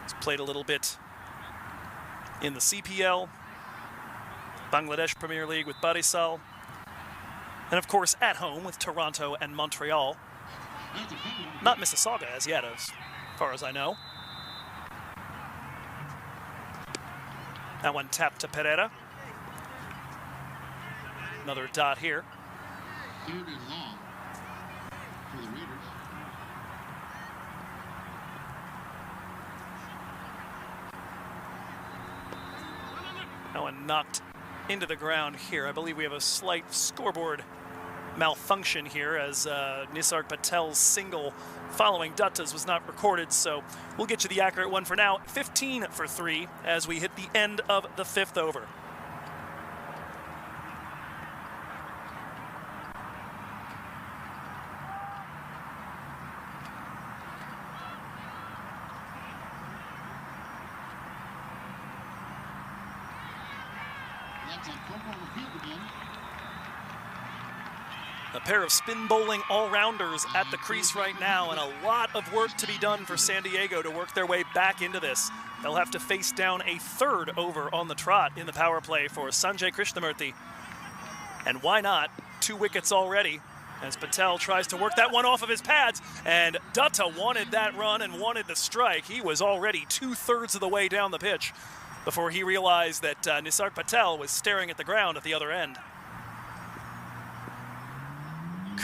He's played a little bit in the CPL, Bangladesh Premier League with Barisal, And of course, at home with Toronto and Montreal. Not Mississauga as yet, as far as I know. That one tapped to Pereira. Another dot here. Third and long for the Raiders. That one knocked into the ground here. I believe we have a slight scoreboard malfunction here as Nisarg Patel's single following Dutta's was not recorded, so we'll get you the accurate one for now. 15 for 3 as we hit the end of the 5th over. That's a bump on the field again. A pair of spin bowling all-rounders at the crease right now, and a lot of work to be done for San Diego to work their way back into this. They'll have to face down a 3rd over on the trot in the power play for Sanjay Krishnamurthy. And why not? 2 wickets already as Patel tries to work that one off of his pads, and Dutta wanted that run and wanted the strike. He was already 2/3 of the way down the pitch before he realized that Nisarg Patel was staring at the ground at the other end.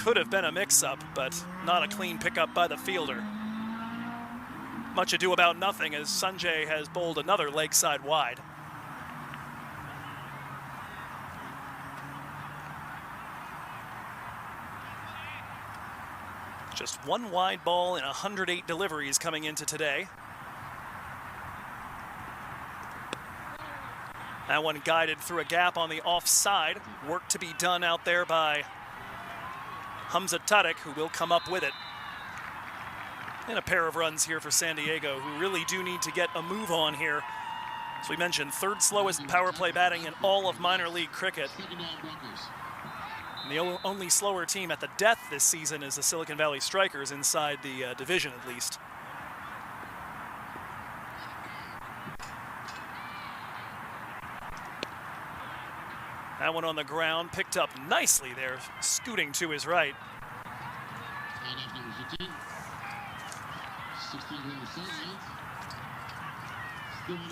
Could have been a mix-up, but not a clean pickup by the fielder. Much ado about nothing as Sanjay has bowled another leg side wide. Just 1 wide ball in 108 deliveries coming into today. That one guided through a gap on the offside. Work to be done out there by Hamza Tariq, who will come up with it. And a pair of runs here for San Diego, who really do need to get a move on here. As we mentioned, 3rd slowest power play batting in all of minor league cricket. And the only slower team at the death this season is the Silicon Valley Strikers inside the division, at least. That one on the ground, picked up nicely there, scooting to his right.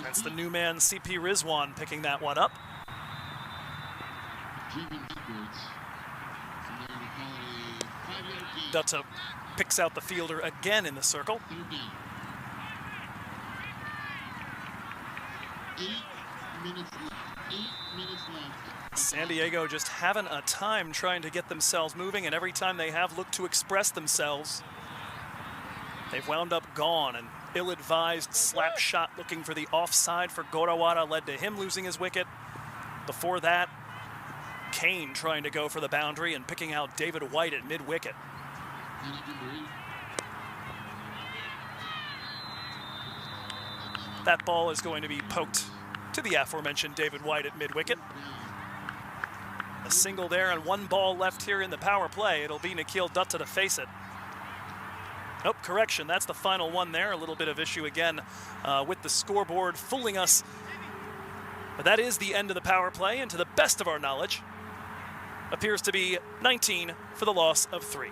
That's the new man, CP Rizwan, picking that one up. Dutta picks out the fielder again in the circle. 8 minutes left. 8 minutes left. San Diego just having a time trying to get themselves moving, and every time they have looked to express themselves, they've wound up gone. An ill-advised slap shot looking for the offside for Gorawara led to him losing his wicket. Before that, Kane trying to go for the boundary and picking out David White at mid-wicket. That ball is going to be poked to the aforementioned David White at mid-wicket. A single there and 1 ball left here in the power play. It'll be Nikhil Dutta to face it. Oh, correction, that's the final one there. A little bit of issue again with the scoreboard fooling us. But that is the end of the power play, and to the best of our knowledge, appears to be 19 for the loss of 3.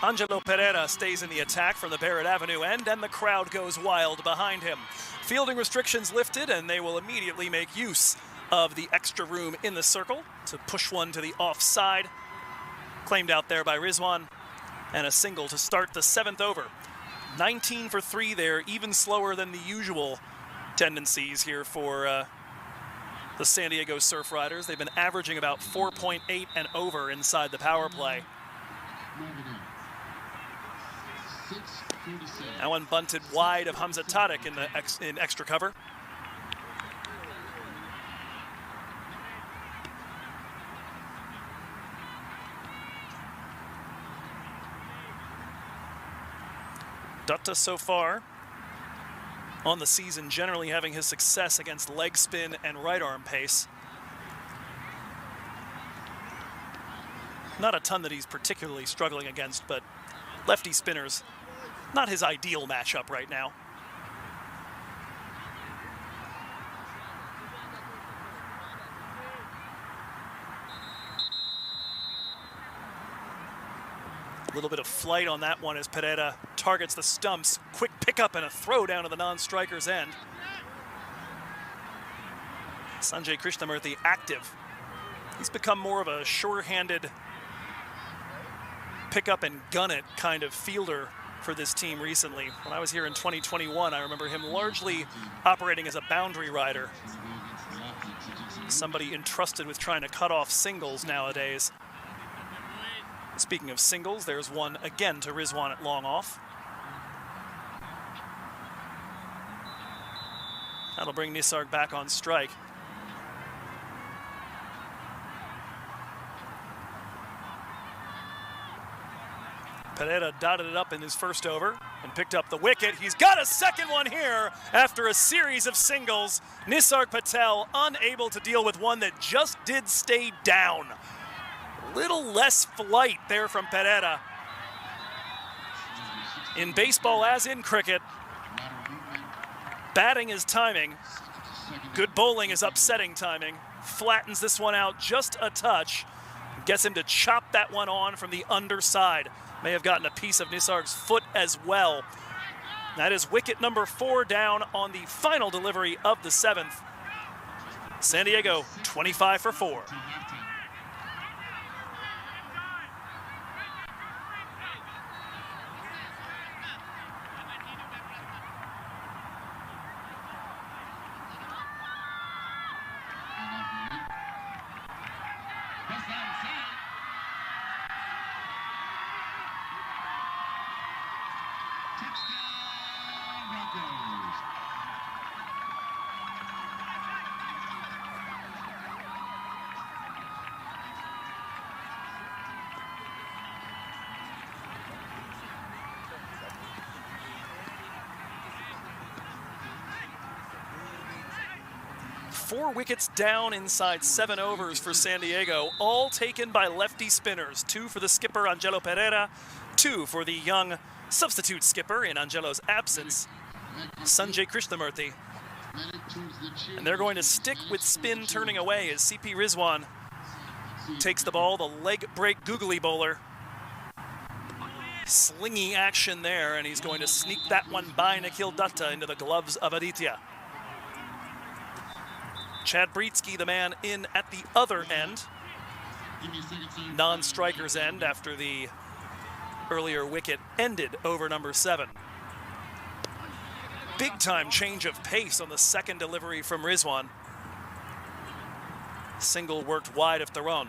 Angelo Pereira stays in the attack from the Barrett Avenue end, and the crowd goes wild behind him. Fielding restrictions lifted, and they will immediately make use of the extra room in the circle to push one to the offside. Claimed out there by Rizwan, and a single to start the 7th over. 19 for 3 there, even slower than the usual tendencies here for the San Diego Surf Riders. They've been averaging about 4.8 and over inside the power play. That one bunted wide of Hamza Tariq in extra cover. Dutta so far on the season generally having his success against leg spin and right arm pace. Not a ton that he's particularly struggling against, but lefty spinners, not his ideal matchup right now. A little bit of flight on that one as Pereira targets the stumps. Quick pickup and a throw down to the non-striker's end. Sanjay Krishnamurthy active. He's become more of a sure-handed pick up and gun it kind of fielder for this team recently. When I was here in 2021, I remember him largely operating as a boundary rider. Somebody entrusted with trying to cut off singles nowadays. Speaking of singles, there's one again to Rizwan at long off. That'll bring Nisarg back on strike. Pereira dotted it up in his first over and picked up the wicket. He's got a second one here after a series of singles. Nisarg Patel unable to deal with one that just did stay down. Little less flight there from Pereira. In baseball, as in cricket, batting is timing. Good bowling is upsetting timing. Flattens this one out just a touch. Gets him to chop that one on from the underside. May have gotten a piece of Nisarg's foot as well. That is wicket number 4 down on the final delivery of the 7th. San Diego 25 for 4. Four wickets down inside 7 overs for San Diego, all taken by lefty spinners. 2 for the skipper, Angelo Pereira, 2 for the young substitute skipper in Angelo's absence, Sanjay Krishnamurthy. And they're going to stick with spin turning away as CP Rizwan takes the ball, the leg break googly bowler. Slingy action there, and he's going to sneak that one by Nikhil Dutta into the gloves of Aditya. Chad Brietzke, the man in at the other end, non-striker's end after the earlier wicket ended over number 7. Big time change of pace on the second delivery from Rizwan. Single worked wide of Theron.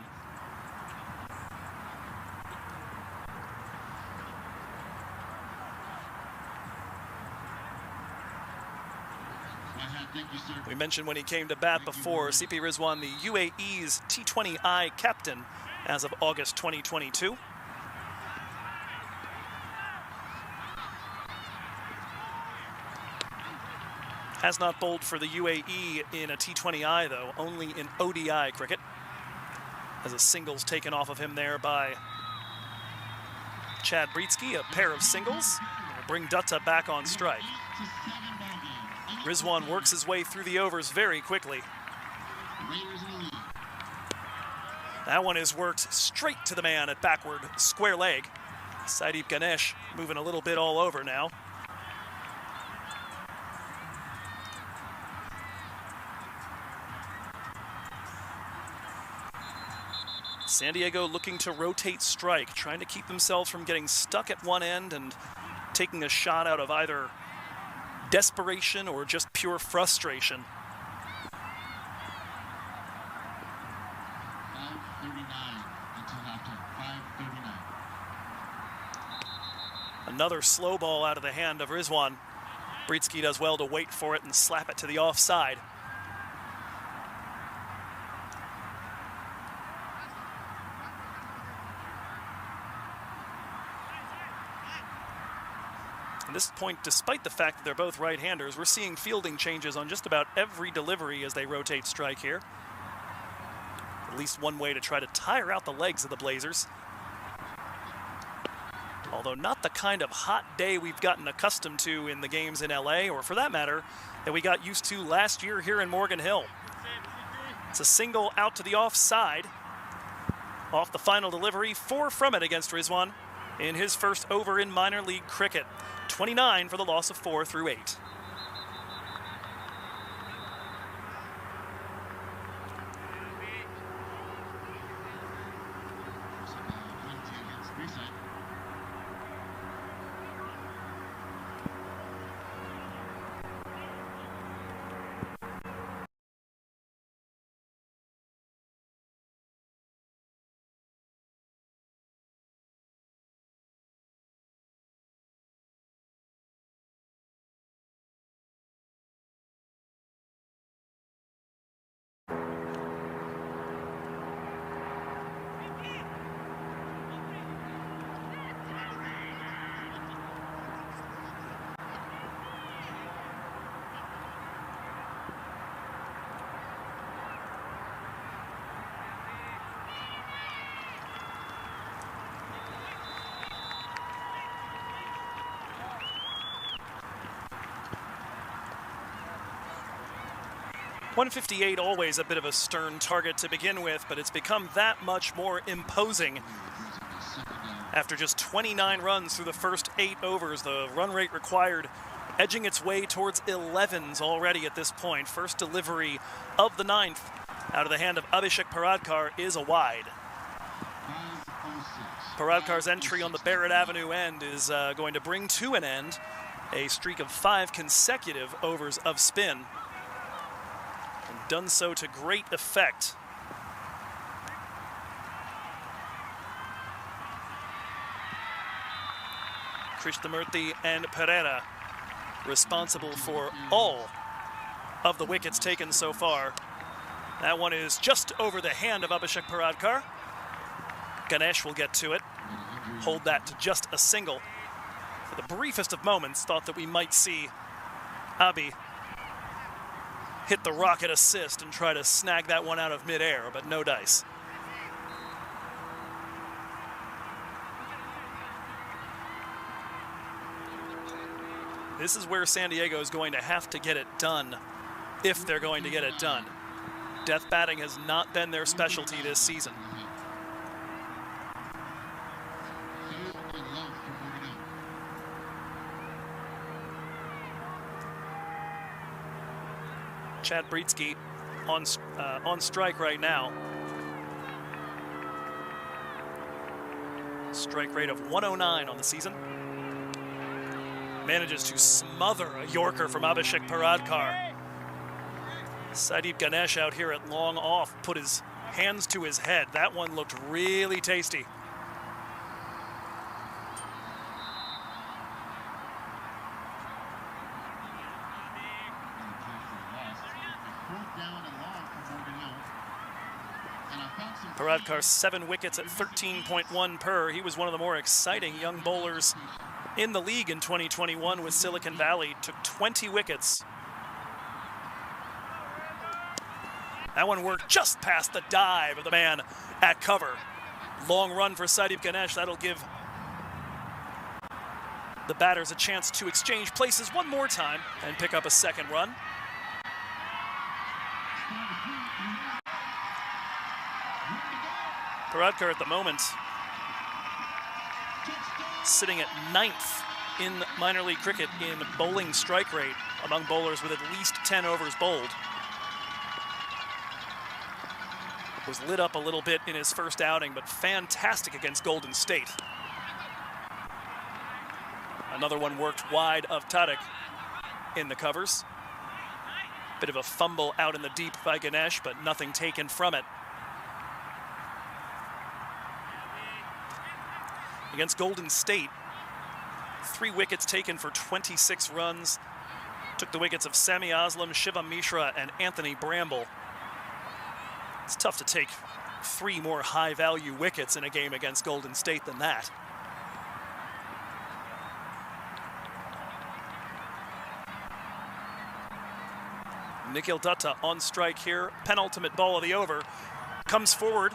We mentioned when he came to bat before, CP Rizwan, the UAE's T20I captain as of August 2022. Has not bowled for the UAE in a T20I though, only in ODI cricket. As a singles taken off of him there by Chad Brietzke, a pair of singles. Will bring Dutta back on strike. Rizwan works his way through the overs very quickly. That one is worked straight to the man at backward square leg. Saideep Ganesh moving a little bit all over now. San Diego looking to rotate strike, trying to keep themselves from getting stuck at one end and taking a shot out of either desperation or just pure frustration. Another slow ball out of the hand of Rizwan. Brietzke does well to wait for it and slap it to the offside. At this point, despite the fact that they're both right-handers, we're seeing fielding changes on just about every delivery as they rotate strike here. At least one way to try to tire out the legs of the Blazers. Although not the kind of hot day we've gotten accustomed to in the games in LA, or for that matter, that we got used to last year here in Morgan Hill. It's a single out to the offside. Off the final delivery, 4 from it against Rizwan in his first over in minor league cricket. 29 for the loss of 4 through 8. .158, always a bit of a stern target to begin with, but it's become that much more imposing. After just 29 runs through the first 8 overs, the run rate required edging its way towards 11s already at this point. First delivery of the 9th out of the hand of Abhishek Paradkar is a wide. Paradkar's entry on the Barrett Avenue end is going to bring to an end a streak of 5 consecutive overs of spin. Done so to great effect. Krishnamurthy and Pereira responsible for all of the wickets taken so far. That one is just over the hand of Abhishek Paradkar. Ganesh will get to it, hold that to just a single. For the briefest of moments, thought that we might see Abhi hit the rocket assist and try to snag that one out of midair, but no dice. This is where San Diego is going to have to get it done, if they're going to get it done. Death batting has not been their specialty this season. Chad Britsky on strike right now. Strike rate of 109 on the season. Manages to smother a Yorker from Abhishek Paradkar. Sadeep Ganesh out here at long off, put his hands to his head. That one looked really tasty. Paradkar's 7 wickets at 13.1 per. He was one of the more exciting young bowlers in the league in 2021 with Silicon Valley. Took 20 wickets. That one worked just past the dive of the man at cover. Long run for Sadeep Ganesh. That'll give the batters a chance to exchange places one more time and pick up a second run. Paradkar at the moment sitting at 9th in minor league cricket in bowling strike rate among bowlers with at least 10 overs bowled. Was lit up a little bit in his first outing, but fantastic against Golden State. Another one worked wide of Tariq in the covers. Bit of a fumble out in the deep by Ganesh, but nothing taken from it. Against Golden State, 3 wickets taken for 26 runs. Took the wickets of Sami Aslam, Shivam Mishra, and Anthony Bramble. It's tough to take 3 more high-value wickets in a game against Golden State than that. Nikhil Dutta on strike here. Penultimate ball of the over. Comes forward.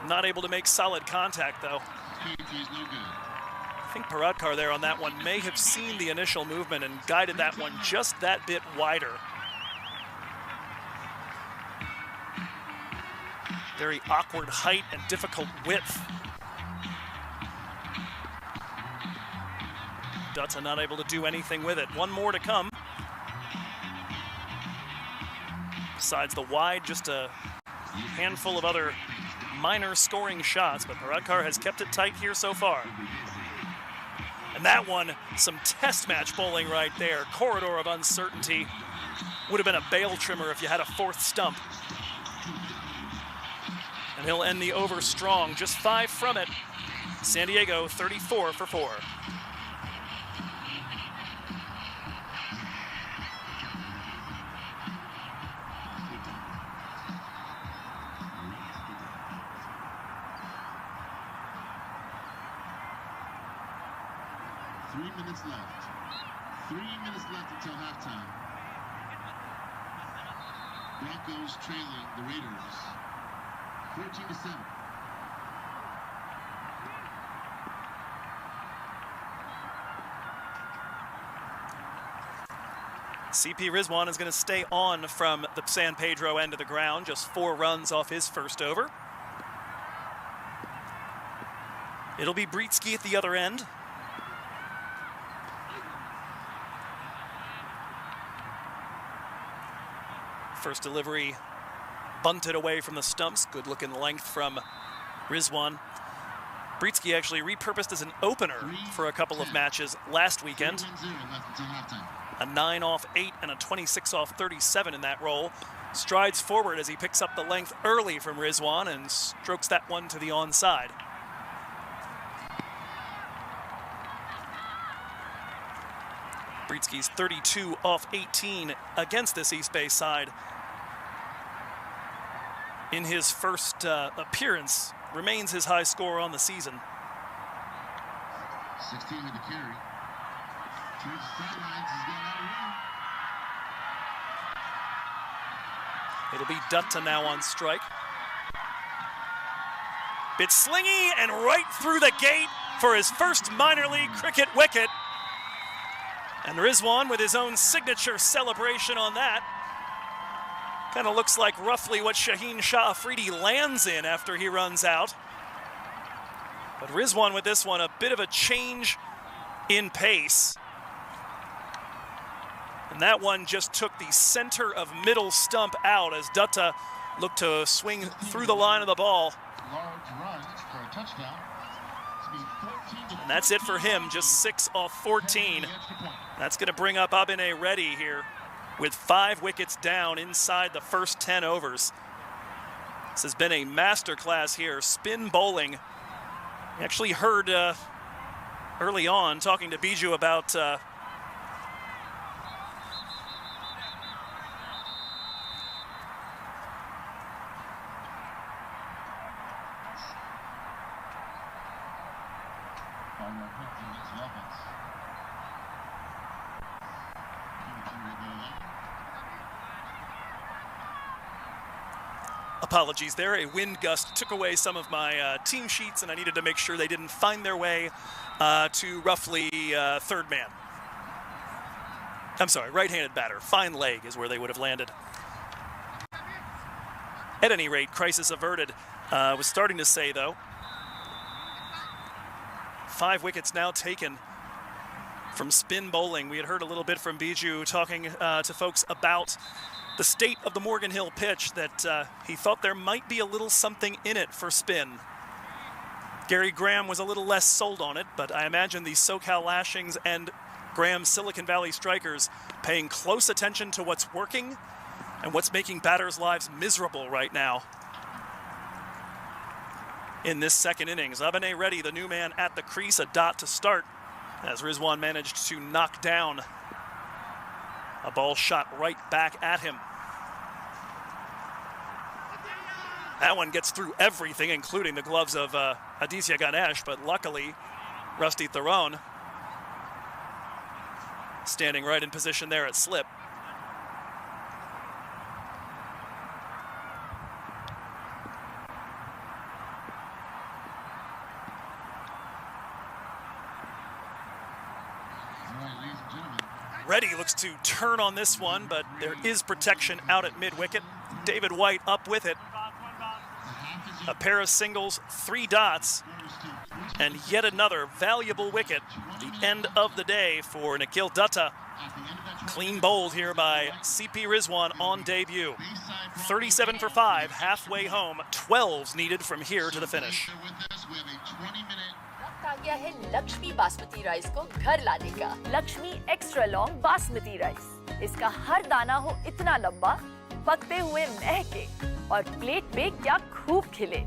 Not able to make solid contact, though. I think Paradkar there on that one may have seen the initial movement and guided that one just that bit wider. Very awkward height and difficult width. Dutta not able to do anything with it. One more to come. Besides the wide, just a handful of other minor scoring shots, but Paradkar has kept it tight here so far. And that one, some test match bowling right there. Corridor of uncertainty. Would have been a bail trimmer if you had a fourth stump. And he'll end the over strong, just 5 from it. San Diego 34 for 4. Left. 3 minutes left until halftime. Broncos trailing the Raiders 14-7. CP Rizwan is going to stay on from the San Pedro end of the ground, just 4 runs off his first over. It'll be Britsky at the other end. First delivery bunted away from the stumps. Good looking length from Rizwan. Britsky actually repurposed as an opener for a couple of matches last weekend. A 9 off 8 and a 26 off 37 in that role. Strides forward as he picks up the length early from Rizwan and strokes that one to the onside. Britsky's 32 off 18 against this East Bay side in his first appearance. Remains his high score on the season. 16 with the carry. Towards the sidelines, he's getting out of room. It'll be Dutta now on strike. Bit slingy and right through the gate for his first minor league cricket wicket. And Rizwan with his own signature celebration on that. Kind of looks like roughly what Shaheen Shah Afridi lands in after he runs out. But Rizwan with this one, a bit of a change in pace. And that one just took the center of middle stump out as Dutta looked to swing through the line of the ball. Large runs for a touchdown. And that's it for him, just 6 off 14. That's going to bring up Abine Reddy here with 5 wickets down inside the first 10 overs. This has been a masterclass here. Spin bowling. We actually heard early on talking to Biju about apologies there. A wind gust took away some of my team sheets, and I needed to make sure they didn't find their way to roughly third man. I'm sorry, right-handed batter. Fine leg is where they would have landed. At any rate, crisis averted. Was starting to say, though, 5 wickets now taken from spin bowling. We had heard a little bit from Biju talking to folks about the state of the Morgan Hill pitch, that he thought there might be a little something in it for spin. Gary Graham was a little less sold on it, but I imagine the SoCal Lashings and Graham's Silicon Valley Strikers paying close attention to what's working and what's making batters' lives miserable right now. In this second innings, Abine Reddy, the new man at the crease, a dot to start, as Rizwan managed to knock down a ball shot right back at him. That one gets through everything, including the gloves of Aditya Ganesh, but luckily, Rusty Theron standing right in position there at slip. Reddy looks to turn on this one, but there is protection out at mid-wicket. David White up with it. A pair of singles, 3 dots, and yet another valuable wicket. The end of the day for Nikhil Dutta. Clean bowled here by CP Rizwan on debut. 37 for 5, halfway home. 12s needed from here to the finish. वक्त आ गया है Lakshmi basmati rice को घर लाने का। Lakshmi extra long basmati rice. इसका हर दाना हो इतना लंबा, पकते हुए महके और प्लेट पे क्या खूब खिले।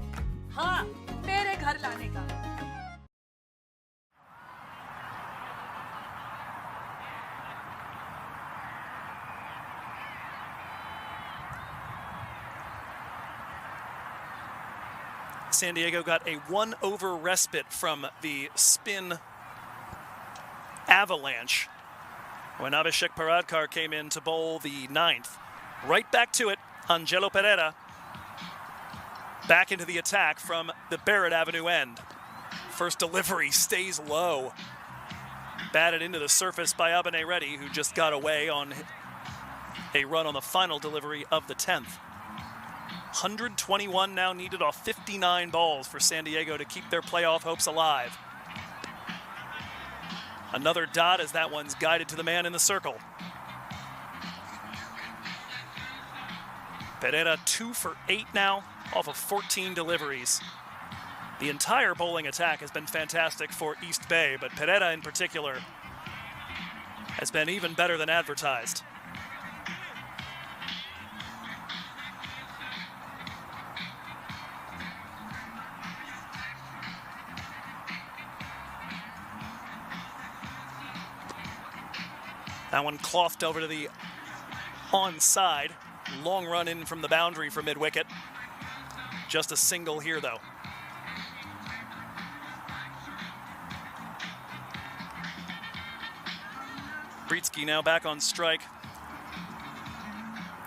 हाँ, तेरे घर लाने का। San Diego got a 1-over respite from the spin avalanche when Abhishek Paradkar came in to bowl the 9th. Right back to it, Angelo Pereira back into the attack from the Barrett Avenue end. First delivery stays low. Batted into the surface by Abane Reddy, who just got away on a run on the final delivery of the 10th. 121 now needed off 59 balls for San Diego to keep their playoff hopes alive. Another dot as that one's guided to the man in the circle. Pereira 2 for 8 now off of 14 deliveries. The entire bowling attack has been fantastic for East Bay, but Pereira in particular has been even better than advertised. That one clothed over to the onside. Long run in from the boundary for mid-wicket. Just a single here, though. Britsky now back on strike.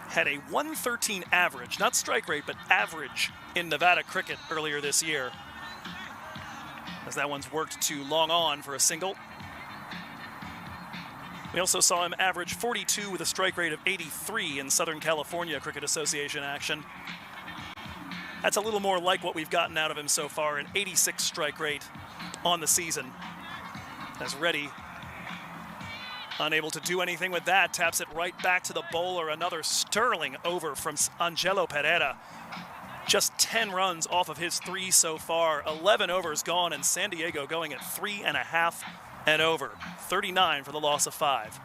Had a 113 average, not strike rate, but average in Nevada cricket earlier this year. As that one's worked to long on for a single. We also saw him average 42 with a strike rate of 83 in Southern California Cricket Association action. That's a little more like what we've gotten out of him so far, an 86 strike rate on the season. As Reddy, unable to do anything with that, taps it right back to the bowler. Another sterling over from Angelo Pereira. Just 10 runs off of his 3 so far. 11 overs gone, and San Diego going at 3.5 and over. 39 for the loss of 5.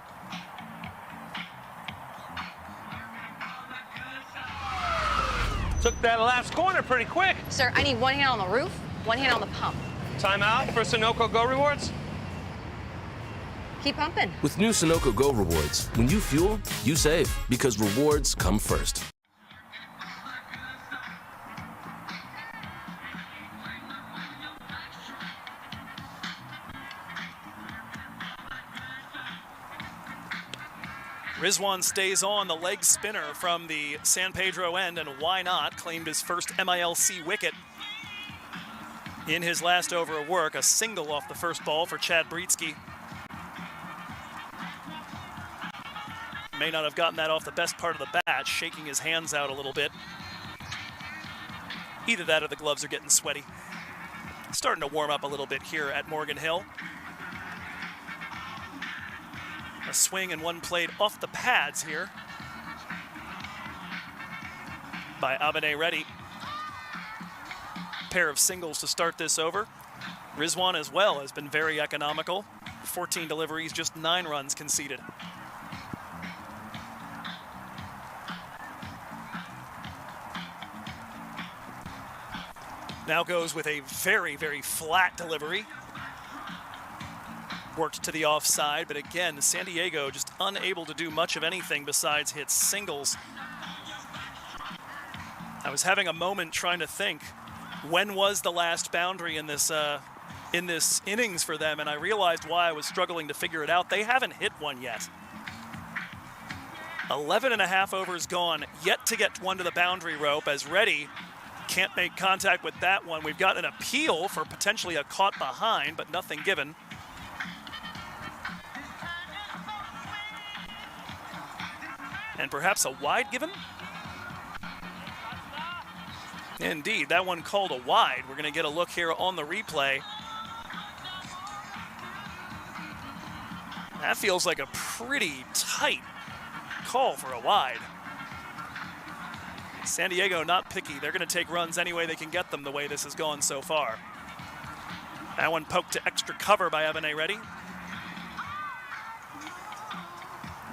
Took that last corner pretty quick. Sir, I need 1 hand on the roof, 1 hand on the pump. Timeout for Sunoco Go Rewards. Keep pumping. With new Sunoco Go Rewards, when you fuel, you save, because rewards come first. Rizwan stays on, the leg spinner from the San Pedro end, and why not? Claimed his first MILC wicket in his last over of work. A single off the first ball for Chad Britsky. May not have gotten that off the best part of the bat, shaking his hands out a little bit. Either that or the gloves are getting sweaty. Starting to warm up a little bit here at Morgan Hill. A swing and one played off the pads here by Abane Reddy. Pair of singles to start this over. Rizwan as well has been very economical. 14 deliveries, just 9 runs conceded. Now goes with a very, very flat delivery. Worked to the offside, but again, San Diego just unable to do much of anything besides hit singles. I was having a moment trying to think, when was the last boundary in this innings for them, and I realized why I was struggling to figure it out. They haven't hit one yet. 11.5 overs gone, yet to get one to the boundary rope, as Reddy can't make contact with that one. We've got an appeal for potentially a caught behind, but nothing given. And perhaps a wide given? Indeed, that one called a wide. We're going to get a look here on the replay. That feels like a pretty tight call for a wide. San Diego not picky. They're going to take runs any way they can get them the way this has gone so far. That one poked to extra cover by Ebene Reddy.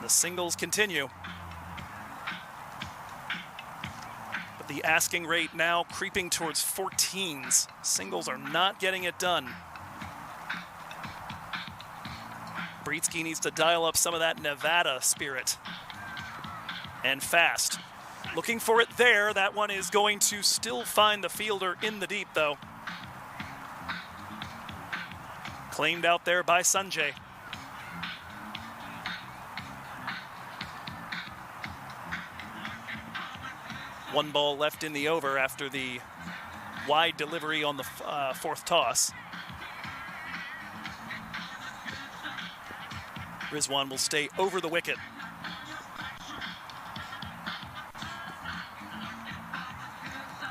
The singles continue. But the asking rate now creeping towards 14s. Singles are not getting it done. Brietzky needs to dial up some of that Nevada spirit. And fast. Looking for it there. That one is going to still find the fielder in the deep, though. Claimed out there by Sanjay. One ball left in the over after the wide delivery on the fourth toss. Rizwan will stay over the wicket.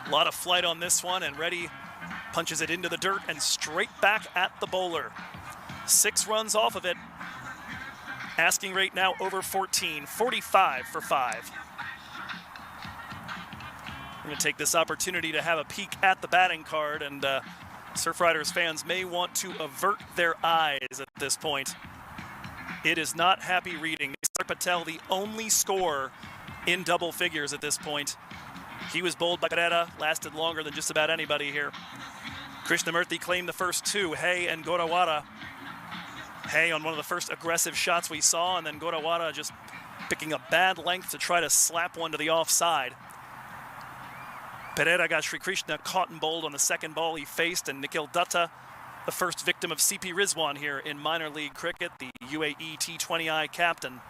A lot of flight on this one, and Reddy punches it into the dirt and straight back at the bowler. 6 runs off of it. Asking rate now over 14, 45 for 5. I'm going to take this opportunity to have a peek at the batting card, and Surf Riders fans may want to avert their eyes at this point. It is not happy reading. Nisar Patel, the only scorer in double figures at this point. He was bowled by Pereira, lasted longer than just about anybody here. Krishnamurthy claimed the first 2, Hay and Gorawara. Hay on one of the first aggressive shots we saw, and then Gorawara just picking a bad length to try to slap one to the offside. Pereira got Sri Krishna caught and bowled on the second ball he faced, and Nikhil Dutta, the first victim of CP Rizwan here in minor league cricket, the UAE T20I captain.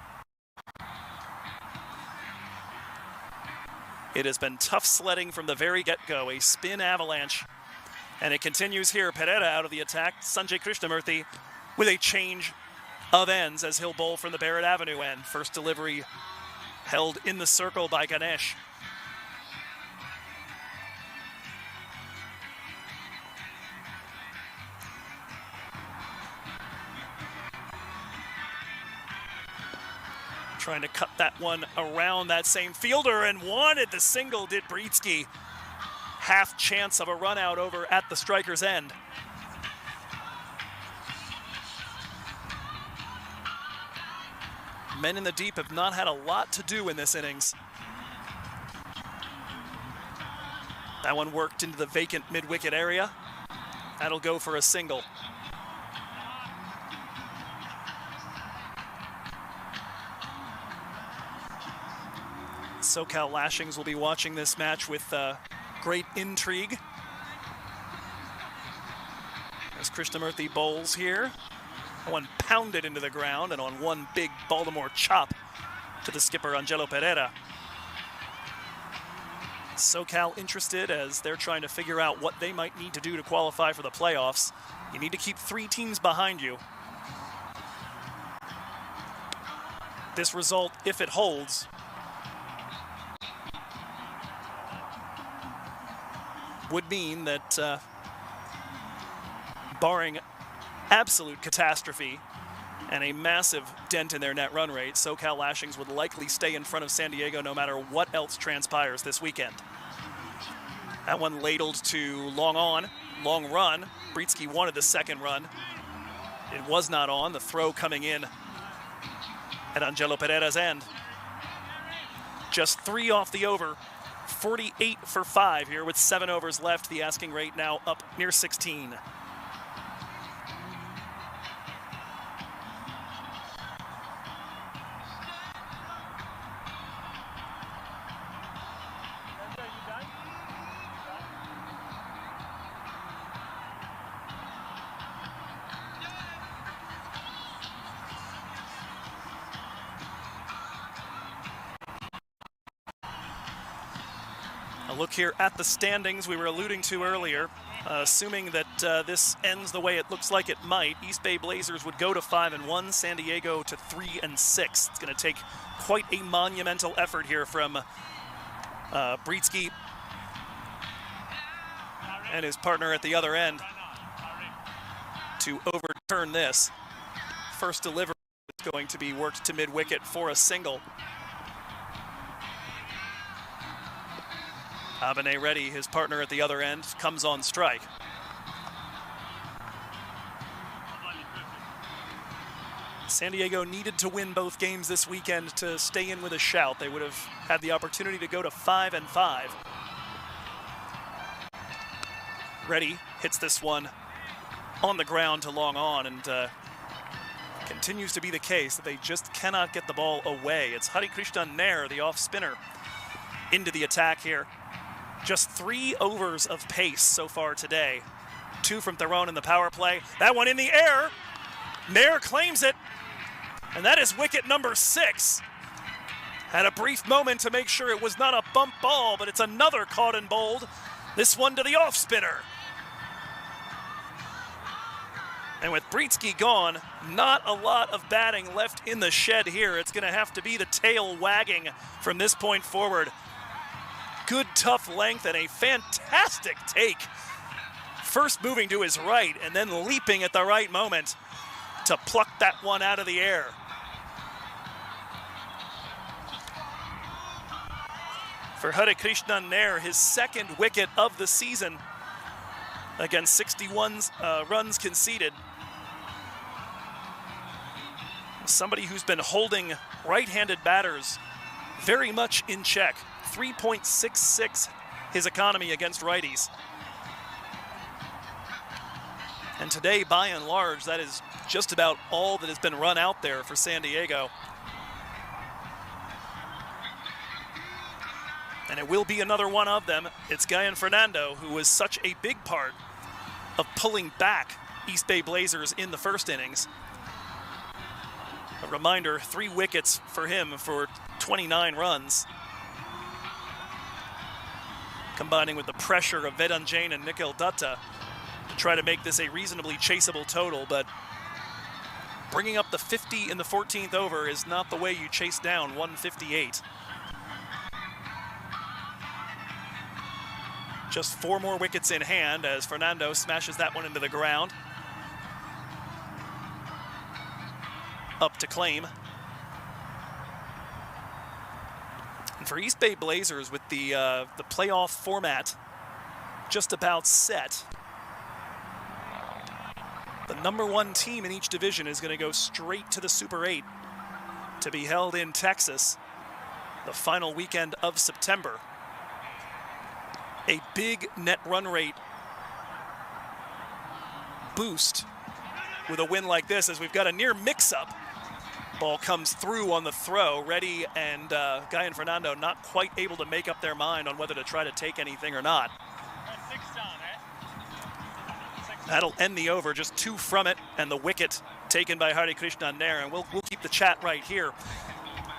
It has been tough sledding from the very get-go, a spin avalanche. And it continues here. Pereira out of the attack. Sanjay Krishnamurthy with a change of ends as he'll bowl from the Barrett Avenue end. First delivery held in the circle by Ganesh. Trying to cut that one around that same fielder, and wanted the single, did Brietzky. Half chance of a run out over at the striker's end. Men in the deep have not had a lot to do in this innings. That one worked into the vacant mid-wicket area. That'll go for a single. SoCal Lashings will be watching this match with great intrigue. As Krishnamurthy bowls here. One pounded into the ground, and on one big Baltimore chop to the skipper Angelo Pereira. SoCal interested as they're trying to figure out what they might need to do to qualify for the playoffs. You need to keep 3 teams behind you. This result, if it holds, would mean that barring absolute catastrophe and a massive dent in their net run rate, SoCal Lashings would likely stay in front of San Diego no matter what else transpires this weekend. That one ladled to long on, long run. Brietzky wanted the second run. It was not on. The throw coming in at Angelo Pereira's end. Just 3 off the over. 48 for 5 here with 7 overs left. The asking rate now up near 16. A look here at the standings we were alluding to earlier. Assuming that this ends the way it looks like it might, East Bay Blazers would go to 5-1, San Diego to 3-6. It's going to take quite a monumental effort here from Brietzke and his partner at the other end to overturn this. First delivery is going to be worked to mid-wicket for a single. Abene Reddy, his partner at the other end, comes on strike. San Diego needed to win both games this weekend to stay in with a shout. They would have had the opportunity to go to 5-5. Reddy hits this one on the ground to long on, and continues to be the case that they just cannot get the ball away. It's Hari Krishnan Nair, the off spinner, into the attack here. Just 3 overs of pace so far today. 2 from Theron in the power play. That one in the air. Nair claims it. And that is wicket number 6. Had a brief moment to make sure it was not a bump ball, but it's another caught and bowled. This one to the off spinner. And with Brietzke gone, not a lot of batting left in the shed here. It's going to have to be the tail wagging from this point forward. Good tough length and a fantastic take. First moving to his right and then leaping at the right moment to pluck that one out of the air. For Hari Krishnan Nair, his second wicket of the season against 61 runs conceded. Somebody who's been holding right-handed batters very much in check. 3.66 his economy against righties. And today, by and large, that is just about all that has been run out there for San Diego. And it will be another one of them. It's Guyan Fernando, who was such a big part of pulling back East Bay Blazers in the first innings. A reminder, 3 wickets for him for 29 runs. Combining with the pressure of Vedan Jain and Nikhil Dutta to try to make this a reasonably chaseable total, but bringing up the 50 in the 14th over is not the way you chase down 158. Just 4 more wickets in hand as Fernando smashes that one into the ground. Up to claim. And for East Bay Blazers, with the playoff format just about set, the #1 team in each division is going to go straight to the Super 8 to be held in Texas the final weekend of September. A big net run rate boost with a win like this, as we've got a near mix-up. Ball comes through on the throw. Reddy and Guyan Fernando not quite able to make up their mind on whether to try to take anything or not. That'll end the over, just 2 from it, and the wicket taken by Hari Krishnan Nair. And we'll keep the chat right here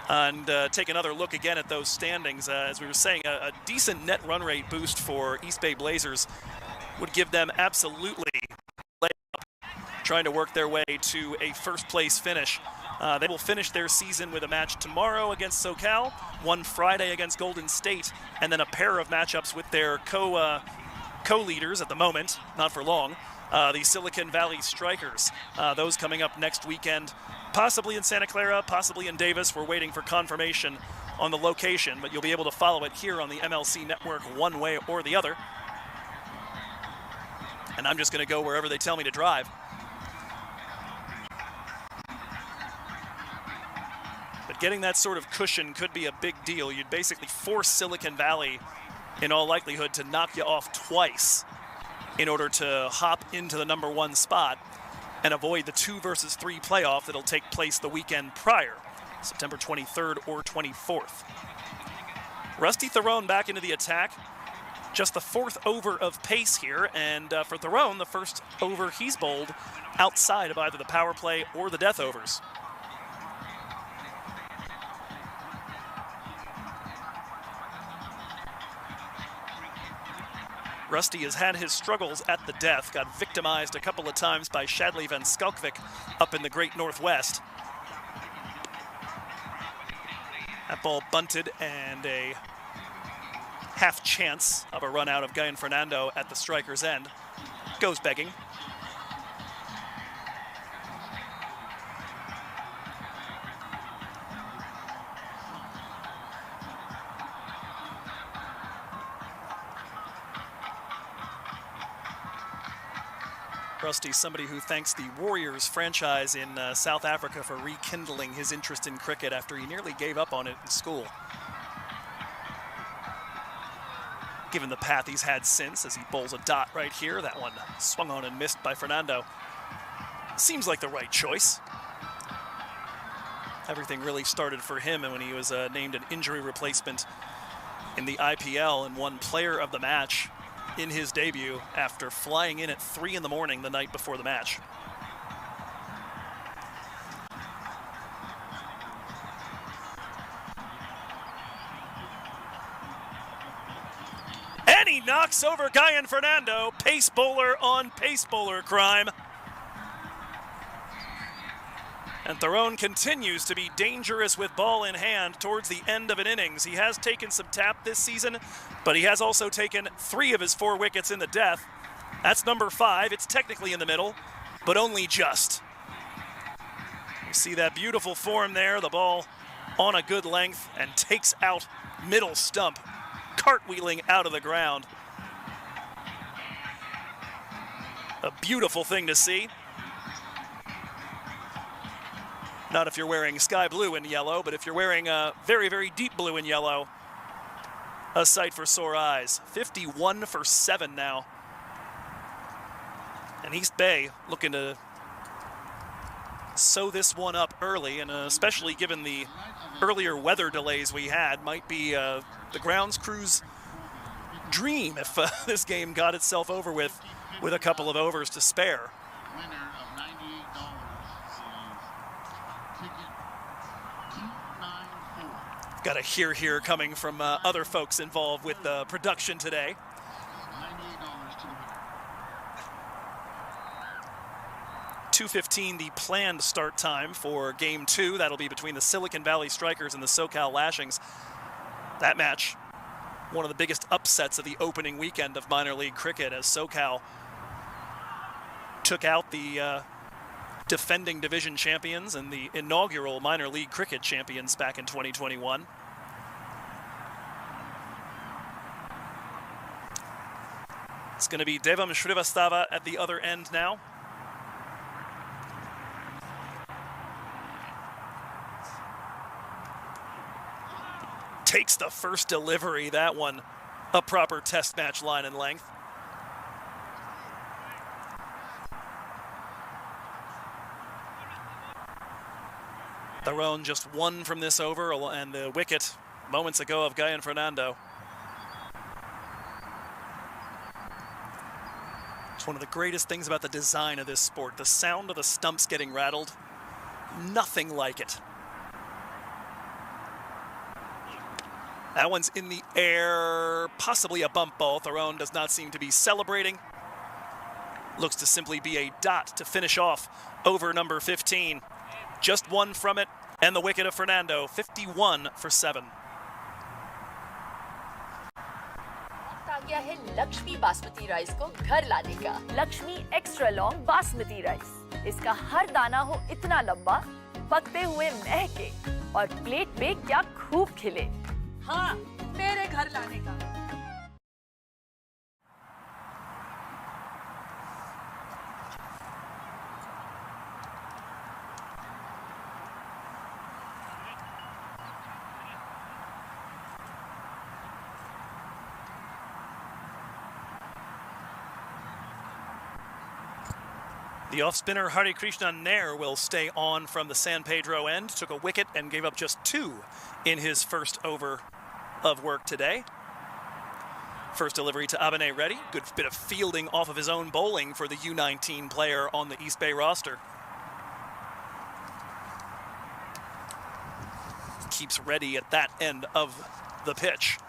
and take another look again at those standings. As we were saying, a decent net run rate boost for East Bay Blazers would give them absolutely leg up, trying to work their way to a first place finish. They will finish their season with a match tomorrow against SoCal, one Friday against Golden State, and then a pair of matchups with their co-leaders at the moment, not for long, the Silicon Valley Strikers. Those coming up next weekend, possibly in Santa Clara, possibly in Davis. We're waiting for confirmation on the location, but you'll be able to follow it here on the MLC Network one way or the other. And I'm just going to go wherever they tell me to drive. But getting that sort of cushion could be a big deal. You'd basically force Silicon Valley, in all likelihood, to knock you off twice in order to hop into the #1 spot and avoid the 2 versus 3 playoff that'll take place the weekend prior, September 23rd or 24th. Rusty Theron back into the attack. Just the 4th over of pace here, and for Theron, the first over he's bowled outside of either the power play or the death overs. Rusty has had his struggles at the death, got victimized a couple of times by Shadley Van Skalkvik up in the Great Northwest. That ball bunted, and a half chance of a run out of Guyan Fernando at the striker's end. Goes begging. Rusty's somebody who thanks the Warriors franchise in South Africa for rekindling his interest in cricket after he nearly gave up on it in school. Given the path he's had since, as he bowls a dot right here, that one swung on and missed by Fernando. Seems like the right choice. Everything really started for him when he was named an injury replacement in the IPL and won Player of the Match in his debut after flying in at 3 in the morning the night before the match. And he knocks over Guyan Fernando. Pace bowler on pace bowler crime. And Theron continues to be dangerous with ball in hand towards the end of an innings. He has taken some tap this season, but he has also taken 3 of his 4 wickets in the death. That's number 5. It's technically in the middle, but only just. You see that beautiful form there, the ball on a good length and takes out middle stump, cartwheeling out of the ground. A beautiful thing to see. Not if you're wearing sky blue and yellow, but if you're wearing very, very deep blue and yellow, a sight for sore eyes. 51 for 7 now. And East Bay looking to sew this one up early, and especially given the earlier weather delays we had, might be the grounds crew's dream if this game got itself over with a couple of overs to spare. Got a hear coming from other folks involved with the production today. $2:15 the planned start time for Game 2. That'll be between the Silicon Valley Strikers and the SoCal Lashings. That match, one of the biggest upsets of the opening weekend of minor league cricket, as SoCal took out the defending division champions and the inaugural minor league cricket champions back in 2021. It's going to be Devam Shrivastava at the other end now. Takes the first delivery, that one a proper test match line and length. Theron just 1 from this over, and the wicket moments ago of Guyan Fernando. It's one of the greatest things about the design of this sport, the sound of the stumps getting rattled. Nothing like it. That one's in the air, possibly a bump ball. Theron does not seem to be celebrating. Looks to simply be a dot to finish off over number 15. Just 1 from it, and the wicket of Fernando, 51 for 7. आ गया है Lakshmi basmati rice को घर लाने का। Lakshmi extra long basmati rice. इसका हर दाना हो इतना लंबा, पकते हुए महके और प्लेट पे क्या खूब खिले। हाँ, मेरे घर लाने का। The off-spinner Hari Krishnan Nair will stay on from the San Pedro end. Took a wicket and gave up just 2 in his first over of work today. First delivery to Abhinay Reddy. Good bit of fielding off of his own bowling for the U19 player on the East Bay roster. Keeps Reddy at that end of the pitch.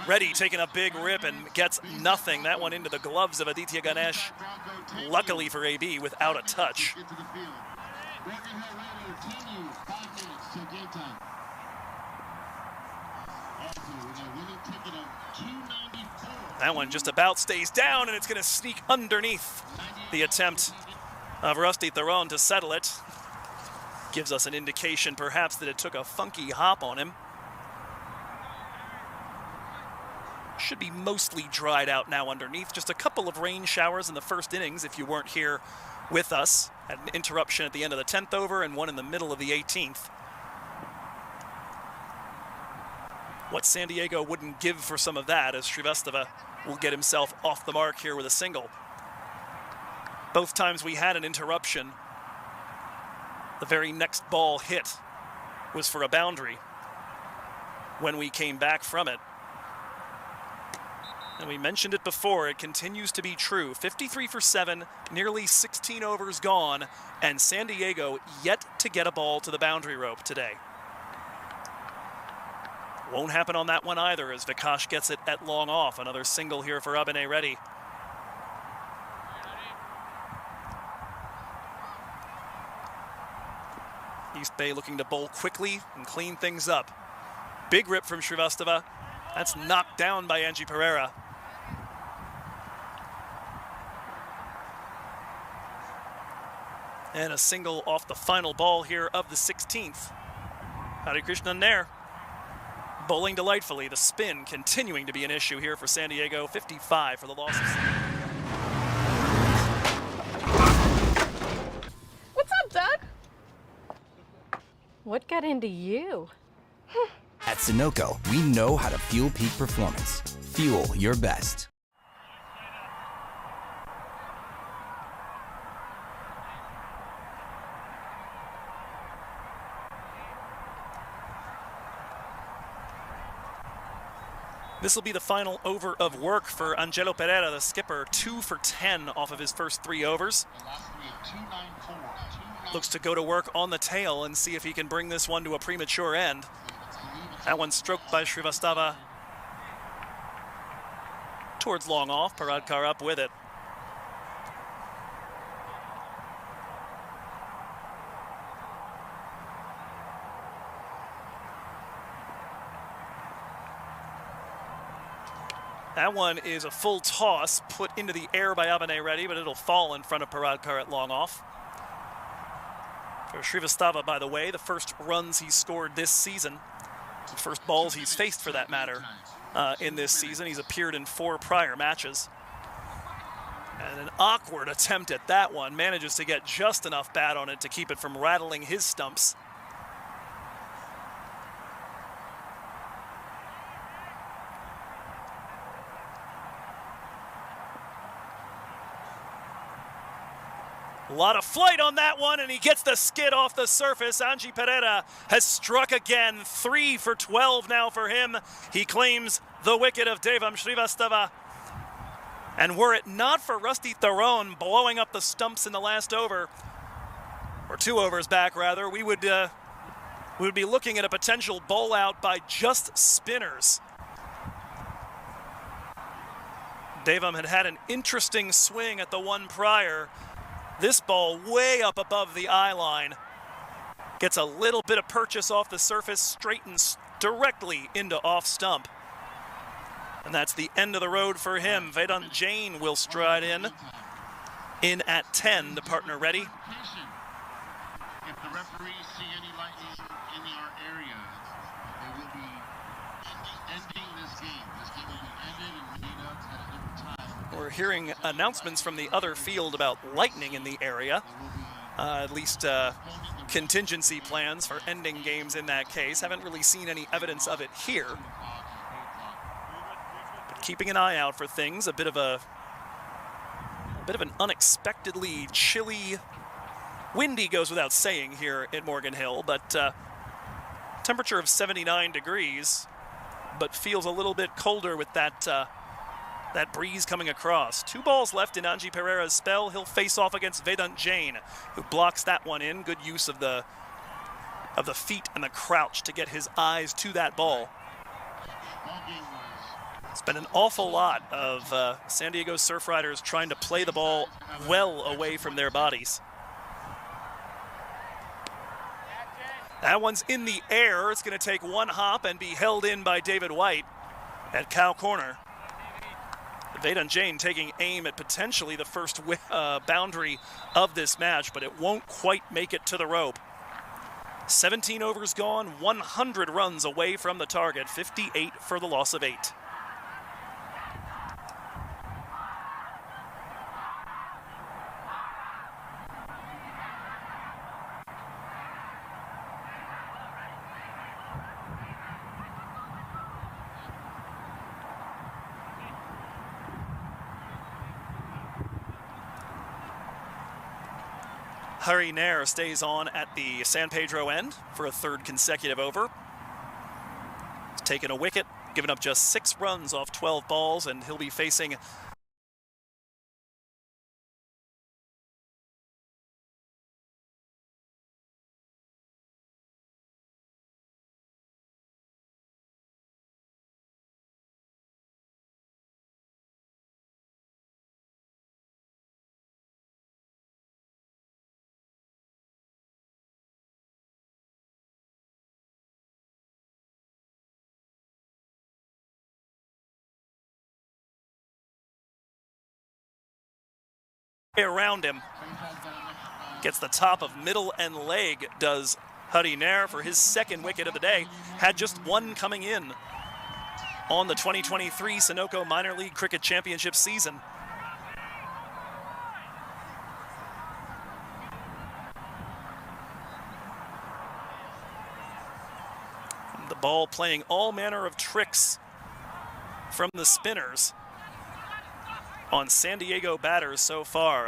Reddy taking a big rip and gets nothing. That one into the gloves of Aditya Ganesh. Luckily for AB, without a touch. That one just about stays down, and it's going to sneak underneath. The attempt of Rusty Theron to settle it gives us an indication perhaps that it took a funky hop on him. Should be mostly dried out now underneath. Just a couple of rain showers in the first innings if you weren't here with us. Had an interruption at the end of the 10th over and one in the middle of the 18th. What San Diego wouldn't give for some of that, as Srivastava will get himself off the mark here with a single. Both times we had an interruption, the very next ball hit was for a boundary when we came back from it. And we mentioned it before, it continues to be true. 53 for 7, nearly 16 overs gone, and San Diego yet to get a ball to the boundary rope today. Won't happen on that one either, as Vikash gets it at long off. Another single here for Abhinay Reddy. East Bay looking to bowl quickly and clean things up. Big rip from Srivastava. That's knocked down by Angie Pereira. And a single off the final ball here of the 16th. Hari Krishnan there. Bowling delightfully. The spin continuing to be an issue here for San Diego. 55 for the losses. What's up, Doug? What got into you? At Sunoco, we know how to fuel peak performance. Fuel your best. This will be the final over of work for Angelo Pereira, the skipper. 2 for 10 off of his first 3 overs. Looks to go to work on the tail and see if he can bring this one to a premature end. That one stroked by Srivastava towards long off. Paradkar up with it. That one is a full toss put into the air by Abhinay Reddy, but it'll fall in front of Paradkar at long off. For Srivastava, by the way, the first runs he scored this season, the first balls he's faced for that matter in this season. He's appeared in 4 prior matches. And an awkward attempt at that one, manages to get just enough bat on it to keep it from rattling his stumps. A lot of flight on that one, and he gets the skid off the surface. Angie Pereira has struck again. 3 for 12 now for him. He claims the wicket of Devam Srivastava. And were it not for Rusty Theron blowing up the stumps in the last over, or 2 overs back rather, we would be looking at a potential bowl out by just spinners. Devam had an interesting swing at the one prior. This ball way up above the eye line. Gets a little bit of purchase off the surface, straightens directly into off stump. And that's the end of the road for him. Vedant Jain will stride in at 10 to partner Reddy. If the referees see any lightning in our area, they will be ending this game. This game will be ended and made up at a different time. We're hearing announcements from the other field about lightning in the area. At least contingency plans for ending games in that case. Haven't really seen any evidence of it here. But keeping an eye out for things. A bit of an unexpectedly chilly, windy goes without saying here at Morgan Hill, but temperature of 79 degrees, but feels a little bit colder with that breeze coming across. 2 balls left in Angie Pereira's spell. He'll face off against Vedant Jain, who blocks that one in. Good use of the feet and the crouch to get his eyes to that ball. Ball game was It's been an awful lot of San Diego Surfriders trying to play the ball well away from their bodies. That one's in the air. It's going to take one hop and be held in by David White at cow corner. Vedant Jain taking aim at potentially the first boundary of this match, but it won't quite make it to the rope. 17 overs gone, 100 runs away from the target, 58 for the loss of 8. Hari Nair stays on at the San Pedro end for a third consecutive over. He's taken a wicket, given up just 6 runs off 12 balls, and he'll be facing around him. Gets the top of middle and leg, does Hari Nair for his second wicket of the day. Had just one coming in on the 2023 Sunoco Minor League Cricket Championship season. The ball playing all manner of tricks from the spinners on San Diego batters so far.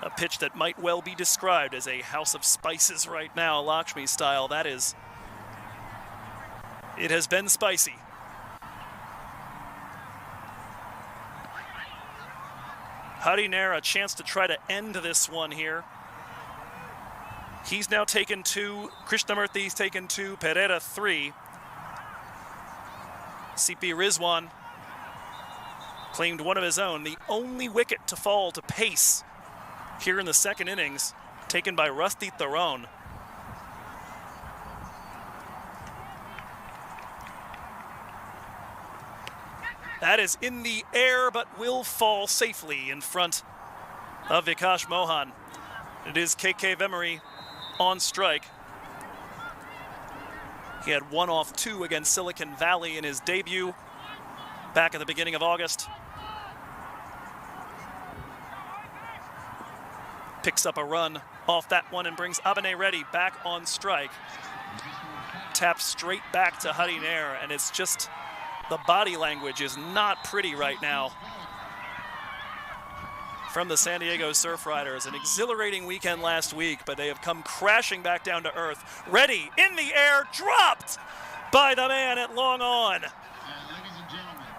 A pitch that might well be described as a house of spices right now, Lakshmi style. That is, it has been spicy. Hari Nair a chance to try to end this one here. He's now taken 2, Krishnamurthy's taken 2, Pereira 3. CP Rizwan claimed one of his own, the only wicket to fall to pace here in the second innings, taken by Rusty Theron. That is in the air, but will fall safely in front of Vikash Mohan. It is KK Vemery on strike. He had 1 off 2 against Silicon Valley in his debut back at the beginning of August. Picks up a run off that one and brings Abhinay Reddy back on strike. Taps straight back to Hari Nair, and it's just, the body language is not pretty right now from the San Diego Surfriders. An exhilarating weekend last week, but they have come crashing back down to earth. Reddy in the air, dropped by the man at long on.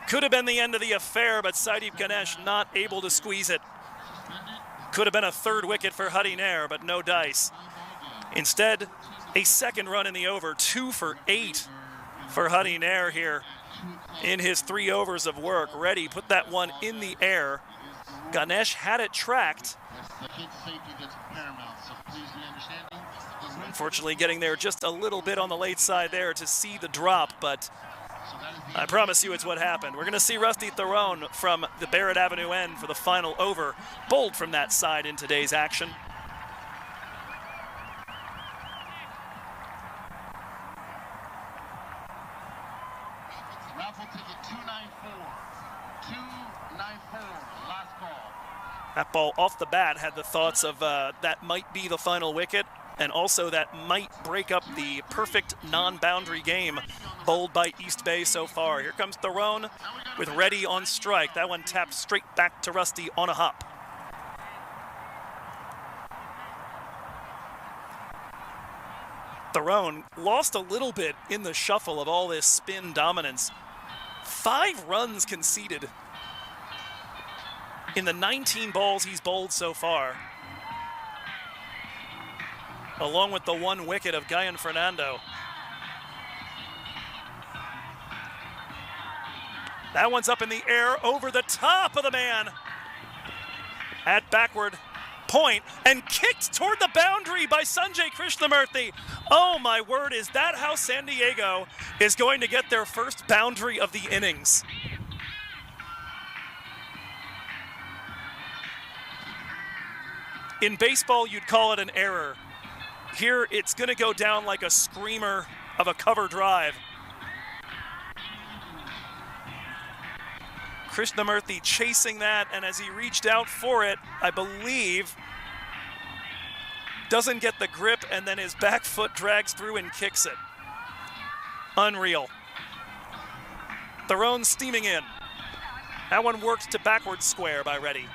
Could have been the end of the affair, but Saideep Ganesh not able to squeeze it. Could have been a third wicket for Hari Nair, but no dice. Instead, a second run in the over, 2 for 8 for Hari Nair here in his 3 overs of work. Reddy put that one in the air. Ganesh had it tracked. Unfortunately, getting there just a little bit on the late side there to see the drop, but I promise you it's what happened. We're going to see Rusty Theron from the Barrett Avenue end for the final over, bowled from that side in today's action. Raffle ticket 294. 294, last call. That ball off the bat had the thoughts of that might be the final wicket, and also that might break up the perfect non-boundary game bowled by East Bay so far. Here comes Theron with Reddy on strike. That one tapped straight back to Rusty on a hop. Theron lost a little bit in the shuffle of all this spin dominance. 5 runs conceded in the 19 balls he's bowled so far, along with the 1 wicket of Guyan Fernando. That one's up in the air over the top of the man at backward point and kicked toward the boundary by Sanjay Krishnamurthy. Oh my word, is that how San Diego is going to get their first boundary of the innings? In baseball, you'd call it an error. Here, it's going to go down like a screamer of a cover drive. Krishnamurthy chasing that, and as he reached out for it, I believe, doesn't get the grip, and then his back foot drags through and kicks it. Unreal. Theron steaming in. That one worked to backward square by Reddy.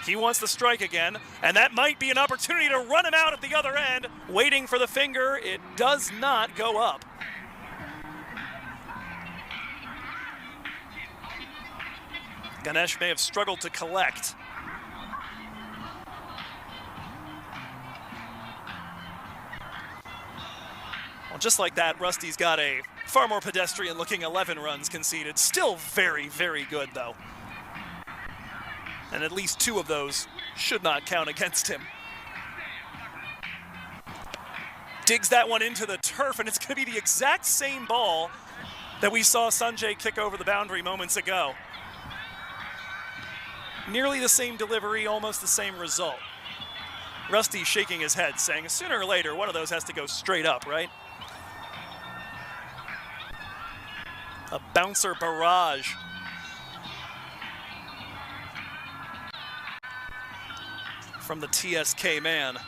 He wants the strike again, and that might be an opportunity to run him out at the other end. Waiting for the finger, it does not go up. Ganesh may have struggled to collect. Well, just like that, Rusty's got a far more pedestrian-looking 11 runs conceded. Still very, very good, though. And at least 2 of those should not count against him. Digs that one into the turf, and it's going to be the exact same ball that we saw Sanjay kick over the boundary moments ago. Nearly the same delivery, almost the same result. Rusty shaking his head, saying sooner or later one of those has to go straight up, right? A bouncer barrage. From the TSK man.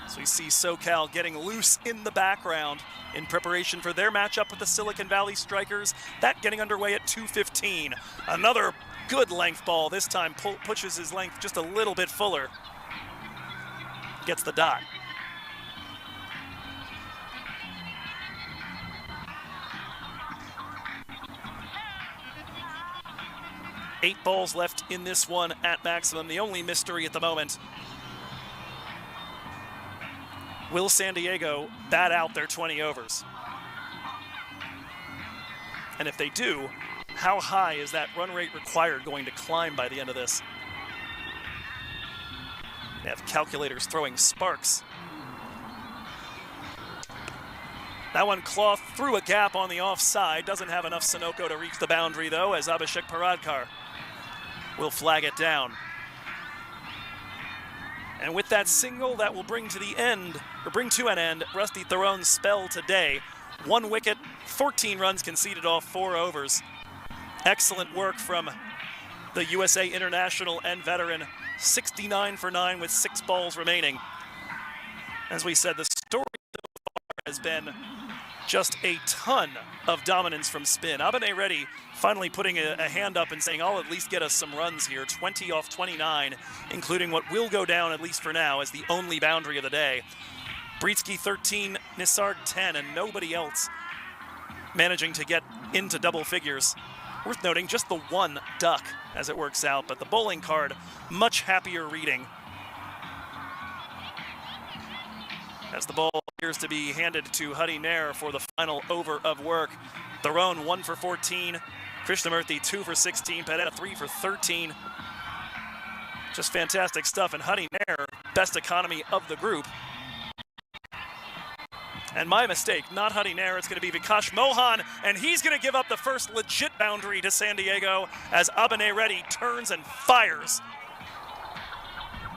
So we see SoCal getting loose in the background in preparation for their matchup with the Silicon Valley Strikers. That getting underway at 2:15. Another good length ball. This time pushes his length just a little bit fuller. Gets the dot. Eight balls left in this one at maximum. The only mystery at the moment. Will San Diego bat out their 20 overs? And if they do, how high is that run rate required going to climb by the end of this? They have calculators throwing sparks. That one clawed through a gap on the offside. Doesn't have enough Sunoco to reach the boundary, though, as Abhishek Paradkar will flag it down. And with that single, that will bring to an end Rusty Theron's spell today. 1 wicket, 14 runs conceded off 4 overs. Excellent work from the USA international and veteran. 69 for 9 with 6 balls remaining. As we said, the story so far has been just a ton of dominance from spin. Abane Reddy finally putting a hand up and saying, I'll at least get us some runs here. 20 off 29, including what will go down, at least for now, as the only boundary of the day. Britsky 13, Nisarg 10, and nobody else managing to get into double figures. Worth noting, just the 1 duck as it works out, but the bowling card, much happier reading. As the ball appears to be handed to Huddy Nair for the final over of work. Theron 1 for 14, Krishnamurthy 2 for 16, Pedetta 3 for 13. Just fantastic stuff, and Huddy Nair, best economy of the group. And my mistake, not Huddy Nair, it's going to be Vikash Mohan, and he's going to give up the first legit boundary to San Diego as Abane Reddy turns and fires.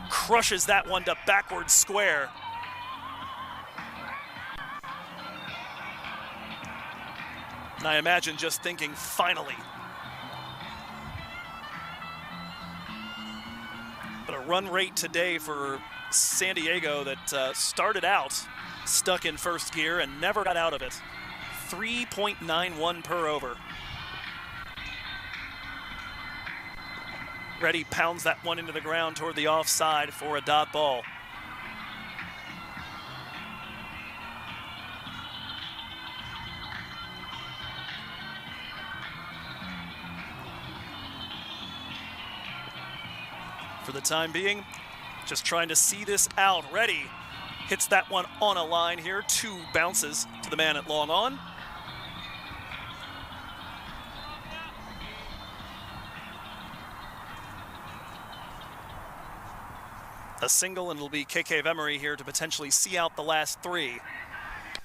Crushes that one to backward square. And I imagine just thinking, finally. But a run rate today for San Diego that started out stuck in first gear and never got out of it. 3.91 per over. Reddy pounds that one into the ground toward the offside for a dot ball. For the time being, just trying to see this out. Reddy hits that one on a line here. 2 bounces to the man at long on. a single, and it'll be KK Vemery here to potentially see out the last three.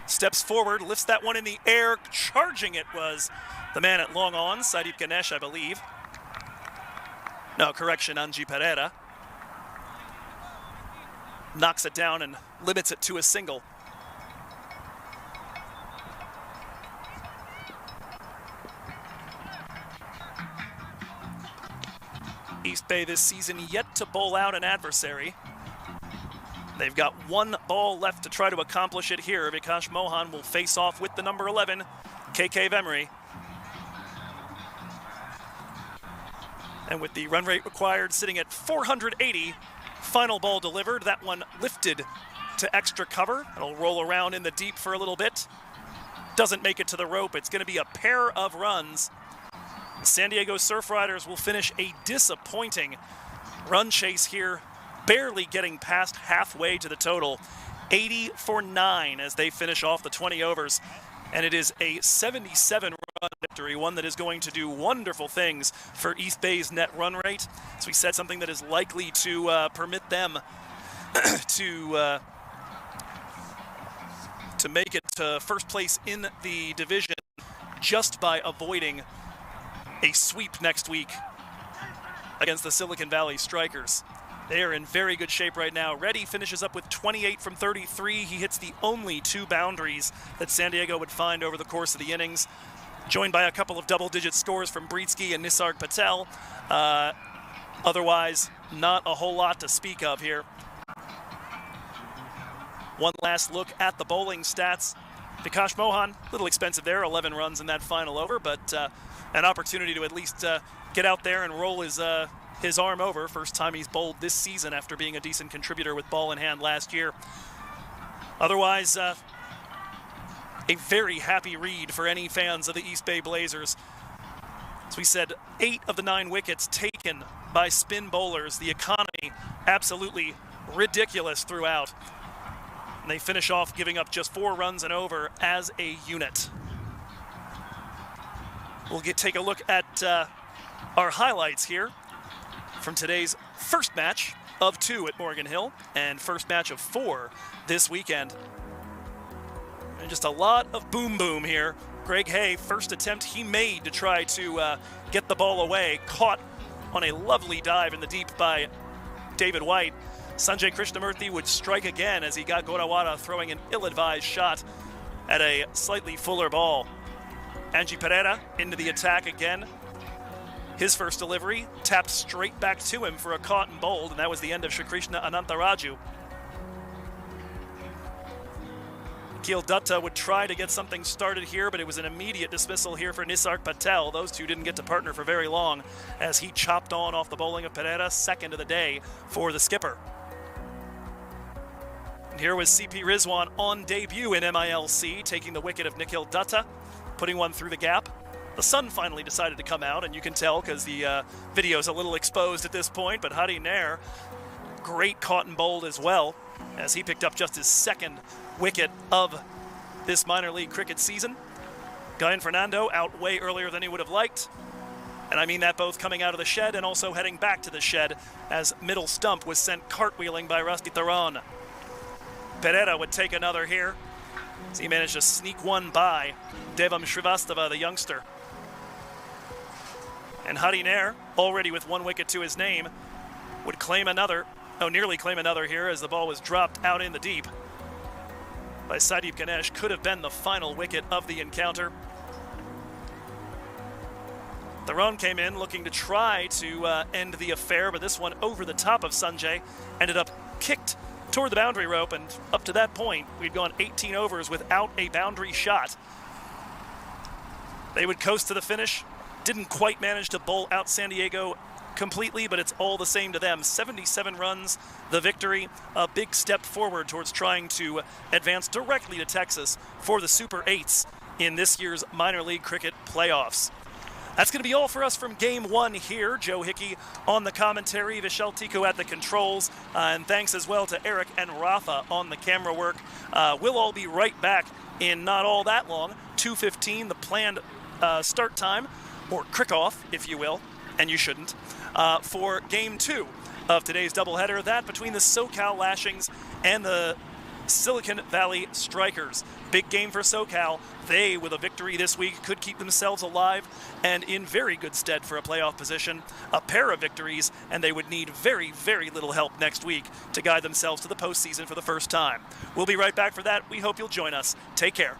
Steps forward, lifts that one in the air. Charging it was the man at long on, Sadeep Ganesh, I believe. No, correction, Anji Pereira. Knocks it down and limits it to a single. East Bay this season yet to bowl out an adversary. They've got one ball left to try to accomplish it here. Vikash Mohan will face off with the number 11, KK Vemery. And with the run rate required sitting at 480, final ball delivered. That one lifted to extra cover. It'll roll around in the deep for a little bit. Doesn't make it to the rope. It's going to be a pair of runs. The San Diego Surf Riders will finish a disappointing run chase here, barely getting past halfway to the total. 80 for 9 as they finish off the 20 overs. And it is a 77-run victory, one that is going to do wonderful things for East Bay's net run rate. As we said, something that is likely to permit them to make it to first place in the division just by avoiding a sweep next week against the Silicon Valley Strikers. They are in very good shape right now. Reddy finishes up with 28 from 33. He hits the only 2 boundaries that San Diego would find over the course of the innings, joined by a couple of double-digit scores from Britsky and Nisarg Patel. Otherwise, not a whole lot to speak of here. One last look at the bowling stats. Vikash Mohan, a little expensive there, 11 runs in that final over, but an opportunity to at least get out there and roll his arm over. First time he's bowled this season after being a decent contributor with ball in hand last year. Otherwise, a very happy read for any fans of the East Bay Blazers. As we said, 8 of the 9 wickets taken by spin bowlers. The economy absolutely ridiculous throughout. And they finish off giving up just 4 runs and over as a unit. We'll take a look at our highlights here from today's first match of 2 at Morgan Hill and first match of 4 this weekend. And just a lot of boom boom here. Greg Hay, first attempt he made to try to get the ball away, caught on a lovely dive in the deep by David White. Sanjay Krishnamurthy would strike again as he got Gorawara throwing an ill-advised shot at a slightly fuller ball. Anji Pereira into the attack again. His first delivery tapped straight back to him for a caught and bowled, and that was the end of Shrikrishna Anantaraju. Nikhil Dutta would try to get something started here, but it was an immediate dismissal here for Nisarg Patel. Those two didn't get to partner for very long as he chopped on off the bowling of Pereira, second of the day for the skipper. And here was CP Rizwan on debut in MILC, taking the wicket of Nikhil Dutta, putting one through the gap. The sun finally decided to come out, and you can tell because the video is a little exposed at this point, but Hadi Nair, great caught and bowled as well, as he picked up just his second wicket of this minor league cricket season. Guyan Fernando out way earlier than he would have liked, and I mean that both coming out of the shed and also heading back to the shed as middle stump was sent cartwheeling by Rusty Theron. Pereira would take another here, as he managed to sneak one by Devam Srivastava, the youngster. And Hadi Nair, already with 1 wicket to his name, would claim another, nearly claim another here as the ball was dropped out in the deep by Sadeep Ganesh. Could have been the final wicket of the encounter. Theron came in looking to try to end the affair, but this one over the top of Sanjay ended up kicked toward the boundary rope, and up to that point, we'd gone 18 overs without a boundary shot. They would coast to the finish. Didn't quite manage to bowl out San Diego completely, but it's all the same to them. 77 runs, the victory, a big step forward towards trying to advance directly to Texas for the Super 8s in this year's minor league cricket playoffs. That's going to be all for us from Game 1 here. Joe Hickey on the commentary, Vishal Tiku at the controls, and thanks as well to Eric and Rafa on the camera work. We'll all be right back in not all that long, 2:15, the planned start time, or crick-off, if you will, and you shouldn't, for Game 2 of today's doubleheader, that between the SoCal Lashings and the Silicon Valley Strikers. Big game for SoCal. They, with a victory this week, could keep themselves alive and in very good stead for a playoff position. A pair of victories, and they would need very, very little help next week to guide themselves to the postseason for the first time. We'll be right back for that. We hope you'll join us. Take care.